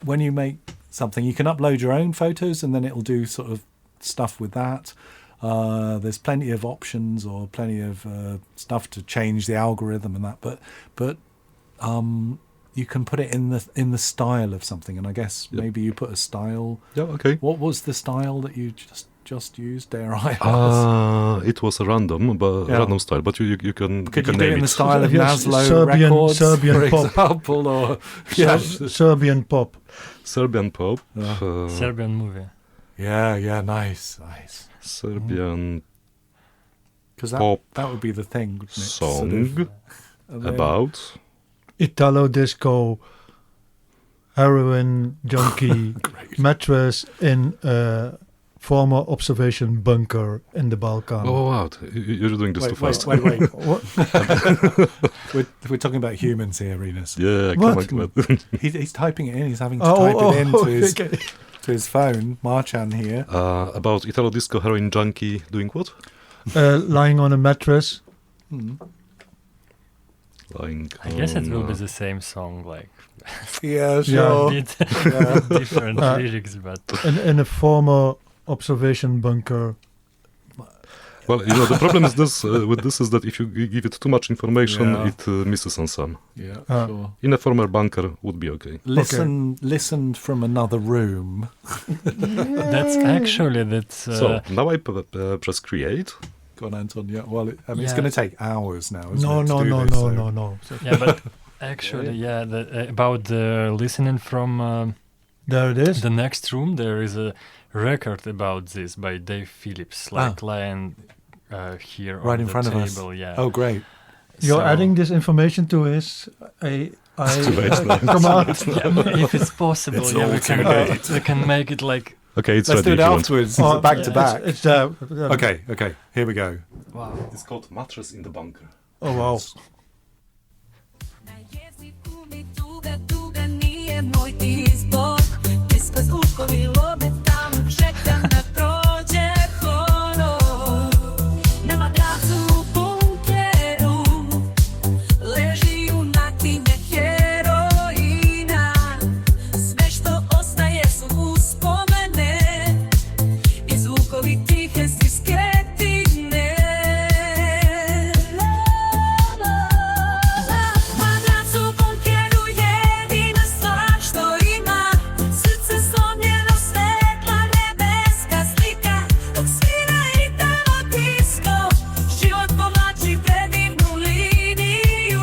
when you make something, you can upload your own photos, and then it'll do sort of stuff with that. There's plenty of options or plenty of stuff to change the algorithm and that, but you can put it in the style of something, and I guess maybe you put a style. Yeah, okay. What was the style that you just used? Dare I ask? It was a random style, but you can Could you you can do it name in the it. style of Yes, Nazlo Serbian Records, for pop. example, or yeah, Serbian pop. Serbian pop, Serbian movie. yeah, nice. Serbian Because Pop that would be the thing, wouldn't it? song And then- about. Italo disco, heroin junkie, mattress in a former observation bunker in the Balkan. Oh wow! You're doing this too fast. Wait. What? We're talking about humans here, Rinus. Yeah, What? come on. He's typing it in. He's having to type it into to his phone. Marcin here. About Italo disco heroin junkie doing what? Lying on a mattress. I guess it will be the same song, like Yeah, sure. bit different lyrics, but In a former observation bunker. Well, the problem is this with this is that if you give it too much information, it misses on some. Yeah, sure. In a former bunker would be okay. Listen from another room. that's actually So now I press create. Go on, Anton. Yeah. Well, it's going to take hours now. Isn't No, it, to no, do no, this, no, so- no, no. yeah, but actually, about the listening from There it is. the next room, there is a record about this by Dave Phillips, like lying here Right on in the front table. of us. Yeah. Oh, great. You're So- adding this information to his late. come on. Yeah, if it's possible, It's yeah, all we too late. can make it like Okay, it's Let's ready do it if you want. afterwards. Oh, Back to back. It's there. Okay. Here we go. wow. It's called Mattress in the Bunker. Oh wow. Na jeziku mi tuga nije moj izbor. Iskaz ukovi lobe tam čekam da prođe horor. Na madracu u bunkeru leži junakinja heroina. Sve što ostaje su uspomene i zvukovi tihe diskretine. Madrac u bunkeru jedina stvar što ima. Srce slomljeno, svetla nebeska slika. Dok svira i tamo disko, život povlači predivnu liniju.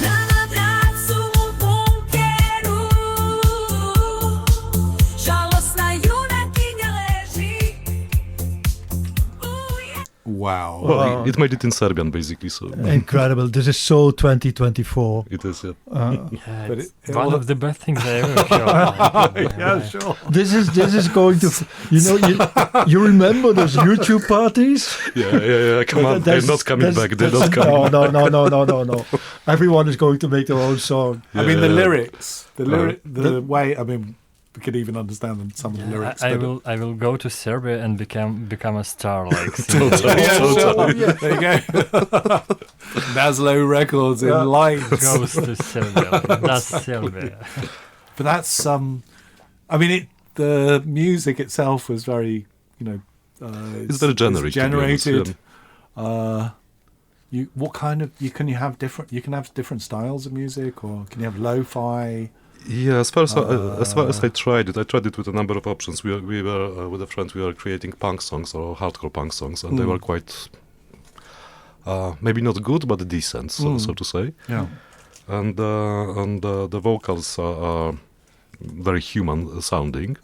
Na madracu u bunkeru žalosna junakinja leži. Wow. Well, it made it in Serbian, basically, so Incredible. This is so 2024. it is. Yeah, But it's it one all- of the best things I ever heard. Yeah, sure. This is going to, you remember those YouTube parties? Yeah. Come on, they're not coming back. They're not coming. No. Everyone is going to make their own song. I mean, the Yeah. lyrics, the way. I mean, we could even understand some of the lyrics. I but- will go to Serbia and become a star like Yeah, Totally. sure. Yeah, there you go. Nazlo Records in lights. goes to Serbia. That's Serbia. But that's I mean, the music itself was very, It's very generic, to be honest, generated. What kind of you can have different styles of music, or can you have lo-fi? Yeah, as far as I tried it with a number of options. We were with a friend. We were creating punk songs or hardcore punk songs, and they were quite maybe not good, but decent, so to say. Yeah. And the vocals are very human sounding.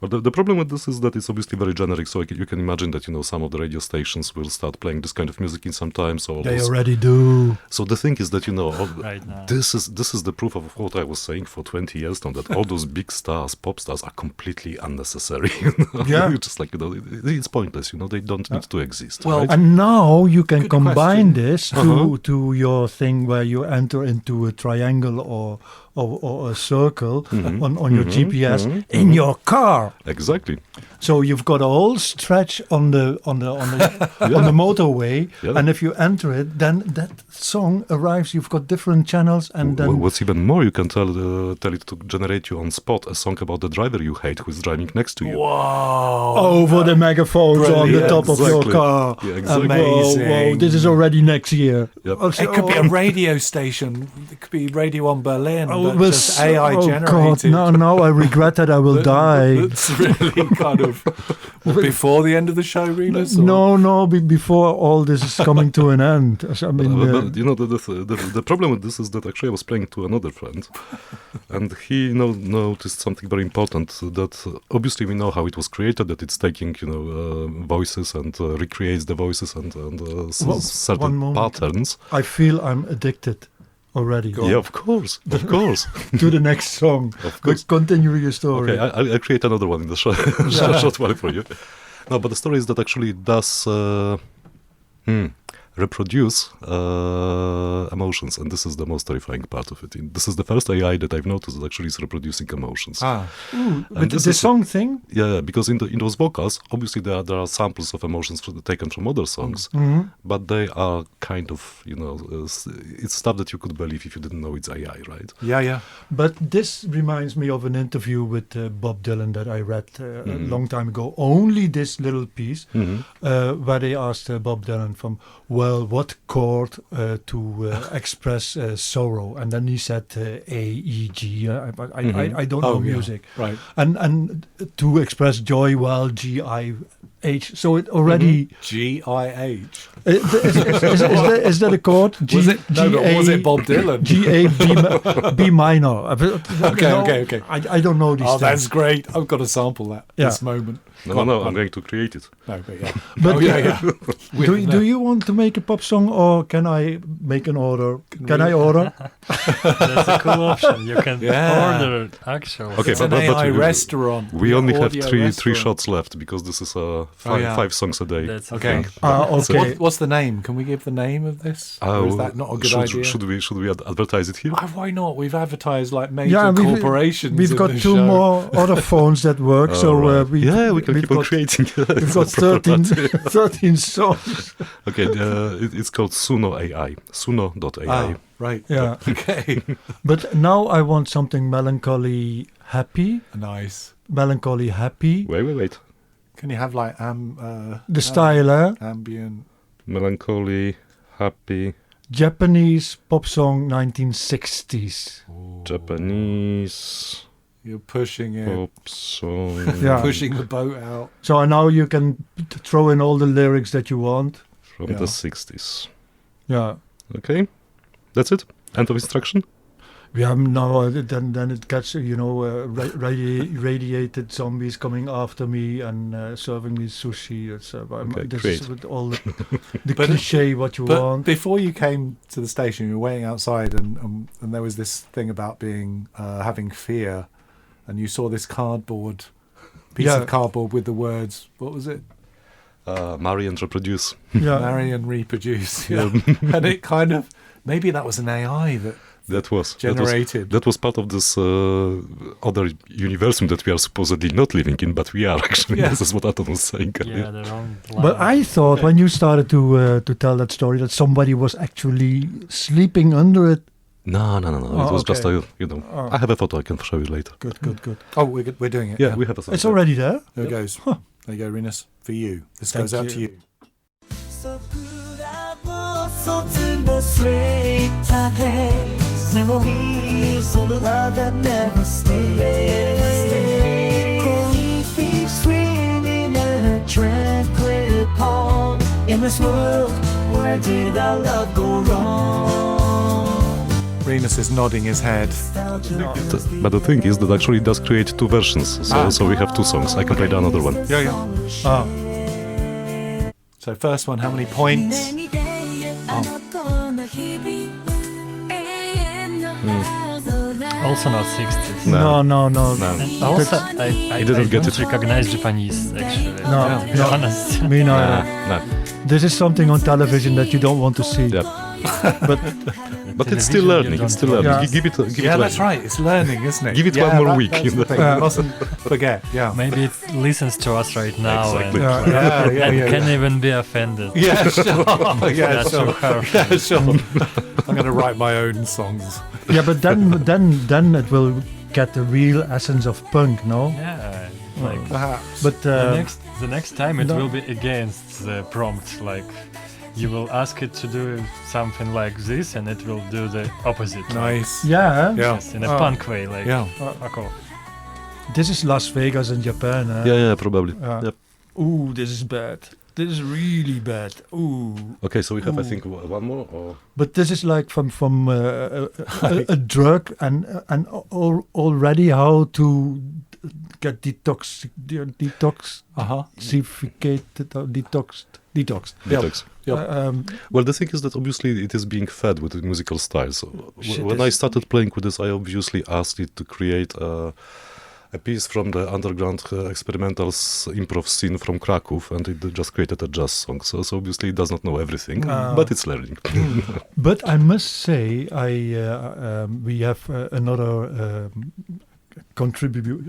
But the problem with this is that it's obviously very generic. So you can imagine that some of the radio stations will start playing this kind of music in some time. So They already do. So the thing is that Right now. this is the proof of what I was saying for 20 years now, that all those big stars, pop stars, are completely unnecessary. Yeah. Just like it's pointless. They don't need to exist. Well, right? And now you can Good combine question. this to your thing where you enter into a triangle or a circle on your GPS in your car. Exactly. So you've got a whole stretch on the on the motorway, Yeah. and if you enter it, then that song arrives. You've got different channels, and then What's even more, you can tell it to generate you on spot a song about the driver you hate who is driving next to you. over the megaphones on the Brilliant. top of your Exactly. car. Yeah, exactly. Amazing. Whoa, this is already next year. Yep. Oh, It could be a radio station. It could be Radio on Berlin, Oh, but it was just AI God, generated. now I regret that I will die. It's really kind of before the end of the show, Renus? or- No, before all this is coming to an end. I mean, But the problem with this is that actually I was playing to another friend, and he noticed something very important, that obviously we know how it was created, that it's taking voices and recreates the voices and one certain moment. patterns. I feel I'm addicted already. Yeah, of course. To the next song. Of course. But continue your story. Okay, I'll create another one in the short while for you. No, but the story is that actually it does reproduce emotions, and this is the most terrifying part of it. This is the first AI that I've noticed that actually is reproducing emotions. But the song thing? Yeah, because in those vocals, obviously there are samples of emotions taken from other songs, but they are kind of, it's stuff that you could believe if you didn't know it's AI, right? Yeah. But this reminds me of an interview with Bob Dylan that I read a long time ago. Only this little piece where they asked Bob Dylan what chord to express sorrow, and then he said A, E, G. I don't know music, right? And to express joy, well, G, I, H. So it already G-I-H. Is that a chord? Was it Bob Dylan? G, A, B minor. Okay. I don't know these things. That's great. I've got to sample that this moment. No, I'm going to create it. No, but yeah. But yeah. Do you want to make a pop song, or can I make an order? Can I order? That's a cool option. You can order actual. Okay, It's an AI restaurant. We only have three restaurant. shots left because this is five songs a day. That's Okay. Okay. What's the name? Can we give the name of this? Or is that not a good idea? Should we advertise it here? Why not? We've advertised like major corporations. We've got two more other phones that work, so we can keep on creating. We've got 13 songs. Okay, it's called Suno AI. Suno.ai. Right. Yeah. Okay. But now I want something melancholy happy. Nice. Melancholy happy. Wait. Can you have like The style, ambient? Melancholy, happy. Japanese pop song 1960s. Ooh. Japanese You're pushing it. pop song. Yeah. Pushing the boat out. So now you can throw in all the lyrics that you want. From the 60s. Yeah. Okay, that's it. End of instruction. Yeah, no, then it gets, radiated zombies coming after me and serving me sushi. This great. is with all the cliche what you But want. before you came to the station, you were waiting outside, and there was this thing about being having fear, and you saw this piece of cardboard with the words. What was it? Marry and reproduce. Yeah. Marry and reproduce. Yeah. And it kind of maybe that was an AI that was generated. That was part of this other universe that we are supposedly not living in, but we are actually. Yeah. This is what Anton was saying. Yeah, the wrong line. But I thought when you started to tell that story that somebody was actually sleeping under it. No. It was just okay. I have a photo I can show you later. Good. Oh, we're doing it. Yeah, we have a photo. It's already there. There it goes. There you go, Rinus. For you. This goes out to you. Memories of the love that never stays. Going feet swimming in a tranquil pond. In this world, where did our love go wrong? Rinus is nodding his head. But the thing is that actually it does create two versions. So we have two songs. I can play the another one. Yeah. So first one, how many points? Also not 60s. No. And also, I didn't get don't it. recognize Japanese, actually. No, To be honest. Me neither. No. This is something on television that you don't want to see. Yeah. But it's still Television, learning. you It's still don't learning. Yeah. Give it. Yeah, that's right. It's learning, isn't it? Give it one more week, That's you know. the thing. You mustn't forget. Yeah. Maybe it listens to us right now Exactly. and, Yeah. can even be offended. Yeah, sure. Yeah, That's sure. so harsh. Yeah, sure. I'm going to write my own songs. Yeah, but then it will get the real essence of punk, no? Yeah, like Perhaps. But the next time it no. will be against the prompt. Like you will ask it to do something like this, and it will do the opposite. Nice. yeah, Yeah. Yes, in a punk way. Like Yeah. fuck off. this is Las Vegas in Japan. Yeah, probably. Yep. Ooh, this is bad. This is really bad. Ooh. Okay, so we have, I think, one more. Or But this is like from a drug and already how to get detoxificated, detoxed. detox. Yep. Well, the thing is that obviously it is being fed with the musical style. So when I started playing with this, I obviously asked it to create a piece from the underground experimental improv scene from Krakòw, and it just created a jazz song. So obviously it does not know everything, but it's learning. But I must say, we have another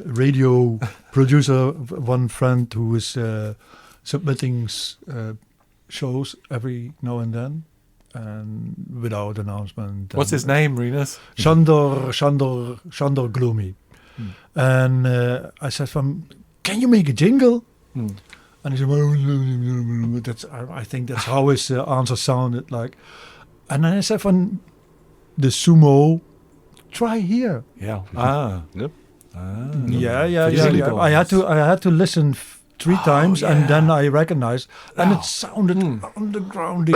radio producer, one friend who is submitting shows every now and then, and without announcement. What's his name, Rinus? Shandor Gloomy. And I said, can you make a jingle? And he said, I think that's how his answer sounded like. And then I said, the sumo, try here. Yeah. Yep. Yeah. I had to listen 3 times, and then I recognized, and it sounded underground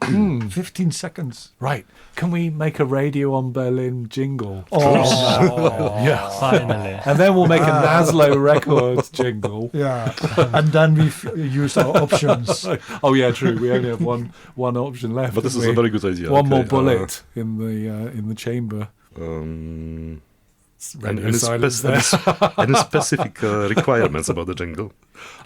in 15 seconds. Right. Can we make a Radio on Berlin jingle? Yeah, finally. And then we'll make a Nazlo Records jingle. Yeah. And then we've used our options. Oh yeah, true. We only have one option left. But this is a very good idea. One more bullet in the chamber. Any specific requirements about the jingle?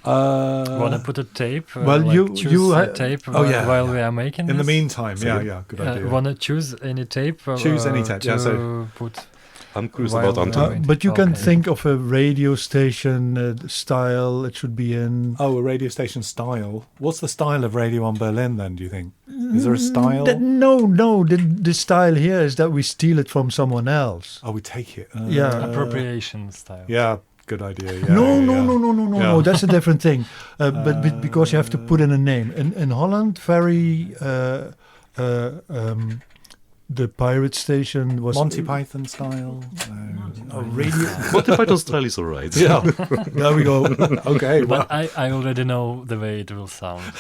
Want to put a tape? Well, choose a tape while we are making in this? the meantime, yeah, good idea. Want to choose any tape? Choose any tape, yeah. So put. I'm curious about Anton. But you can think of a radio station style it should be in. Oh, a radio station style. What's the style of Radio on Berlin then, do you think? Is there a style? No. The style here is that we steal it from someone else. Oh, we take it. Appropriation style. Yeah, good idea. Yeah, No. That's a different thing. But because you have to put in a name. In Holland, very... the pirate station was... Monty Python style? Radio... Monty Python style is alright. Yeah. There we go. Okay. But I already know the way it will sound.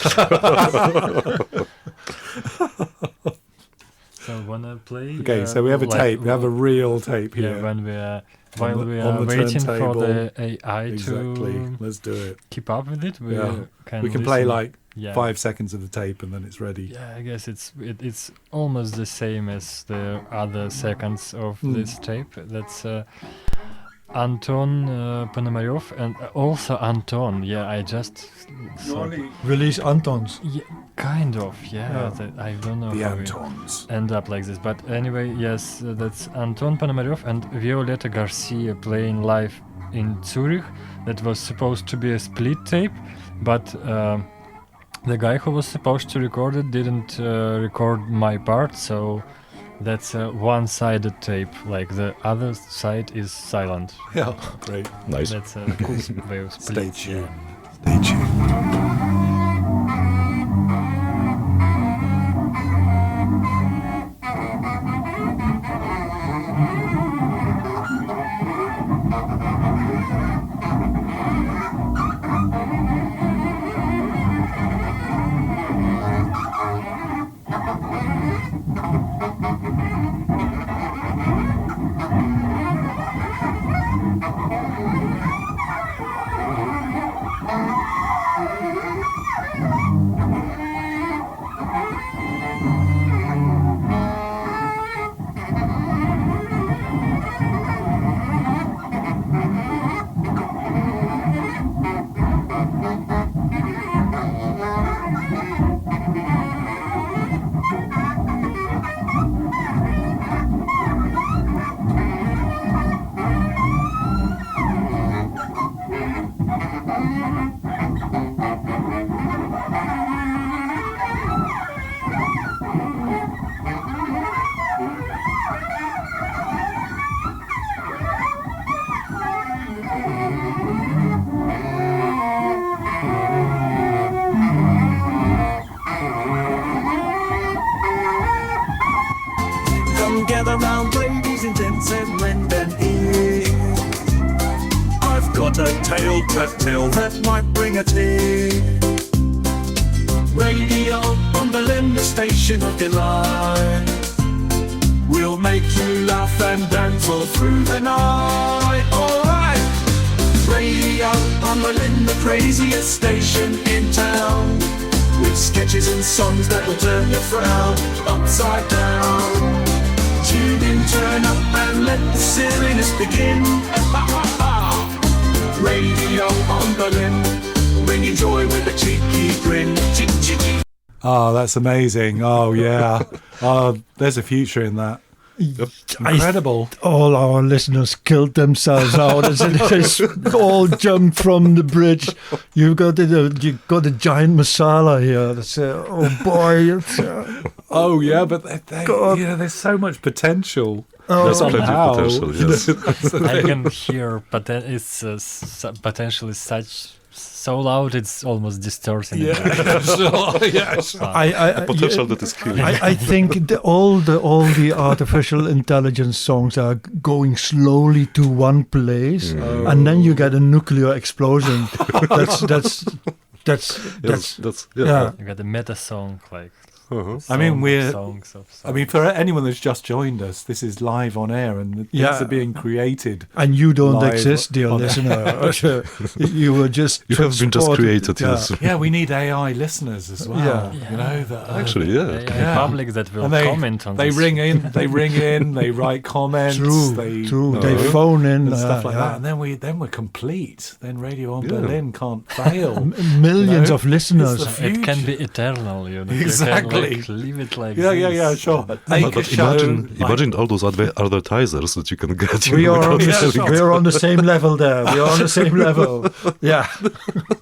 So wanna play? Okay, so we have a tape. We have a real tape here. Yeah, when we are... While we are waiting for the AI to let's do it. Keep up with it, we can play like 5 seconds of the tape and then it's ready. Yeah, I guess it's almost the same as the other seconds of this tape. That's Anton Ponomaryov and also Anton. Yeah, I just release Antons. Yeah, kind of. Yeah. I don't know the how Antons we end up like this, but anyway, yes, that's Anton Ponomaryov and Violeta Garcia playing live in Zurich. That was supposed to be a split tape, but the guy who was supposed to record it didn't record my part, so that's a one-sided tape. Like the other side is silent. Yeah, great. Nice. That's a cool way of split. Stay tuned. Stay tuned. Gather round, ladies and gents, and lend an ear. I've got a tale to tell that might bring a tear. Radio on Berlin, the station of delight. We'll make you laugh and dance all through the night. Alright. Radio on Berlin, the craziest station in town. With sketches and songs that will turn your frown upside down. Tune in, turn up, and let the silliness begin. Ha ha ha! Radio on Berlin. Bring you joy with a cheeky grin. Oh, that's amazing. Oh, yeah. Oh, there's a future in that. Incredible. All our listeners killed themselves out as they all jumped from the bridge. You got a giant masala here. That's, oh boy! Oh yeah, but there's so much potential. There's plenty Somehow. of potential, yes. I can hear, but it's potentially so loud it's almost distorting. Yeah, sure. Yeah, sure. A potential that is killing. I think all the artificial intelligence songs are going slowly to one place, and then you get a nuclear explosion. That's yeah. You got a meta song like. I mean, songs of songs. I mean, for anyone that's just joined us, this is live on air, and things are being created. And you don't live exist, dear on listener. You were just You have been just transported. created, Yeah. yes. Yeah, we need AI listeners as well. Yeah. You know that. Actually, yeah. AI public that will And they comment on they this. ring in, they write comments, True. They phone in and stuff like yeah. that, and then we're complete. Then Radio on Berlin can't fail. Millions You know? of listeners. It's the It can future. be eternal, you know. Exactly. You can, leave it like Yeah, this. sure. But Acre show, imagine all those advertisers that you can get. We are on Yeah, the same level there. We are on the same level. Yeah.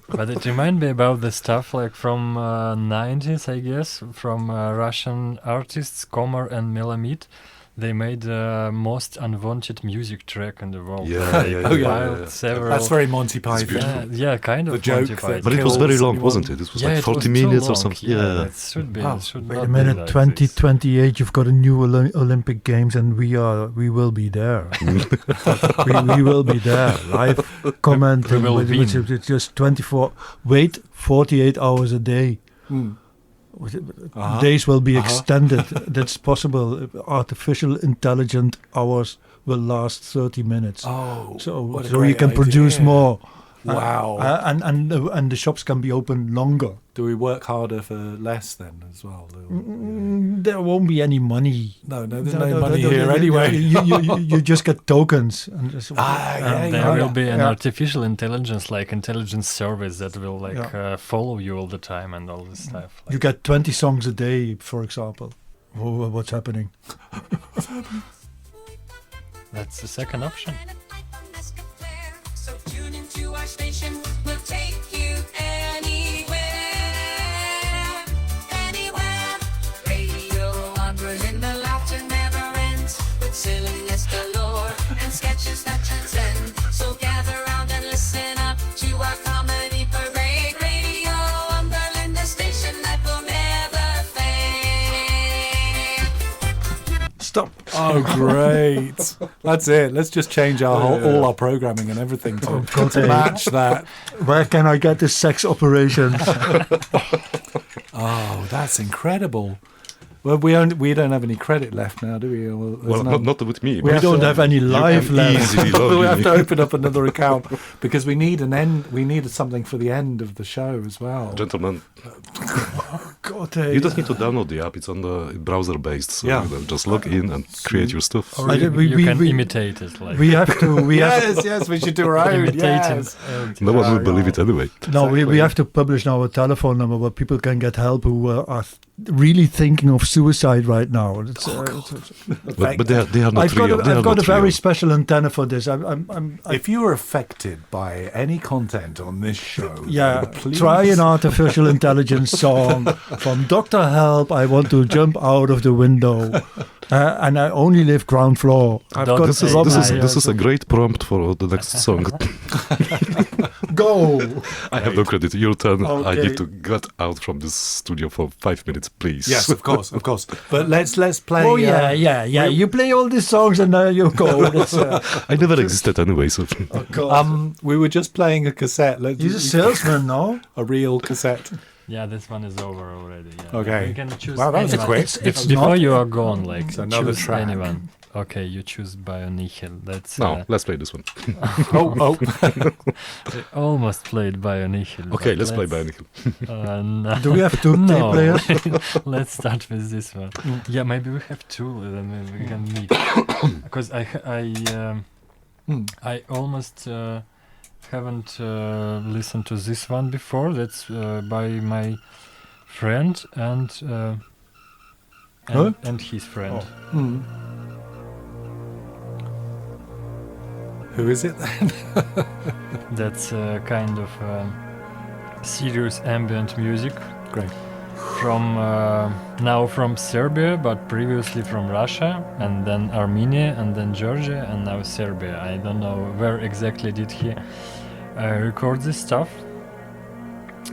But it reminds me about the stuff like from 90s, I guess, from Russian artists, Komar and Melamid. They made the most unwanted music track in the world. Yeah, They yeah, compiled yeah. several. That's very Monty Python. Yeah, kind of The joke Monty that- Python. But it was very kills long, anyone. wasn't it? It was Yeah, like it was 40 too minutes or long. something. Yeah, Yeah. it should be. Oh, It should Wait not a be minute, like this. 2028, you've got a new Olympic Games, and we will be there. we will be there. Live commenting. We will with win. just 48 hours a day. Days will be extended. That's possible. Artificial intelligent hours will last 30 minutes. Oh, So what a you great can produce idea. more. Wow. And the shops can be open longer. Do we work harder for less then as well? There won't be any money. No, there's no money here anyway. You just get tokens. And just, There will be an artificial intelligence, like intelligence service that will follow you all the time and all this stuff. Like you get 20 songs a day, for example. What's happening? that's the second option. So tune into our station, we'll take you anywhere. Radio on Berlin, the laughter never ends. With silliness galore and sketches that transcend. So gather round and listen up to our comedy parade. Radio on Berlin, the station that will never fade. Stop. Oh, great. That's it. Let's just change all our programming and everything to match that. Where can I get this sex operation? Oh, that's incredible. Well, we don't have any credit left now, do we? Well, not with me. We but don't have any live left. easily we log have in. to open up another account because we need an end. We need something for the end of the show as well. Gentlemen, God, you don't need to download the app. It's on the browser based. So Yeah. you know, just log in and create your stuff. Or you can imitate it. Like We have to. Yes, we should do our own. imitate Yes. it. No one will believe it anyway. No, we have to publish now a telephone number where people can get help who are really thinking of suicide right now. But they are not I've got real. They are I've got not a very real. special antenna for this. If you are affected by any content on this show, please try an artificial intelligence song from Dr. Help. I want to jump out of the window, and I only live ground floor. I've got This is a great prompt for the next song. Go. I have no credit. Your turn. I Okay. need to get out from this studio for 5 minutes, please. Yes, of course. But let's play. Oh yeah. You play all these songs and now you go. That's, I never existed anyway, so oh God. We were just playing a cassette. He's a salesman, no? A real cassette. Yeah, this one is over already. Yeah. Okay. You can choose Wow, that was anyone. quick. It's Before not. you are gone, like another choose track. anyone. Okay, you choose Bionicle. That's no, let's play this one. Oh. we almost played Bionicle. Okay, but let's play Bionicle. No. Do we have two tape No. players? Let's start with this one. Yeah, maybe we have two. Then maybe we can meet. Because I almost haven't listened to this one before. That's by my friend and his friend. Mm. Who is it then? That's kind of serious ambient music. Great. From now from Serbia, but previously from Russia, and then Armenia, and then Georgia, and now Serbia. I don't know where exactly did he record this stuff.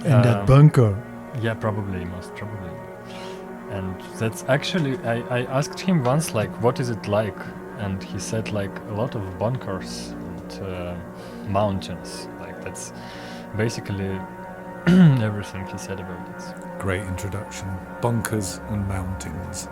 In that bunker. Yeah, probably, most probably. And that's actually, I asked him once, like, what is it like? And he said, like, a lot of bunkers and mountains. Like, that's basically everything he said about it. Great introduction. Bunkers and mountains.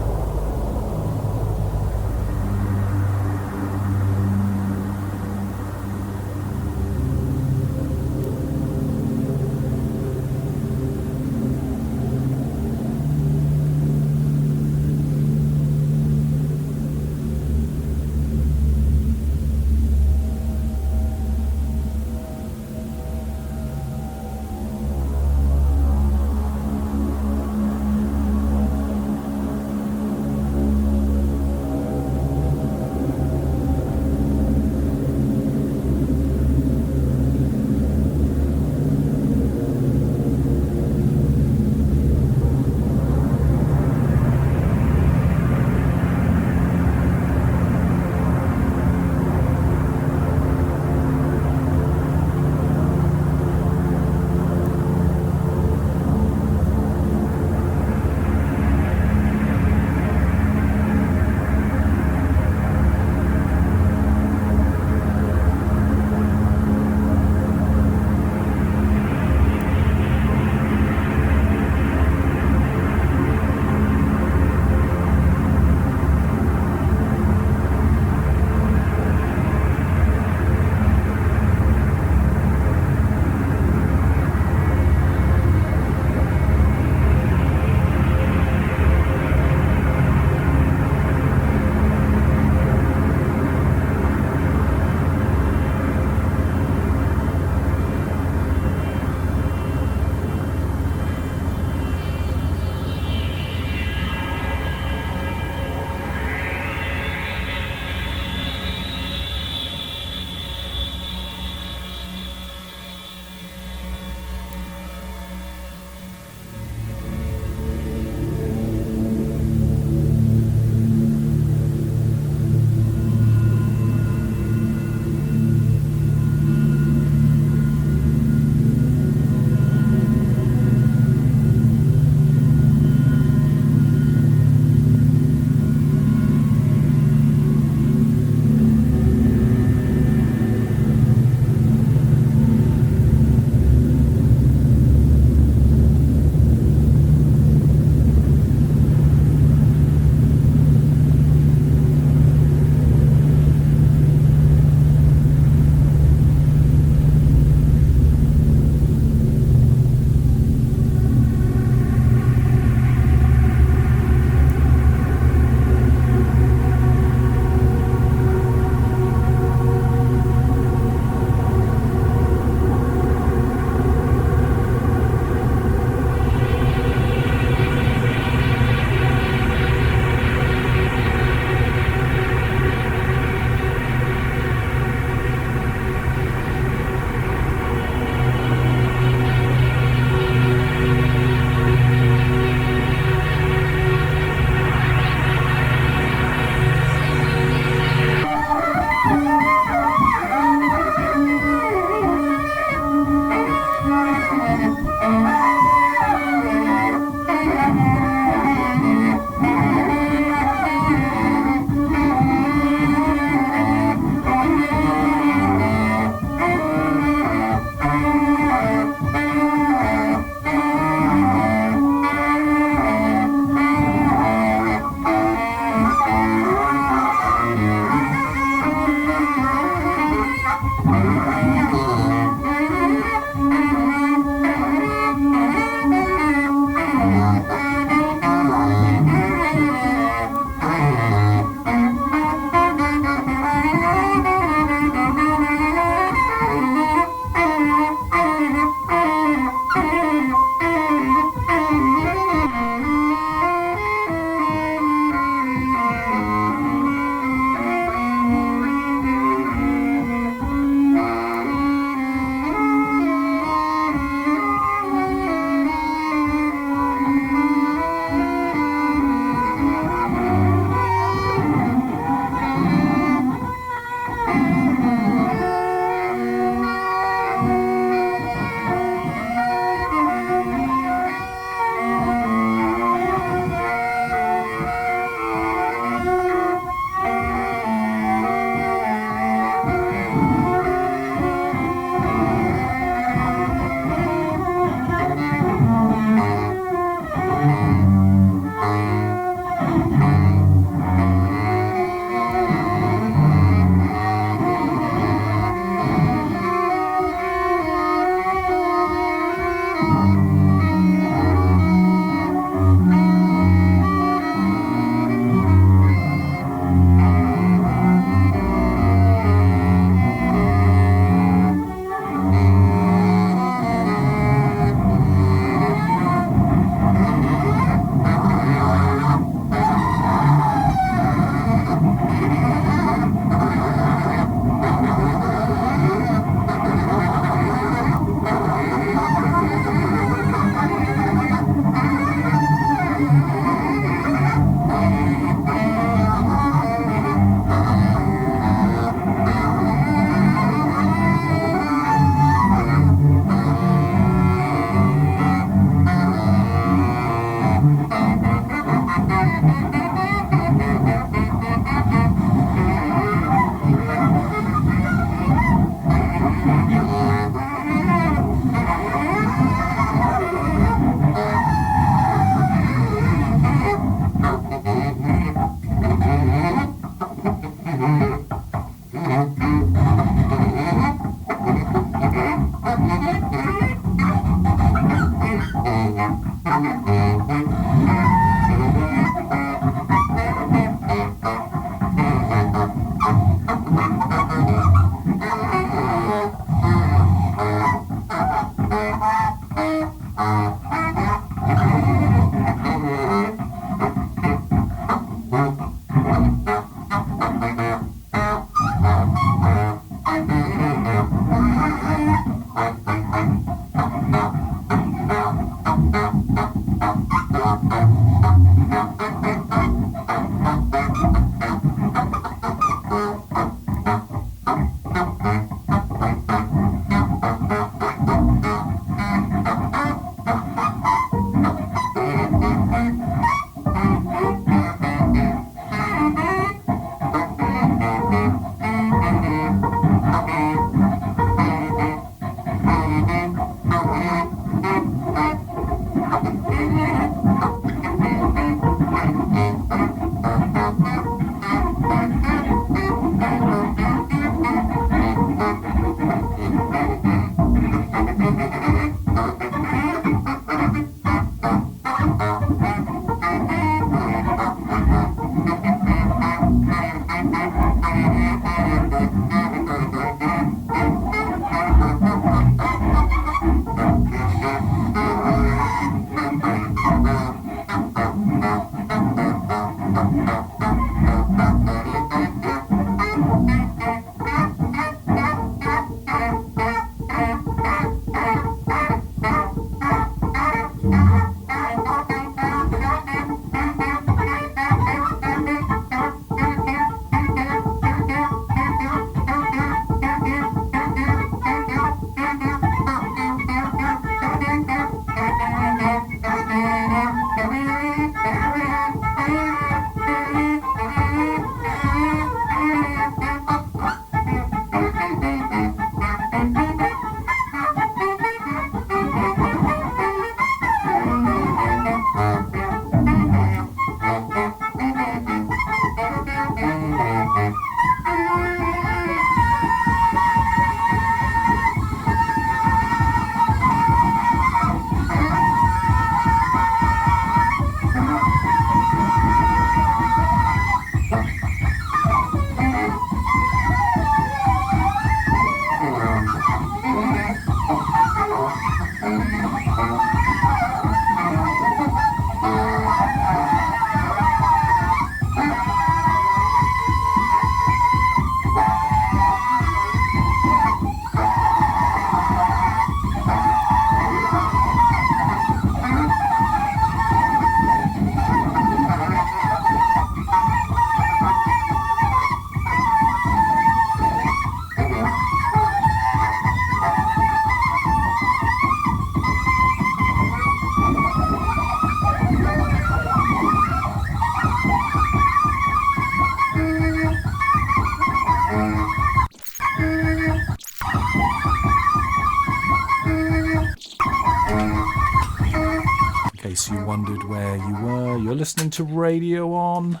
case you wondered where you were, you're listening to Radio On,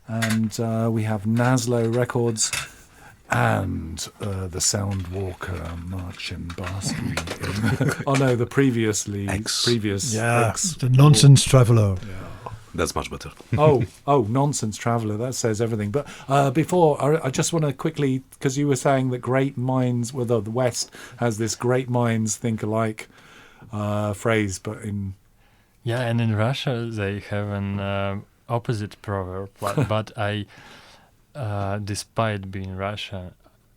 and we have Nazlo Records and the Sound Walker Marcin Barski. Oh no, the previous the Nonsense Traveller. Yeah. That's much better. oh, Nonsense Traveller. That says everything. But before, I just want to quickly, because you were saying that great minds, well, the West has this great minds think alike phrase, but in... Yeah, and in Russia they have an opposite proverb. But I, despite being Russia,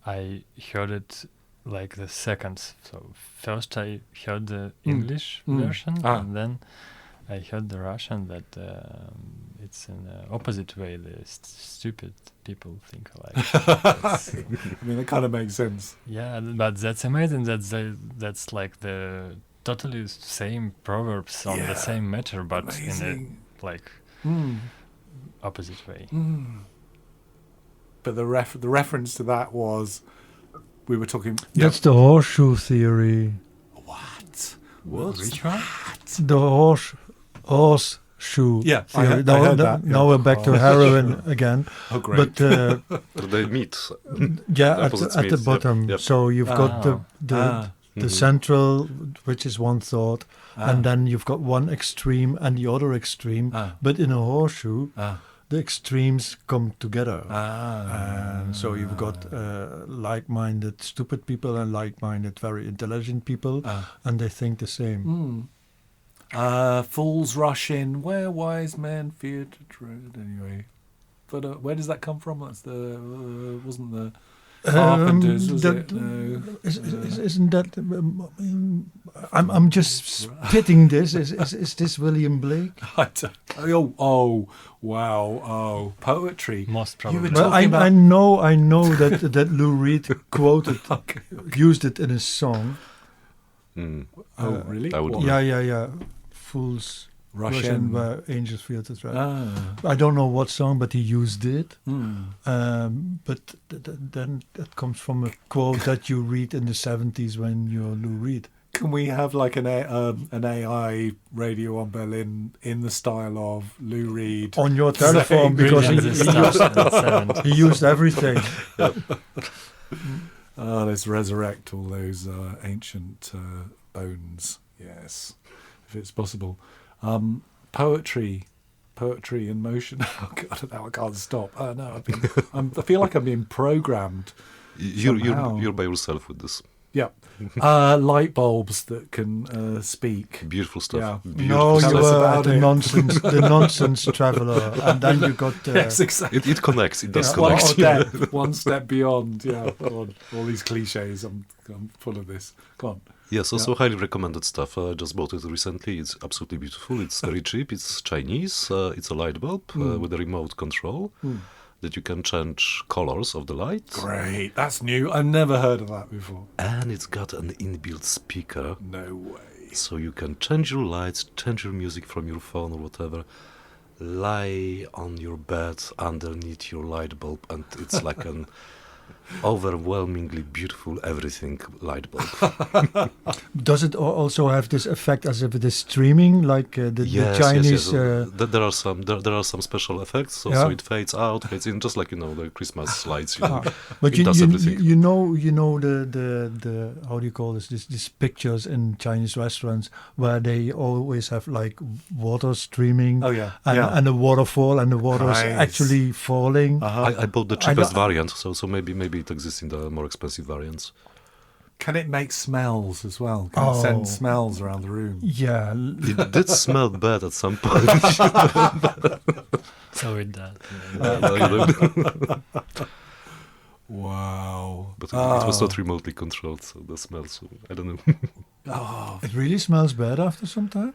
I heard it like the second. So first I heard the English version, and then I heard the Russian that it's in the opposite way. The stupid people think alike. I mean, that kind of makes sense. Yeah, but that's amazing. That's like the totally same proverbs on the same matter, but amazing. In a like opposite way. But the reference to that was we were talking. That's the horseshoe theory. What? Which one? The horseshoe. Yeah, theory. I heard that. Now we're back to heroin again. Oh, great! But they meet. at the bottom. Yep. So you've got the central, which is one thought, and then you've got one extreme and the other extreme. But in a horseshoe, the extremes come together. And so you've got like-minded stupid people and like-minded very intelligent people, and they think the same. Fools rush in where wise men fear to tread. Anyway, but where does that come from? That's the wasn't the Carpenters, was it? No. Isn't that? I'm just spitting this. Is this William Blake? I don't, oh, wow! Oh, poetry. Most probably. You were Well, talking about. I know that Lou Reed quoted, used it in his song. Oh, really? I would. What? Yeah. Fools Rush Russian in. where angels fear to tread. I don't know what song, but he used it. But then that comes from a quote that you read in the 70s when you're Lou Reed. Can we have like an AI radio on Berlin in the style of Lou Reed? On your telephone, because he used everything. Let's resurrect all those ancient bones. Yes, if it's possible. Poetry in motion. Oh God, now I can't stop. No, I feel like I'm being programmed. You're by yourself with this. Yeah, light bulbs that can speak. Beautiful stuff. Yeah. No, Tell you us were about the it. nonsense traveler, and then you got Yes, exactly. It connects. It does One connect. step, one step beyond. Yeah, all these cliches. I'm full of this. Go on. Yes, also highly recommended stuff. I just bought it recently. It's absolutely beautiful. It's very cheap. It's Chinese. It's a light bulb with a remote control that you can change colors of the light. Great, that's new. I've never heard of that before. And it's got an inbuilt speaker. No way. So you can change your lights, change your music from your phone or whatever, lie on your bed underneath your light bulb, and it's like an overwhelmingly beautiful everything light bulb. Does it also have this effect as if it is streaming, like the Chinese? Yes. There are some special effects, so it fades out, fades in, just like the Christmas lights. But it does everything. you know the how do you call this? These pictures in Chinese restaurants where they always have like water streaming. Oh yeah, and a waterfall, and the water is actually falling. I bought the cheapest variant, so maybe it exists in the more expensive variants. Can it make smells as well? Can it send smells around the room? Yeah. It did smell bad at some point. So it does. Wow. But it was not remotely controlled, so the smell, so I don't know. It really smells bad after some time?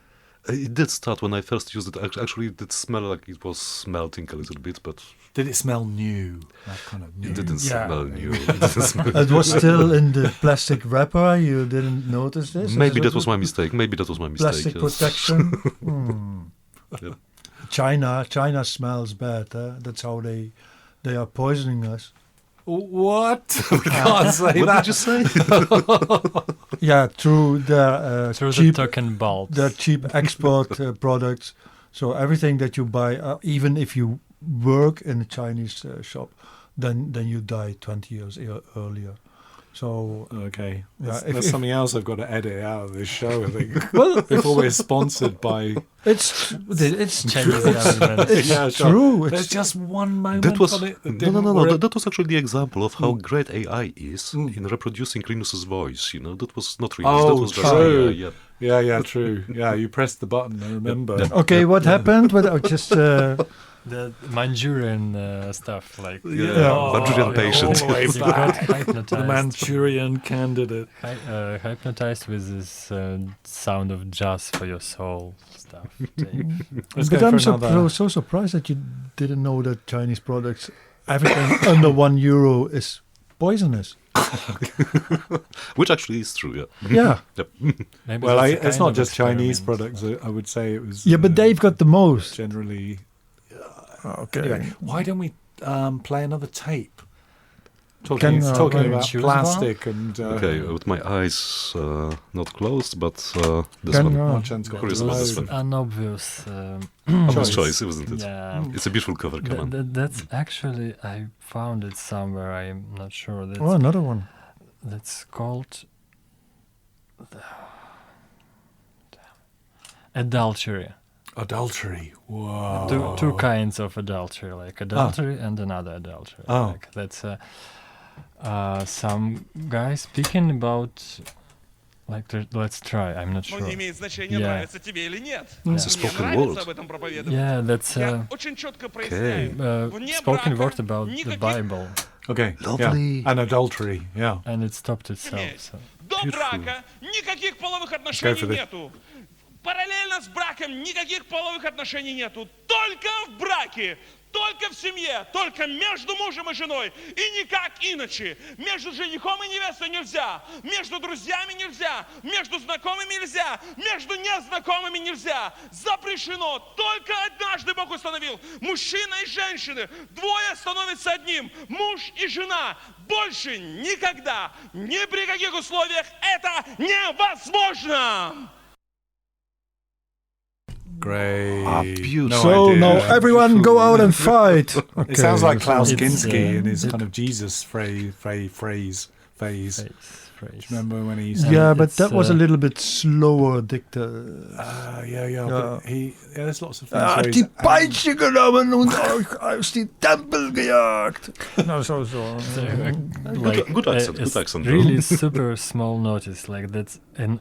It did start when I first used it. Actually, it did smell like it was melting a little bit, but... Did it smell new? Like kind of new? It didn't smell new. It didn't smell It was still in the plastic wrapper. You didn't notice this? Maybe that was my mistake. Plastic yes. protection. Yeah. China smells bad. That's how they are poisoning us. What? We can't say What that. did you say? Yeah, through their Through cheap, the token bulbs. their cheap export products. So everything that you buy, even if you work in a Chinese shop, then you die 20 years earlier. So Okay. Yeah, That's something else I've got to edit out of this show, I think. well, Before we're sponsored by... it's Chinese government. it's Yeah, sure. true. There's It's just one moment That was on it that no. didn't work. That was actually the example of how great AI is in reproducing Linus's voice. That was not Linus. That was just true. AI. Yeah, true. Yeah, you pressed the button, I remember. okay. What happened? Just The Manchurian stuff, like Manchurian patient. All the way you got back. hypnotized, The Manchurian candidate. hypnotized with this sound of jazz for your soul stuff. Let's but go I'm for another. so surprised that you didn't know that Chinese products, everything under €1 is poisonous. Which actually is true, yeah. Yeah. Yep. Maybe Well, that's a it's kind not of just Chinese experiment. products. I would say it was... Yeah, but they've got the most. Generally... Okay. Anyway, why don't we play another tape? Can, Talking can about choose plastic and... Okay, with my eyes not closed, but this Can, one. Marcin's got Curious to about load. this one. An obvious Obvious choice, isn't it? yeah. It's a beautiful cover, come on. That's actually, I found it somewhere, I'm not sure. Oh, another one. That's called adultery. Adultery. Whoa. Two kinds of adultery, like adultery and another adultery. Oh. Like that's some guy speaking about. Like, let's try. I'm not sure. Не имеет значения, Yeah. нравится тебе или нет. It's a spoken word. Об этом проповедовать. Yeah, that's Я очень четко проясняю. Вне spoken брака word about the никаких- Bible, Okay. Lovely. Yeah. And adultery. Yeah. and it stopped itself. So. До брака никаких половых for отношений this. нету. Параллельно с браком никаких половых отношений нету. Только в браке, только в семье, только между мужем и женой. И никак иначе. Между женихом и невестой нельзя. Между друзьями нельзя. Между знакомыми нельзя. Между незнакомыми нельзя. Запрещено. Только однажды Бог установил. Мужчина и женщина. Двое становятся одним. Муж и жена. Больше никогда, ни при каких условиях это невозможно. Great. beautiful. No So idea. now everyone go out and fight. It sounds like Klaus It's, Kinski in his kind of Jesus phase. Phrase. Remember when he used to... Yeah, but It's, that was a little bit slower dicta. yeah. But there's lots of things Ah, where die he's... Peitsche genomen und euch aus die Tempel gejagt. No, so. Like, good accent, it's good accent. really super small notice. Like that's an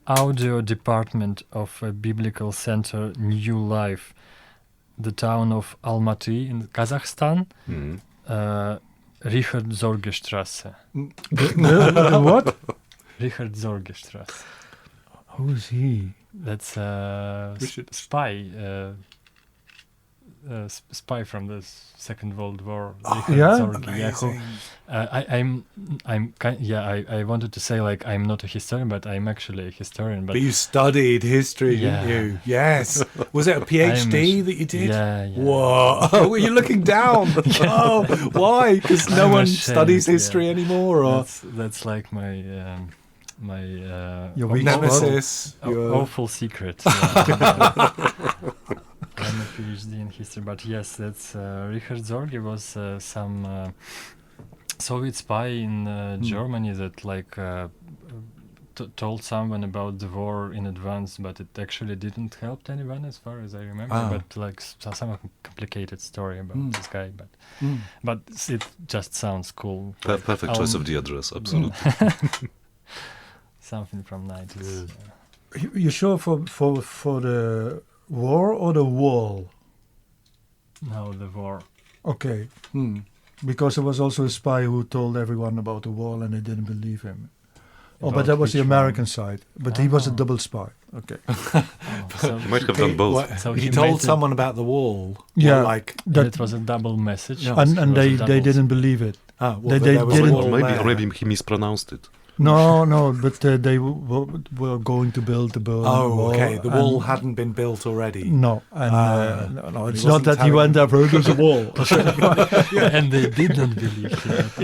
audio department of a biblical center, New Life, the town of Almaty in Kazakhstan. Richard Zorgestrasse. What? Richard Zorgestrasse. Who's he? That's Richard. spy from the Second World War. Oh, yeah? Zorge, yeah, who- I wanted to say like I'm not a historian, but I'm actually a historian. But But you studied history, Yeah. didn't you? Yes. Was it a PhD that you did? Yeah. Whoa. Were you looking down? Oh, why? Because no I'm one ashamed, studies history yeah. anymore, or That's like my Your weak nemesis. your- awful secret. Yeah. I'm a PhD in history, but yes, that's Richard Zorge was some Soviet spy in Germany that like told someone about the war in advance, but it actually didn't help anyone as far as I remember. Ah. But like some complicated story about this guy, but it just sounds cool. Like, Perfect choice of the address, absolutely. something from 90s. You sure for the war or the wall? No, the war. Okay. Because there was also a spy who told everyone about the wall and they didn't believe him. Oh, but About that was the which American one? side. But he was a Oh. double spy. Okay. So You might have done both. What, So he he told made it- someone about the wall. Yeah. Or like, that it was a double message. Yeah. and It was a they double- didn't believe it. well, They there was a didn't- wall Or there. maybe he mispronounced it. No, but they were going to build the wall. Oh, okay. The wall and- hadn't been built already. No, and no, He it's not wasn't that he telling went up, there's a wall. And they didn't believe it.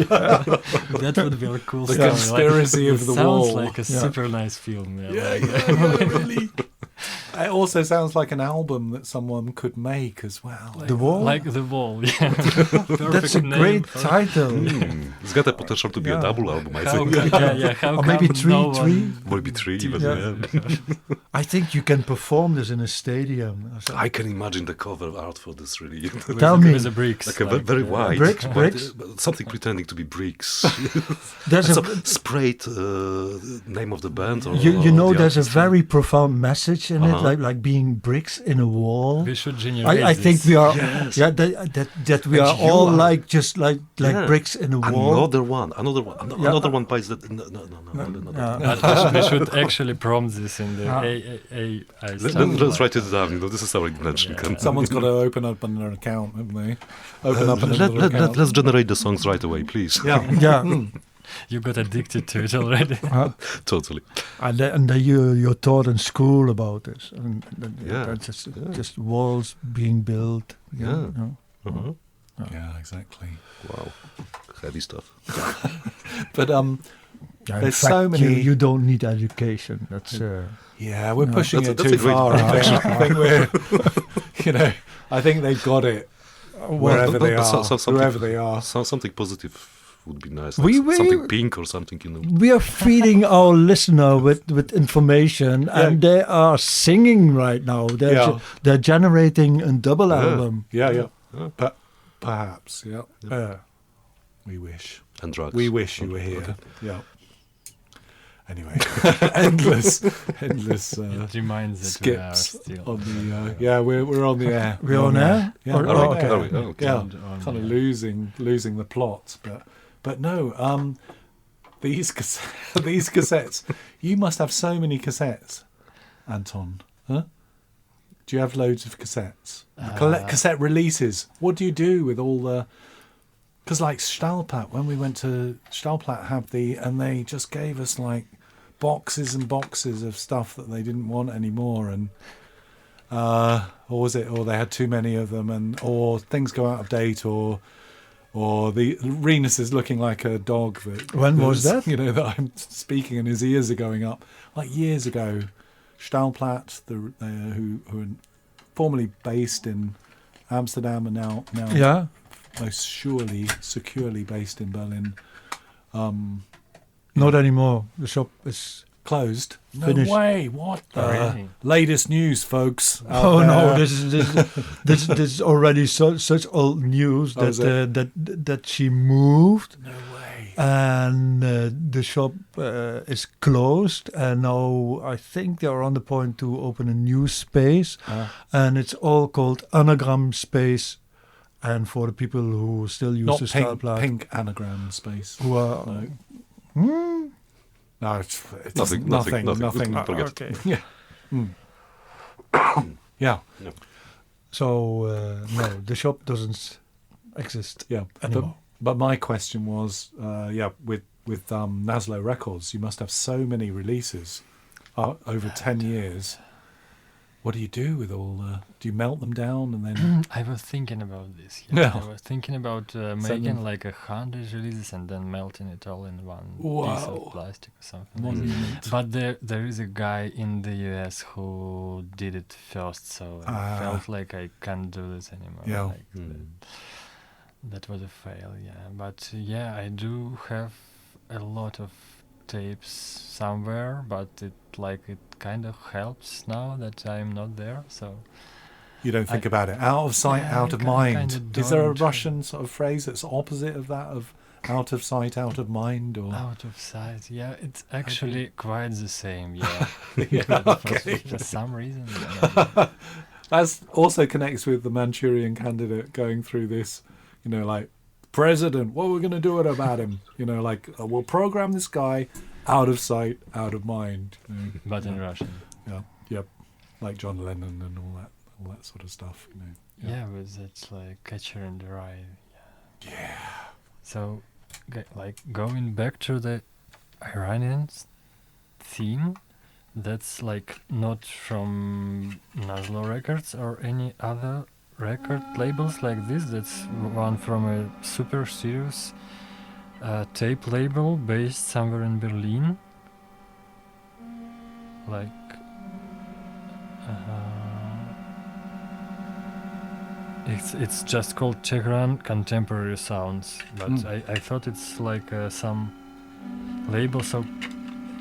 That would be a cool The story. conspiracy of it the sounds wall. like a Yeah. super nice film. Yeah, Really. It also sounds like an album that someone could make as well. The wall? Like the wall. Yeah. That's a Perfect name great for- title. It's got a potential to be a double album, I How, think. how Or maybe come three, no three. one- Maybe three, but Yeah. yeah. I think you can perform this in a stadium. or something. I can imagine the cover art for this really. Tell me. With the bricks. Like a very wide. Bricks, wide, bricks? something pretending to be bricks. There's And a, some sprayed name of the band. Or, you know, the there's a artist. very profound message in it, Uh-huh. like being bricks in a wall. We should generate I think this. we are, Yes. yeah, that we And are you all are- like just like Yeah. bricks in a wall. Another one. Yeah. Another one buys that. No. But we should actually prompt this in the AI stuff. Let's write it down. This is our invention. Someone's got to open up an account, haven't they? Open up another account. Let's generate the songs right away, please. Yeah. Yeah, You got addicted to it already. Totally. and then you're taught in school about this. And Yeah. that's just walls being built. you Yeah. know. Uh-huh. Yeah, exactly. Wow. Heavy stuff. But Yeah, in There's fact, so many- You don't need education. That's yeah, we're pushing That's it a too great far. I think we're, I think they've got it wherever they are, whoever they are. Something positive would be nice. We- Something pink or something, We are feeding our listener with information, and they are singing right now. They're generating a double album. Yeah. Perhaps, yeah. We wish. And drugs. We wish you were here. Okay. Yeah. Anyway, endless It reminds that we are skips still on the. We're on the air. We're on air? Yeah, Or- we're on okay. air. Are we? Oh, okay. Yeah, On kind of the losing the plot, but no. These cassettes. You must have so many cassettes, Anton. Huh? Do you have loads of cassettes? Cassette releases. What do you do with all the? Because like Stahlplatte, when we went to Stahlplatte, and they just gave us like boxes and boxes of stuff that they didn't want anymore, and or they had too many of them, or things go out of date, or the Renus is looking like a dog. When was that? That I'm speaking and his ears are going up. Like years ago, Stahlplatte, who are formerly based in Amsterdam and now Yeah. most securely based in Berlin. Not anymore. The shop is Closed. No Finished. way. What the Really? latest news, folks? Oh no! This is already such old news Oh, is it? that she moved, No way. and the shop is closed, and now I think they are on the point to open a new space, and it's all called Anagram Space. And for the people who still use Not the pink, Stahlplatte, pink anagram space. who are No. No, it's Nothing. nothing. Forget. okay. Yeah. Yeah. So no, the shop doesn't exist Yeah. anymore. But my question was, with Nazlo Records, you must have so many releases over 10 years. What do you do with all do you melt them down and then... I was thinking about this. Yeah. I was thinking about making like 100 releases and then melting it all in one piece Wow. of plastic or something. But there is a guy in the US who did it first, so I felt like I can't do this anymore. Yeah. Like that was a fail, yeah. But yeah, I do have a lot of tapes somewhere, but it kind of helps now that I'm not there, so You don't think about it. Out of sight, Yeah, out of I mind. kinda Is there a don't. Russian sort of phrase that's opposite of that, of out of sight, out of mind? Or out of sight. Yeah, it's actually quite the same. Yeah, Yeah, But okay. for some reason. Yeah. That also connects with the Manchurian candidate going through this, like, president, what are we going to do about him? We'll program this guy out of sight, out of mind. But in Russian. Yep. Like John Lennon and all that sort of stuff. Yeah, but that's like Catcher in the Rye. Yeah. So, going back to the Iranian theme, that's like not from Nazlo Records or any other record labels like this. That's one from a super serious tape label based somewhere in Berlin. It's just called Tehran Contemporary Sounds, but I thought it's like some label, so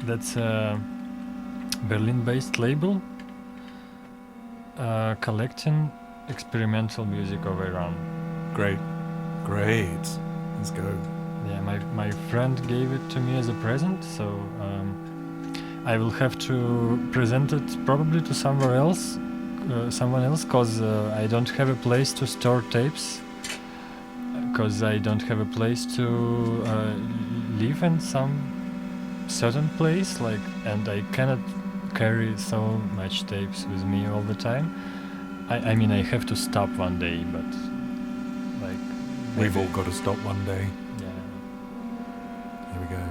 that's a Berlin-based label collecting experimental music of Iran. Great. Let's go. Yeah, my friend gave it to me as a present, so I will have to present it probably to someone else, because I don't have a place to store tapes, because I don't have a place to live in some certain place, and I cannot carry so much tapes with me all the time. I mean, I have to stop one day, but We've all got to stop one day. yeah. Here we go.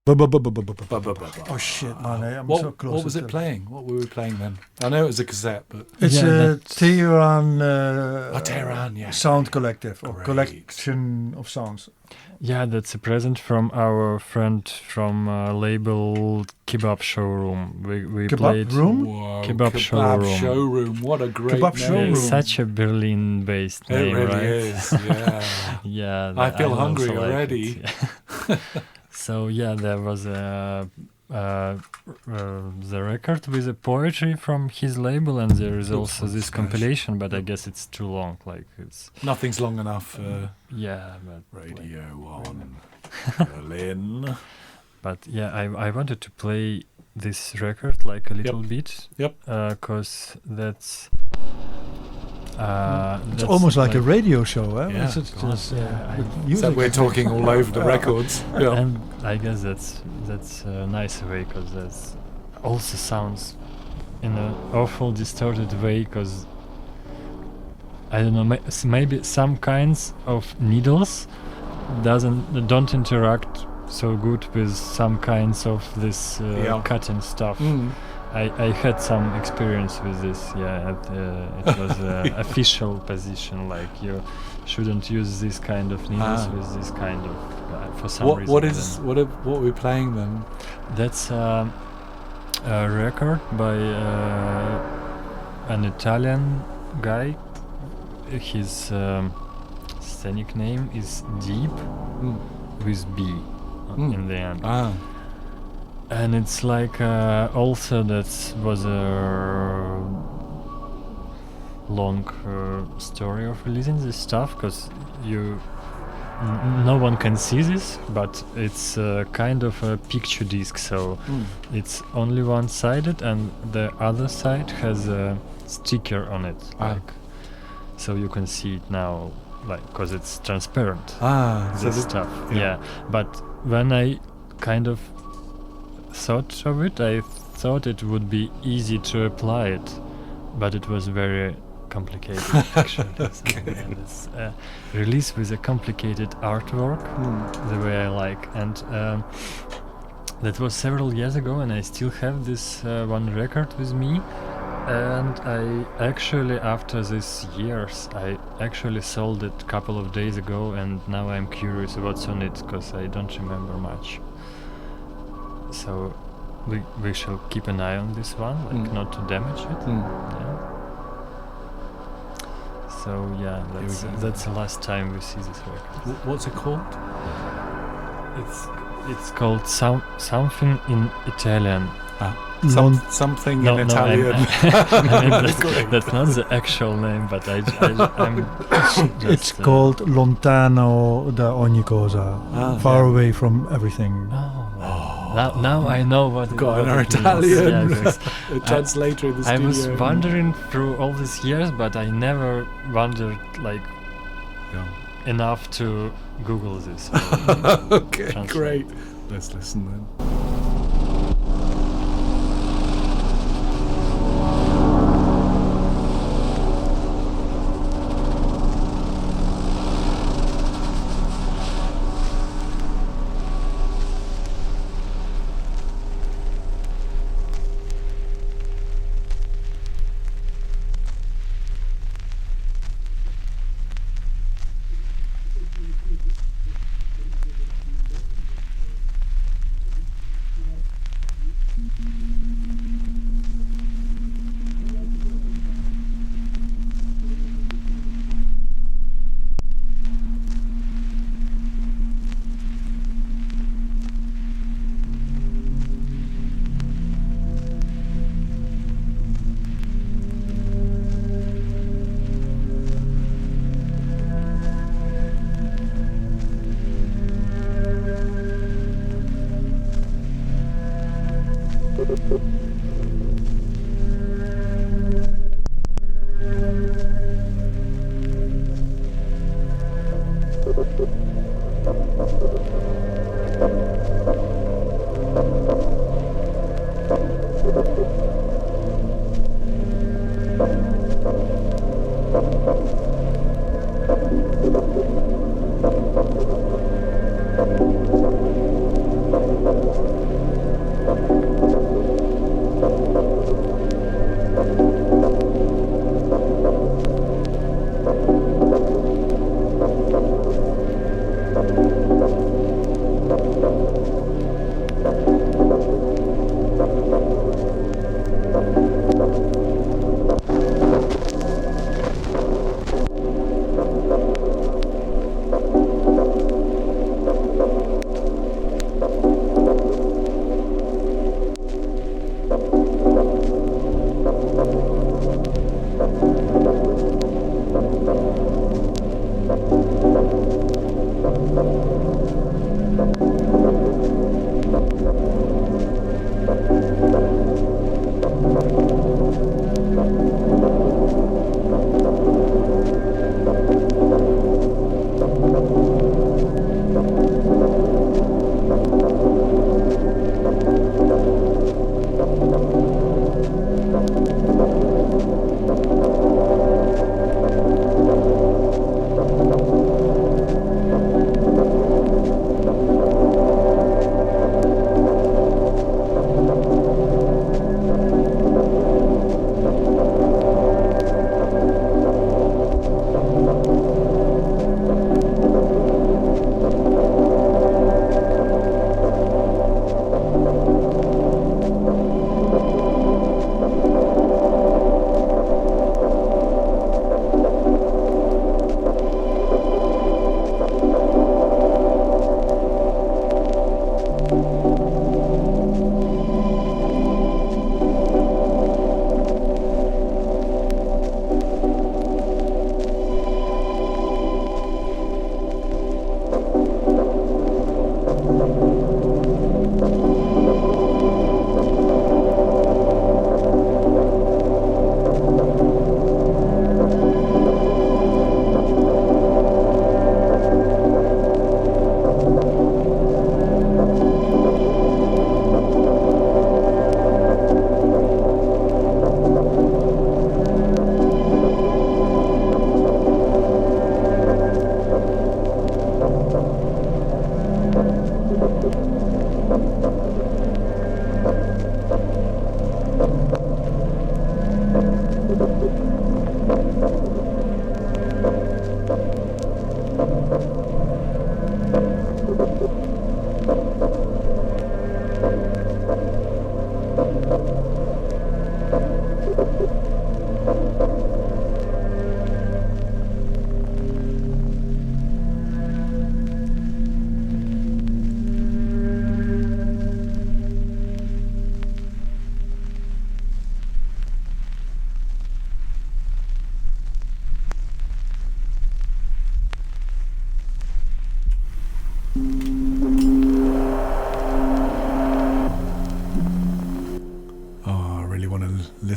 Oh shit, man! I'm so close. What was it playing? What were we playing then? I know it was a cassette, but It's Yeah, a Tehran, Tehran, yeah. sound collective or Great. collection of sounds. Yeah, that's a present from our friend from label Kebab Showroom. We Kebab played Room? Whoa, Kebab Showroom. Showroom. What a great Kebab name. Showroom. Such a Berlin-based It name, really right? is. Yeah. Yeah, I feel also hungry like already. it. So yeah, there was the record with the poetry from his label, and there is Looks also this smash. compilation, but I guess it's too long. Like it's Nothing's long enough. yeah, but Radio 1 Berlin. But yeah, I wanted to play this record like a little bit. Yep. Because that's. It's almost like a radio show, eh? Yeah, It's just, God. Yeah, with So music. we're talking all over the records. Yeah. And I guess that's a nice way, because that also sounds in an awful distorted way, because I don't know, maybe some kinds of needles don't interact so good with some kinds of this cutting stuff. Mm. I had some experience with this. Yeah, it was official position, like you shouldn't use this kind of needles with this kind of for some reason. What are we playing then? That's a record by an Italian guy. His scenic name is Deep with B in the end. And it's like also that was a long story of releasing this stuff, because no one can see this, but it's kind of a picture disc, so it's only one-sided, and the other side has a sticker on it, like, so you can see it now, like, because it's transparent. This stuff. Yeah, but when I kind of thought of it, I thought it would be easy to apply it, but it was very complicated actually. And it's released with a complicated artwork, the way I like, and that was several years ago, and I still have this one record with me. And I actually, after these years, I actually sold it a couple of days ago, and now I'm curious what's on it, because I don't remember much. So we shall keep an eye on this one, like not to damage it. Yeah. So yeah, that's the last time we see this record. What's it called? It's called something in Italian. Something in Italian. That's not the actual name, but I'm It's called Lontano da ogni cosa, far away from everything. Now I know what got our it Italian means. a translator in the studio. I was wondering through all these years, but I never wondered enough to Google this. Okay, great. Let's listen then.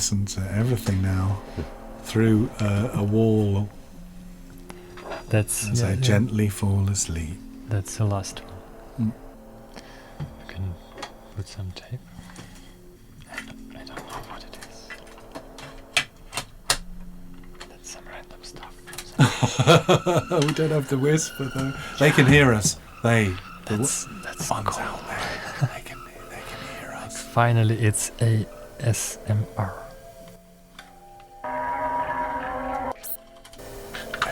listen to everything now through a wall That's as I gently fall asleep. That's the last one. You can put some tape. I don't know what it is. That's some random stuff. We don't have to whisper though. They can hear us. That's ones cool. out there. They can hear us. Finally, it's ASMR.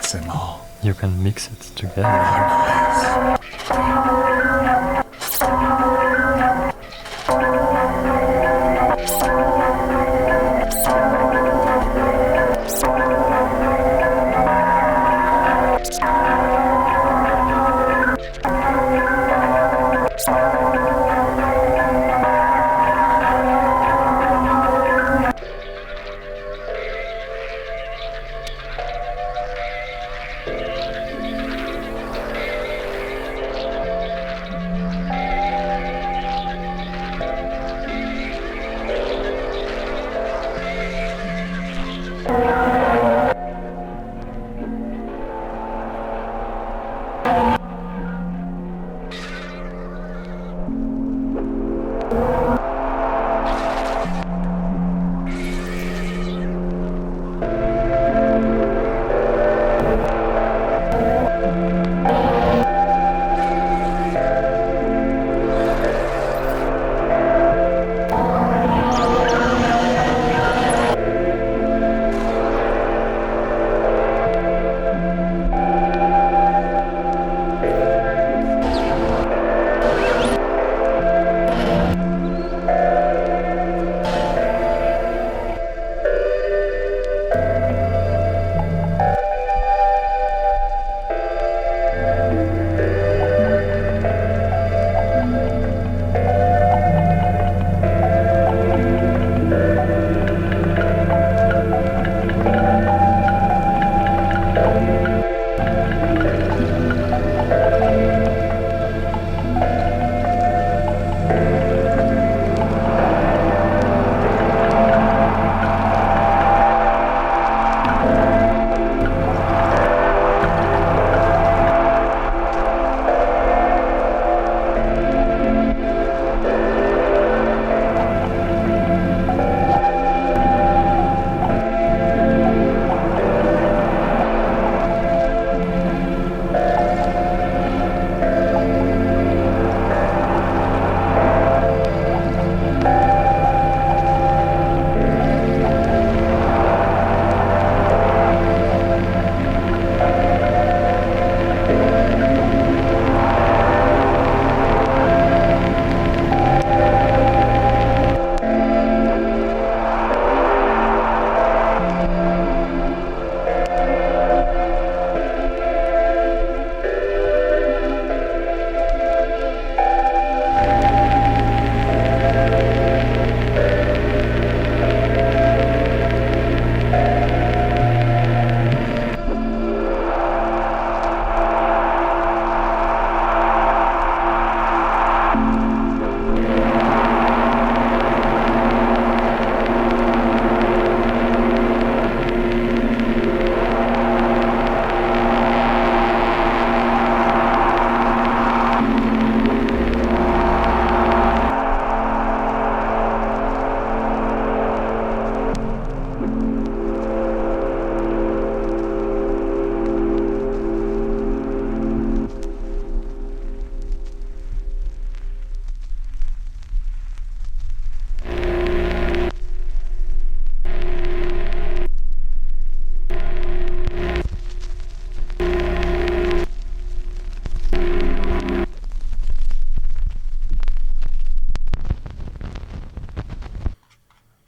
SMR. You can mix it together.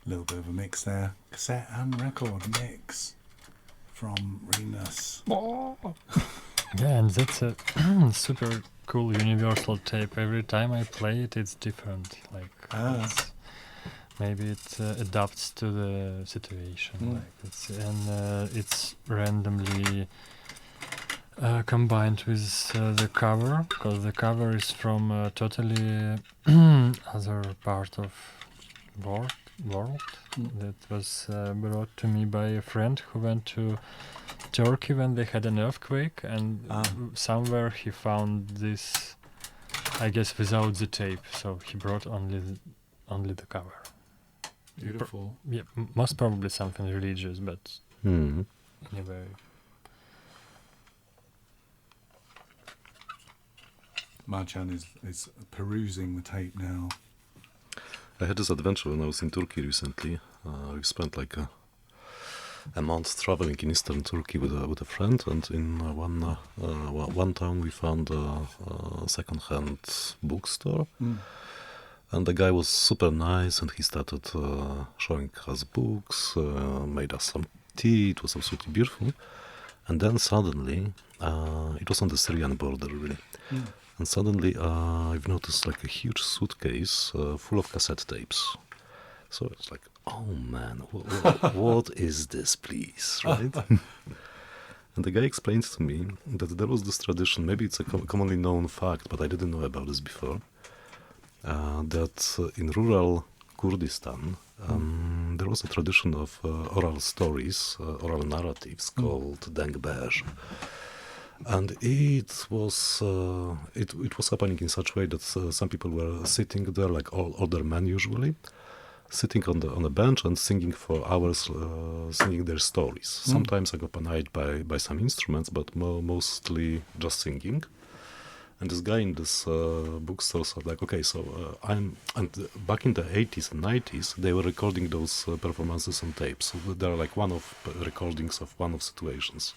Little bit of a mix there. Cassette and record mix from Renus. Yeah, and that's a super cool universal tape. Every time I play it, it's different. Maybe it adapts to the situation. It's randomly combined with the cover, because the cover is from a totally other part of world. world. That was brought to me by a friend who went to Turkey when they had an earthquake, and somewhere he found this, I guess, without the tape. So he brought only the cover. Beautiful. Yeah, most probably something religious, but anyway. Marcin is perusing the tape now. I had this adventure when I was in Turkey recently. We spent like a month traveling in eastern Turkey with a friend, and in one town we found a second-hand bookstore. And the guy was super nice, and he started showing us books, made us some tea. It was absolutely beautiful. And then suddenly, it was on the Syrian border, really. And suddenly, I've noticed like a huge suitcase full of cassette tapes. So it's like, oh man, what is this, please, right? And the guy explains to me that there was this tradition, maybe it's a commonly known fact, but I didn't know about this before, that in rural Kurdistan, there was a tradition of oral stories, oral narratives called dengbej. And it was happening in such a way that some people were sitting there, like older men usually, sitting on a bench and singing for hours, singing their stories. Sometimes accompanied by some instruments, but mostly just singing. And this guy in this bookstore said, like, okay, so and back in the 80s and 90s, they were recording those performances on tape. So there are like one of recordings of one of situations.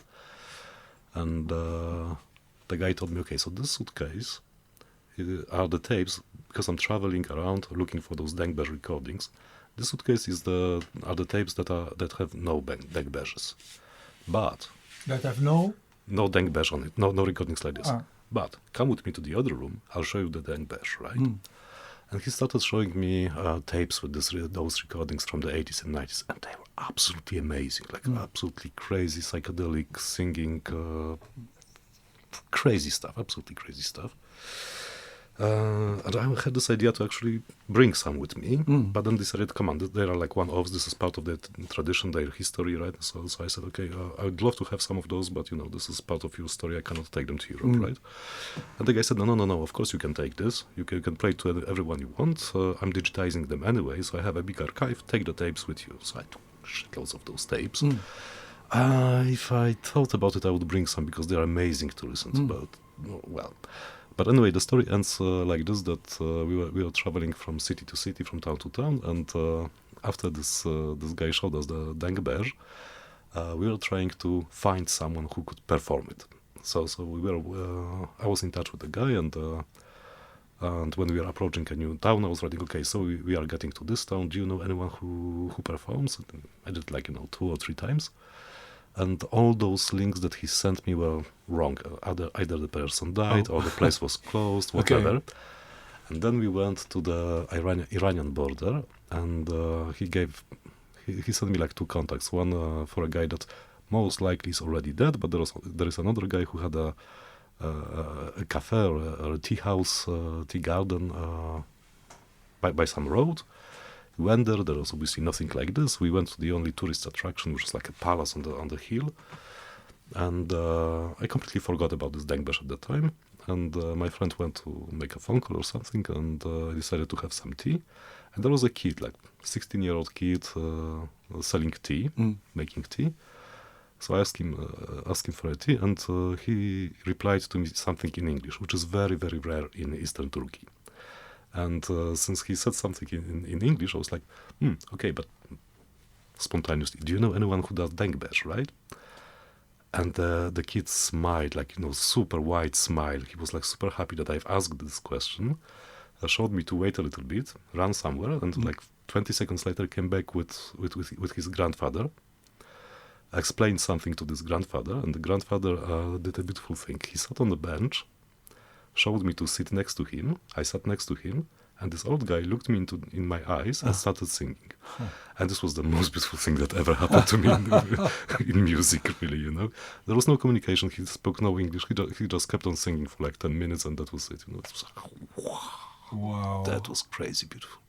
And the guy told me, okay, so this suitcase are the tapes, because I'm traveling around looking for those dengbej recordings. This suitcase are the tapes that have no dengbejes, but That have no dengbej on it, no recordings like this. But come with me to the other room, I'll show you the dengbej, right? And he started showing me tapes with those recordings from the 80s and 90s, and they were absolutely amazing, like absolutely crazy, psychedelic singing, crazy stuff, absolutely crazy stuff. And I had this idea to actually bring some with me, but then decided, come on, they are like one-offs, this is part of their tradition, their history, right? So I said, okay, I would love to have some of those, but this is part of your story, I cannot take them to Europe, right? And the guy said, no, of course you can take this, you can play to everyone you want, I'm digitizing them anyway, so I have a big archive, take the tapes with you. So I took shitloads of those tapes. If I thought about it, I would bring some, because they're amazing to listen to, but, But anyway, the story ends like this, that we were traveling from city to city, from town to town, and after this guy showed us the dengbej, we were trying to find someone who could perform it. So I was in touch with the guy, and when we were approaching a new town, I was writing, okay, so we are getting to this town, do you know anyone who performs? And I did 2 or 3 times. And all those links that he sent me were wrong. Either the person died or the place was closed, whatever. Okay. And then we went to the Iranian border, and he sent me 2 contacts. One for a guy that most likely is already dead, but there is another guy who had a cafe or a tea house, tea garden by some road. We went there. There was obviously nothing like this. We went to the only tourist attraction, which was like a palace on the hill. And I completely forgot about this dengbej at the time. And my friend went to make a phone call or something, and decided to have some tea. And there was a kid, 16-year-old kid, selling tea, making tea. So I asked him for a tea, and he replied to me something in English, which is very, very rare in Eastern Turkey. And since he said something in English, I was like, okay, but spontaneously, do you know anyone who does dengbej, right? And the kid smiled, super wide smile. He was super happy that I've asked this question. Showed me to wait a little bit, ran somewhere, and 20 seconds later came back with his grandfather. Explained something to this grandfather, and the grandfather did a beautiful thing. He sat on the bench, showed me to sit next to him. I sat next to him, and this old guy looked me in my eyes and started singing. And this was the most beautiful thing that ever happened to me in music, really, There was no communication. He spoke no English. He just kept on singing for 10 minutes, and that was it. It was wow. That was crazy beautiful.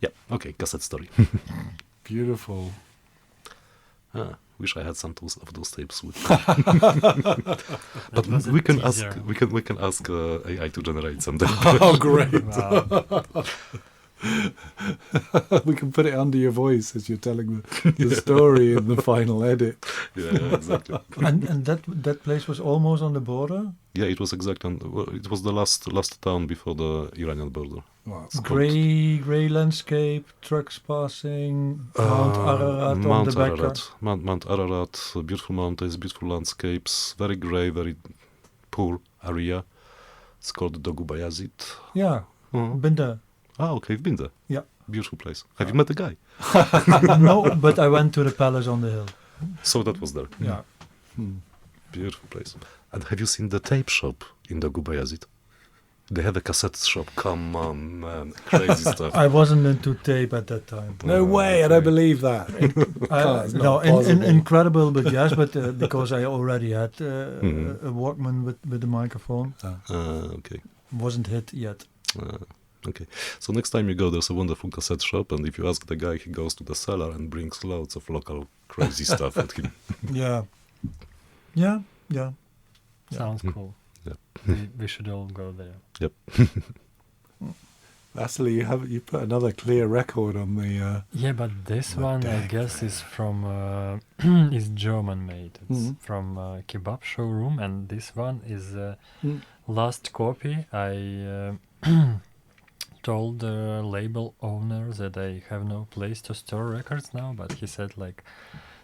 Yeah, okay, cassette story. Beautiful. Wish I had some of those tapes with. But we can ask AI to generate some. Oh, great. Wow. We can put it under your voice as you're telling the story in the final edit. Yeah, exactly. And that place was almost on the border. Yeah, it was exactly. It was the last town before the Iranian border. Wow, it's Gray landscape, trucks passing, Mount Ararat on the back. Mount Ararat, beautiful mountains, beautiful landscapes, very grey, very poor area. It's called Dogu Bayazid. Yeah, been there. Ah, okay, you've been there. Yeah. Beautiful place. Have you met the guy? No, but I went to the palace on the hill. So that was there. Yeah. Beautiful place. And have you seen the tape shop in Dogu Bayazid? They have a cassette shop. Come on, man. Crazy stuff. I wasn't into tape at that time. No way, I don't believe that. Incredible, but yes, but because I already had a Walkman with a microphone. Okay. Wasn't hit yet. Okay. So next time you go, there's a wonderful cassette shop, and if you ask the guy, he goes to the cellar and brings loads of local crazy stuff with him. Yeah. Sounds cool. Yeah. We should all go there. Yep. Wassily, you put another clear record on the. Yeah, but this on the one I deck guess there. is from is German made. It's from kebab showroom, and this one is last copy. I told the label owner that I have no place to store records now, but he said like,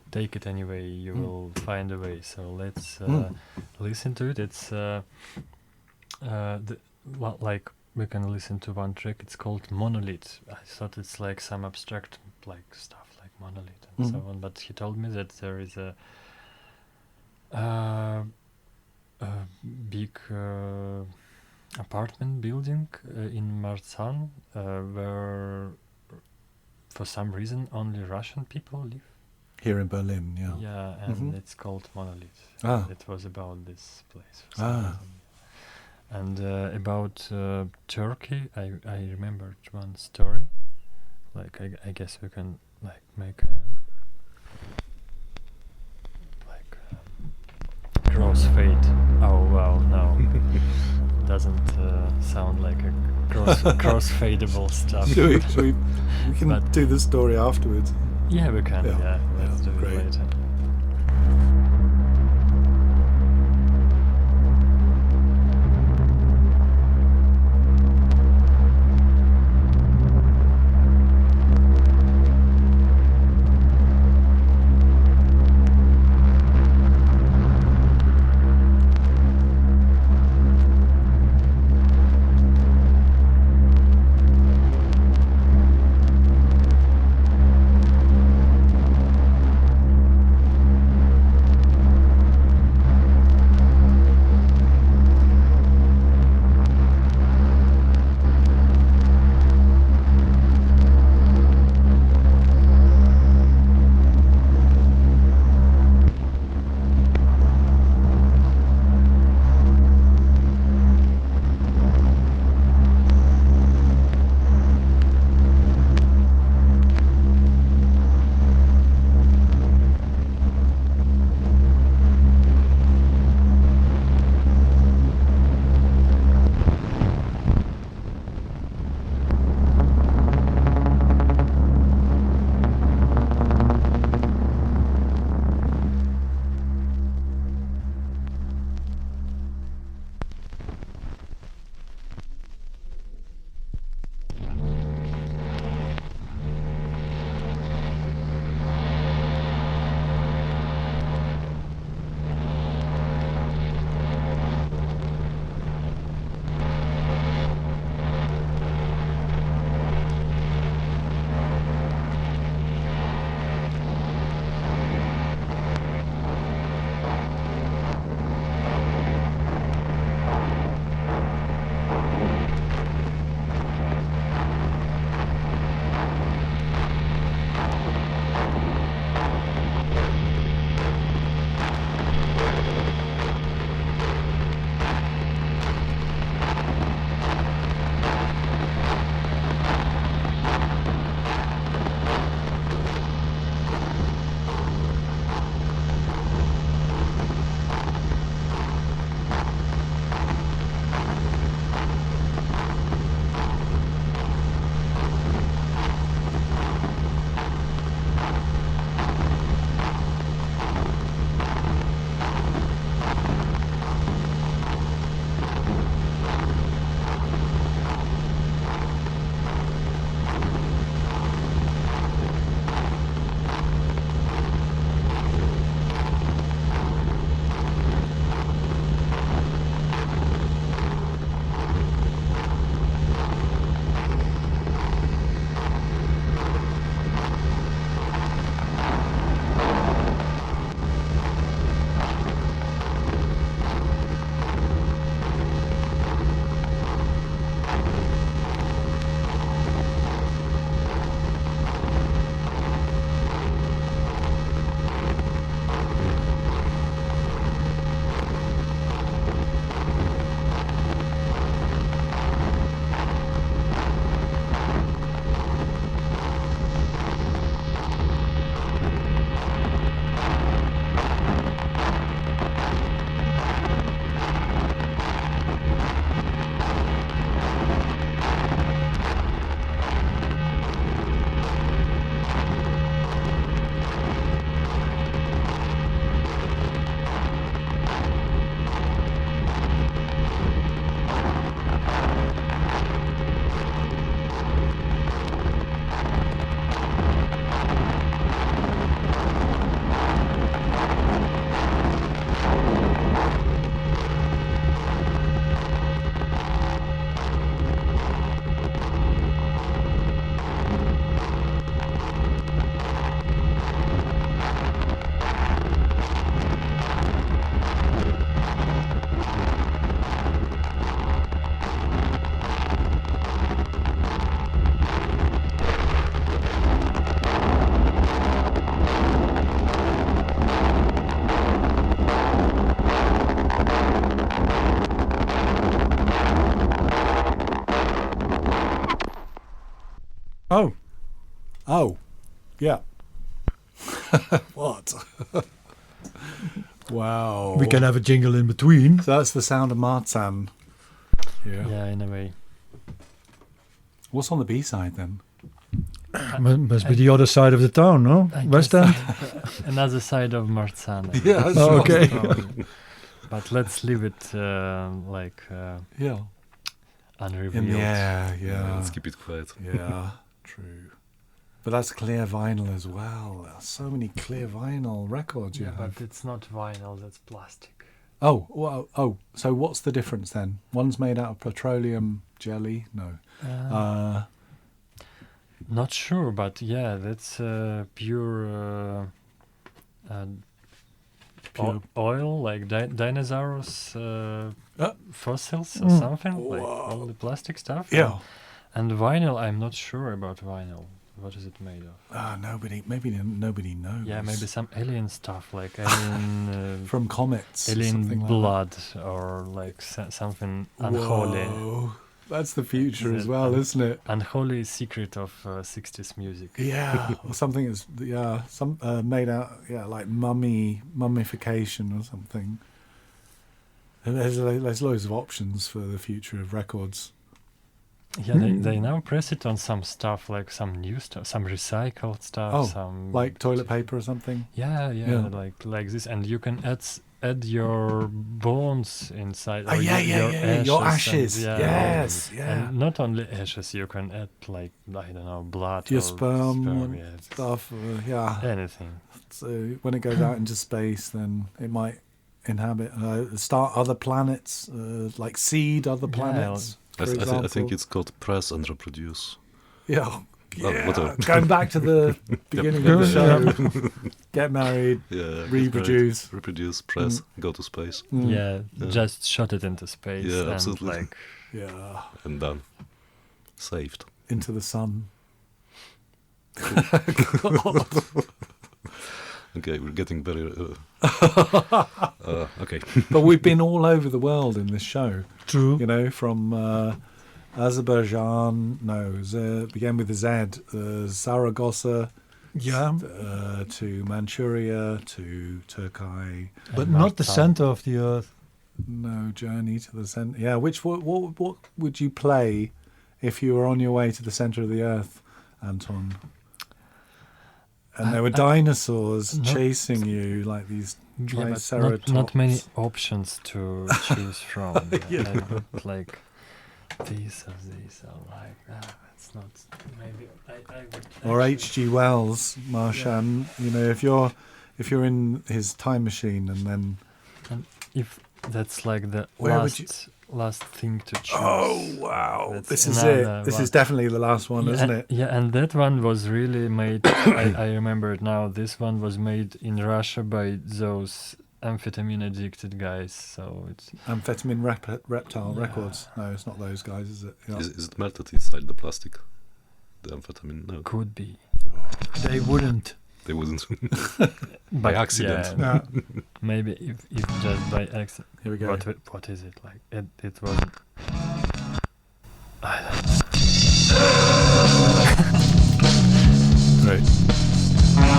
take it anyway, you will find a way. So let's listen to it. It's like we can listen to one track. It's called Monolith. I thought it's like some abstract like stuff like monolith and so on. But he told me that there is a big apartment building in Marzahn where for some reason only Russian people live. Here in Berlin, yeah. Yeah, and it's called Monolith. Ah. It was about this place. For some reason. And about Turkey, I remembered one story. Like I guess we can like make a crossfade. Oh wow, no, doesn't sound like a crossfadeable stuff. We can do the story afterwards. Yeah, we can. Yeah, let's do great. it later. Oh, Oh, yeah. What? Wow. we can have a jingle in between. So that's the sound of Marcin. Yeah. Yeah, in a way. What's on the B-side then? Must be the other side of the town, no? I West guess- End? Another side of Marcin. I Yeah, guess. that's Oh, okay. But let's leave it Yeah. unrevealed. In the air, yeah. Let's keep it quiet. Yeah, true. But that's clear vinyl as well. So many clear vinyl records you Yeah, have. but it's not vinyl, that's plastic. Oh, well, so what's the difference then? One's made out of petroleum jelly? No. Not sure, but yeah, that's pure Pure- oil, like dinosaurs fossils or something, like all the plastic stuff. Yeah. And vinyl, I'm not sure about vinyl. What is it made of? Nobody knows. Yeah, maybe some alien stuff, like alien from comets. alien something like blood, or like something unholy. Whoa. That's the future Is as it well, isn't it? Unholy secret of 60s music. Yeah, or something is some made out like mummification or something. And there's loads of options for the future of records. Yeah, they now press it on some stuff, like some new stuff, some recycled stuff, some like toilet paper or something. Yeah, Yeah. like this, and you can add your bones inside. Oh, or yeah, your ashes. and- Yes, yeah. And not only ashes, you can add like I don't know, blood, Your or sperm and yeah, stuff. Yeah. anything. So when it goes out into space, then it might inhabit, start other planets, like seed other planets. I for think example. it's called press and reproduce. Yeah. whatever. Going back to the beginning of the show. Get married, Yeah, reproduce. reproduce, press, go to space, Yeah, Yeah. just shot it into space. Yeah, and absolutely. like Yeah. and done. Saved. Into the sun. Okay, we're getting very. Okay. But we've been all over the world in this show. True. You know, from Azerbaijan, began with a Z, Yeah, Zaragoza, to Manchuria, to Turkey. but and not the Malta. center of the earth. No journey to the center. Yeah, what would you play if you were on your way to the center of the earth, Anton? And there were dinosaurs chasing you like these yeah, but triceratops. not many options to choose from. Like these or like that. It's not maybe I would. Or actually- H.G. Wells, Marcin. You know, if you're in his time machine and then. If that's like the Where would you- last thing to choose. Oh wow! That's This is another it. This one. is definitely the last one, isn't it? Yeah, and that one was really made. I remember it now. This one was made in Russia by those amphetamine addicted guys. So it's Amphetamine Reptile Records. No, it's not those guys, is it? Yeah. Is it melted inside the plastic? The amphetamine? No, could be They wouldn't. they wouldn't. by accident. Yeah, maybe if just by accident. Here we go. What is it like? It wasn't. I don't know. Great.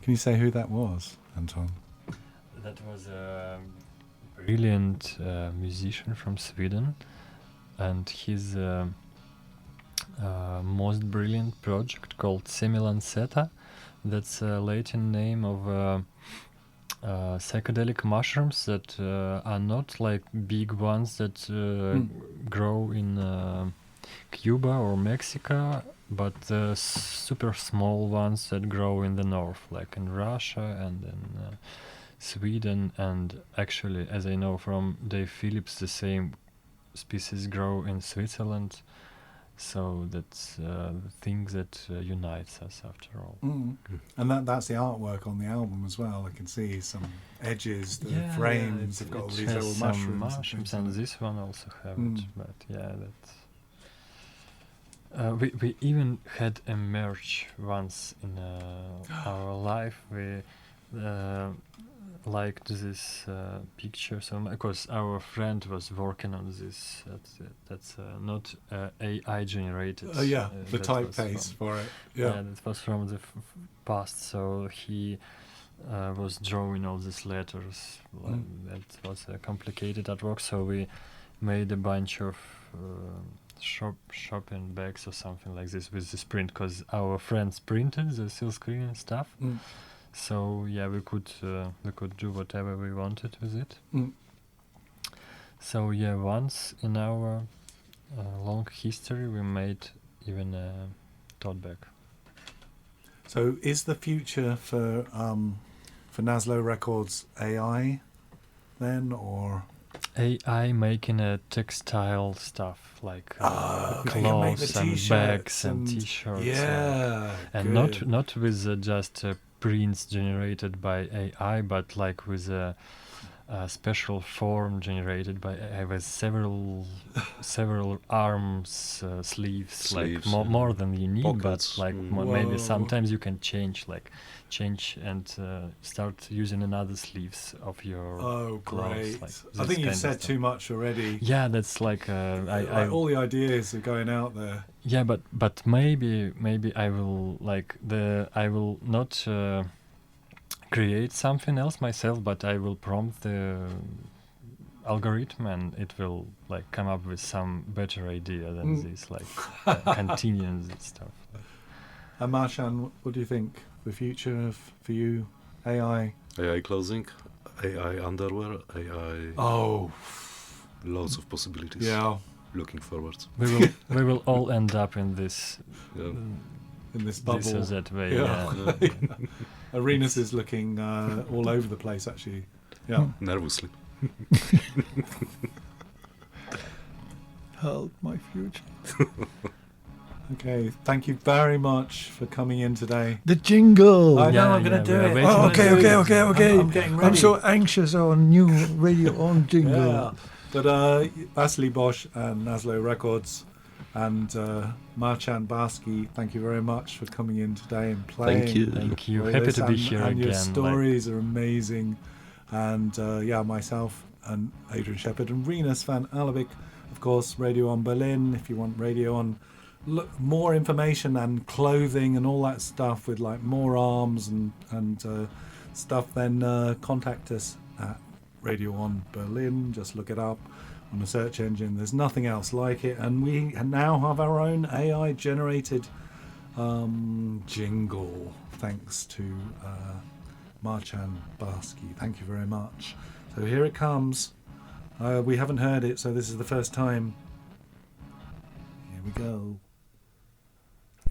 Can you say who that was, Anton? That was a brilliant musician from Sweden, and his most brilliant project called Semilanceta. That's a Latin name of psychedelic mushrooms that are not like big ones that grow in Cuba or Mexico, but super small ones that grow in the north, like in Russia and in Sweden, and actually, as I know from Dave Phillips, the same species grow in Switzerland. So that's the thing that unites us after all. And that's the artwork on the album as well. I can see some edges, the frames have got all these little mushrooms. And this one also have it. But yeah, that's... we even had a merch once in our life. We liked this picture so much because our friend was working on this. That's not AI generated. Oh yeah, the typeface for it. Yeah, that was from the past. So he was drawing all these letters. That was a complicated artwork. So we made a bunch of shopping bags or something like this with this print, because our friends printed the seal screen and stuff. So yeah, we could do whatever we wanted with it. So yeah, once in our long history, we made even a tote bag. So is the future for Nazlo Records AI then, or AI making a textile stuff like okay, clothes and bags and t-shirts? Yeah, and not with just prints generated by AI, but like with a special form generated by AI with several arms, sleeves, like more than you need, pockets. But like maybe sometimes you can change and start using another sleeves of your clothes. Great. Like I think you've said too much already. Yeah, that's like all the ideas are going out there. Yeah, but maybe I will I will not create something else myself, but I will prompt the algorithm and it will like come up with some better idea than this, like continuing this stuff. And Marcin, what do you think? The future for you, AI? AI clothing, AI underwear, AI... Oh! Lots of possibilities. Yeah. Looking forward. We will all end up in this... in this bubble. This or that way, yeah. Arenas is looking all over the place, actually. Yeah. Nervously. Help my future. Okay, thank you very much for coming in today. The jingle. I know, I'm going to do it. Oh, okay. I'm getting ready. I'm so anxious on new radio on jingle. Yeah. But Wassily Bosch and Nazlo Records and Marcin Barski, thank you very much for coming in today and playing. Thank you. Happy to be here and again. Your stories are amazing. And myself and Adrian Shepherd and Rinus van Alabik, of course, Radio On Berlin. If you want Radio On, more information and clothing and all that stuff with like more arms and stuff, then contact us at Radio On Berlin. Just look it up on the search engine. There's nothing else like it, and we now have our own AI generated jingle thanks to Marcin Barski. Thank you very much. So here it comes. We haven't heard it, so this is the first time. Here we go.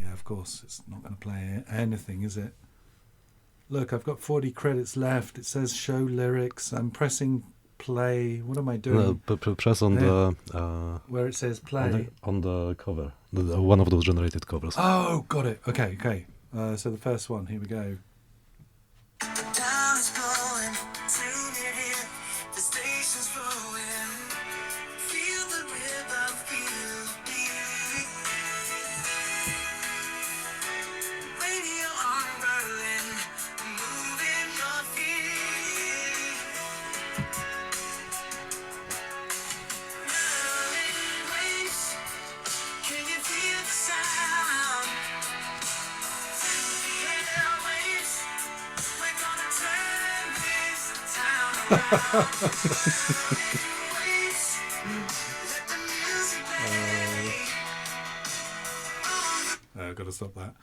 Yeah, of course, it's not going to play anything, is it? Look, I've got 40 credits left. It says show lyrics. I'm pressing play. What am I doing? Press on the... where it says play. On the cover. One of those generated covers. Oh, got it. Okay. So the first one, here we go. Can you feel the sound? I've got to stop that.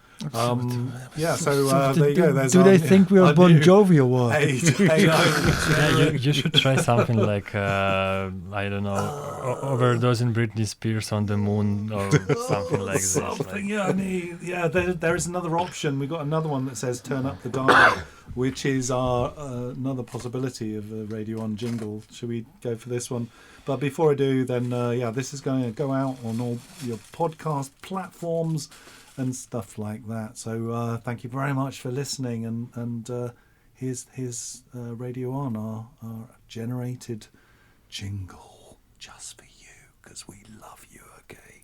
Yeah, so there you go. There's do they think we're Bon Jovi or what? Yeah, you should try something like I don't know, overdosing Britney Spears on the moon or something like this. Something, yeah. I mean, yeah. There is another option. We got another one that says "Turn Up the Dial," which is our another possibility of a Radio On jingle. Should we go for this one? But before I do, then yeah, this is going to go out on all your podcast platforms and stuff like that. So thank you very much for listening, and here's Radio On, our generated jingle just for you, because we love you, okay?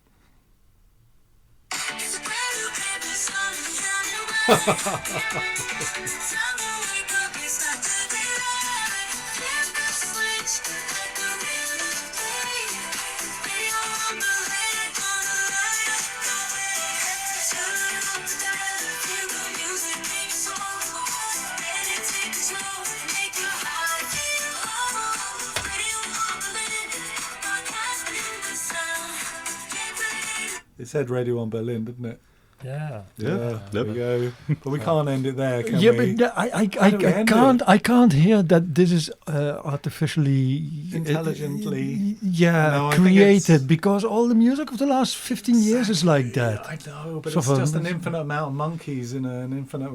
It said Radio On Berlin, didn't it? Yeah. There we go. But we can't end it there, can Yeah, we? but I can't hear that this is artificially Intelligently. No, I think created, because all the music of the last 15 years is like that. I know, but So it's for- just an infinite amount of monkeys in an infinite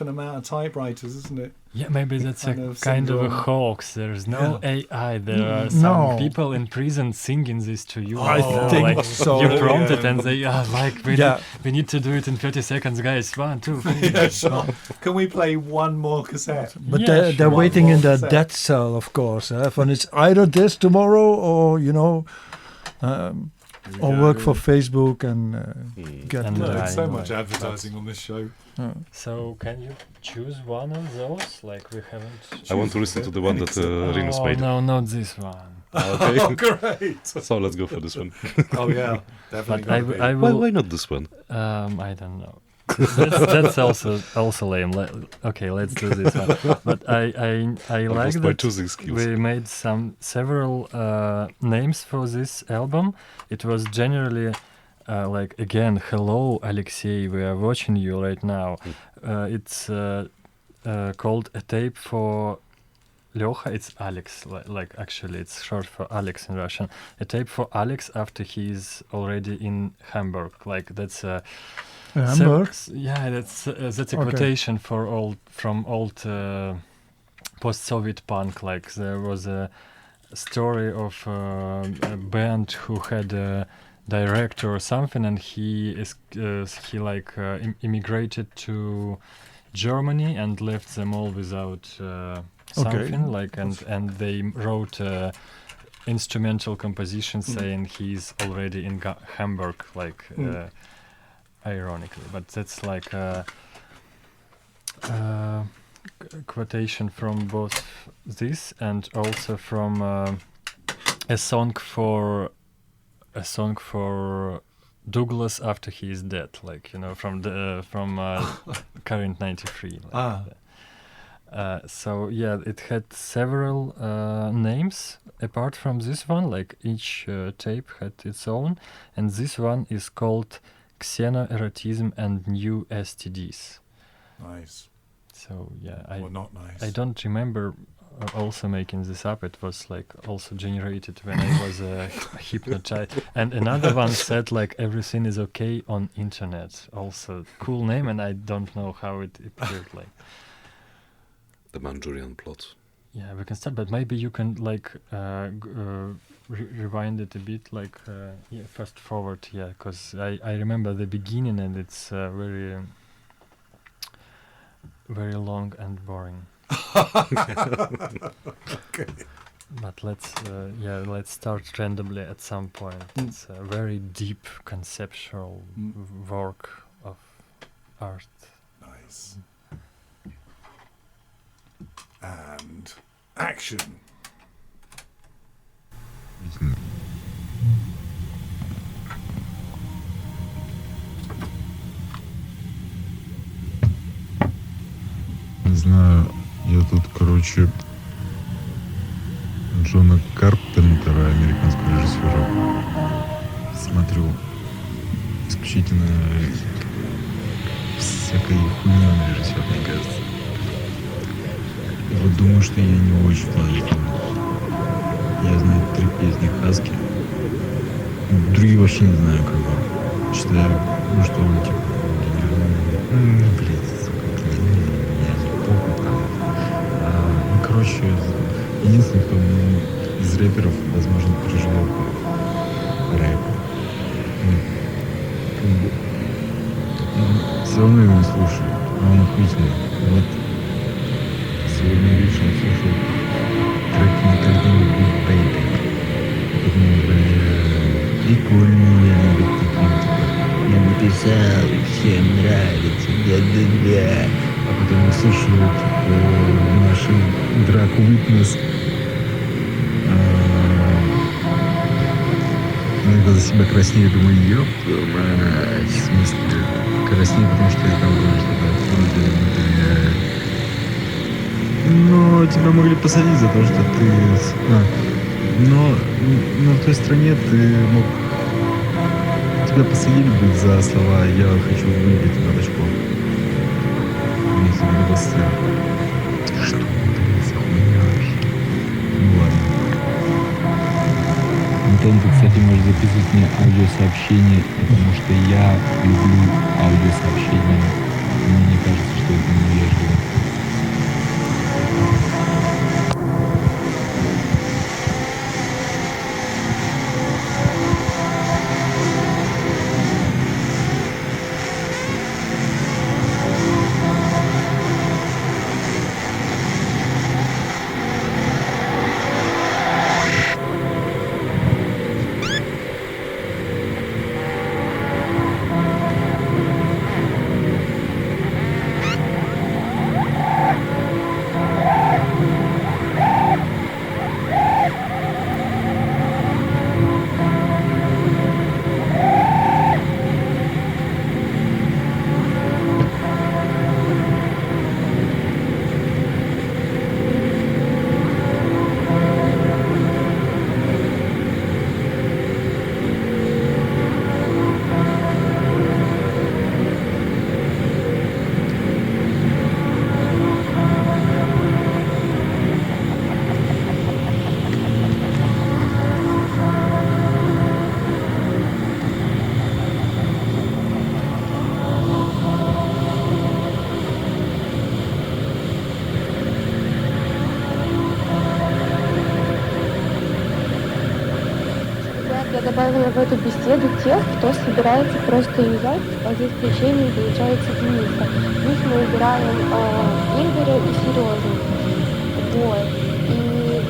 amount of typewriters, isn't it? Yeah, maybe that's Kind a of kind of a syndrome. hoax. There's no AI. There are No. some people in prison singing this to you. I right now. think like, so. You prompt it Yeah. and they are like, we need to do it in 30 seconds, guys. 1, 2, 3. Yeah, sure. Can we play one more cassette? But Yeah, they're sure. waiting in the Set. death cell, of course. When it's either this tomorrow or, or work for Facebook and get And, No, I there's so know, much like, advertising on this show. So can you choose one of those? Like we haven't. I want to listen to the one that Rinus Oh made. no, not this one. Okay. Oh, great. So let's go for this one. Oh, yeah. Definitely. But I, gotta be. I Why, will. why not this one? I don't know. that's also lame. Okay, let's do this one. But I like Just by that choosing skills. we made several names for this album. It was generally like, again, hello Alexei, we are watching you right now. It's called A Tape for Lyoha. It's Alex, like actually it's short for Alex in Russian. A tape for Alex after he's already in Hamburg. Like that's Hamburg. Yeah, that's a Okay. quotation for old post-Soviet punk. Like there was a story of a band who had a director or something, and he immigrated to Germany and left them all without something. Like and they wrote instrumental composition saying he's already in Hamburg. Like. Ironically, but that's like a quotation from both this and also from a song for Douglas after he is dead, like from Current 93. Like so yeah, it had several names apart from this one. Like each tape had its own, and this one is called Xenoerotism and New STDs. Nice. So yeah, Or not nice. I don't remember also making this up. It was like also generated when I was hypnotized. And another one said like everything is okay on internet. Also cool name, and I don't know how it appeared. Like The Manchurian Plot. yeah, we can start, but maybe you can like rewind it a bit, like fast forward, because I remember the beginning and it's very very long and boring. Okay. But let's start randomly at some point. It's a very deep conceptual work of art. Nice. And action. Не знаю, я тут, короче, Джона Карпентера, американского режиссера, смотрю исключительно всякой хуйни он режиссер, мне кажется. И вот думаю, что я не очень положительный. Я знаю 3 песни Хаски. Другие вообще не знаю, как бы. Считаю, ну что он типа гениальный. Блядь, сука, гениальный. Я не похуй, правда. Ну, короче, единственный, кто из рэперов, возможно, переживал рэп. Все равно его не слушаю. Но он охуительный. Вот сегодня вечером слушал трек на картине Big Baby. Подумал, бля, прикольно, я люблю таким, типа, я написал, и всем нравится, да-да-да. А потом я слушаю, типа, нашу драку Witness. Иногда за себя краснею, думаю, ёб твою мать, в смысле, краснею, потому что я там думаю, что но тебя могли посадить за то, что ты... Но в той стране ты мог... Тебя посадили бы за слова «я хочу выиграть под очком». Если бы не СССР. Что, блин, за хуйня вообще? Ну ладно. Антон, ты, кстати, можешь записывать мне аудиосообщение, потому что я люблю аудиосообщения. Мне не кажется, что это невежливо. Я добавила в эту беседу тех, кто собирается просто уезжать, а за исключением получается Дениса. Здесь мы убираем Игоря и Сережу. Вот. И,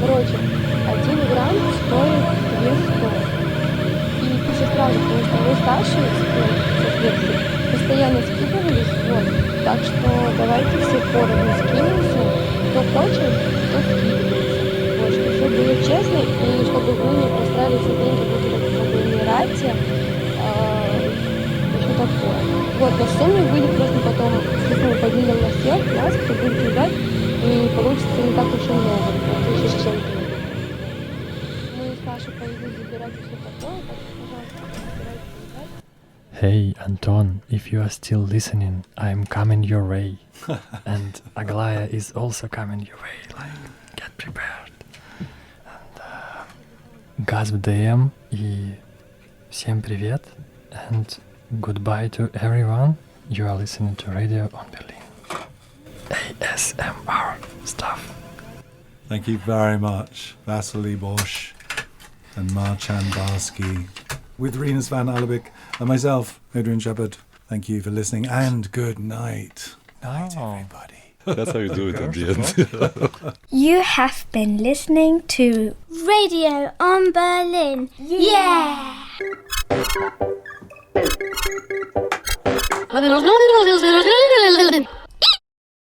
короче, 1 грамм стоит 200. И пишет сразу, потому что мы с Сашей, соответственно, постоянно скидывались. Вот. Так что давайте все поровну скинемся. Кто хочет, тот скидывается. Вот, чтобы все было честно, и чтобы вы не простраивали все деньги, еще такое. Вот, на сумме выйдет просто потом, если мы поделим на всех, нас, кто будет уезжать, и получится не так уж и много, это еще с чем-то. Мы с Сашей поедем забирать и все такое, так что, пожалуйста, забирайте уезжать. Hey, Anton, if you are still listening, I'm coming your way. And Aglaya is also coming your way, like, get prepared. And газ в DM и всем привет, and goodbye to everyone. You are listening to Radio on Berlin. ASMR stuff. Thank you very much, Wassily Bosch and Marcin Barski, with Rinus van Alabik and myself, Adrian Shepard. Thank you for listening, and good night. Night, everybody. That's how you do it at the end. You have been listening to Radio on Berlin. Yeah!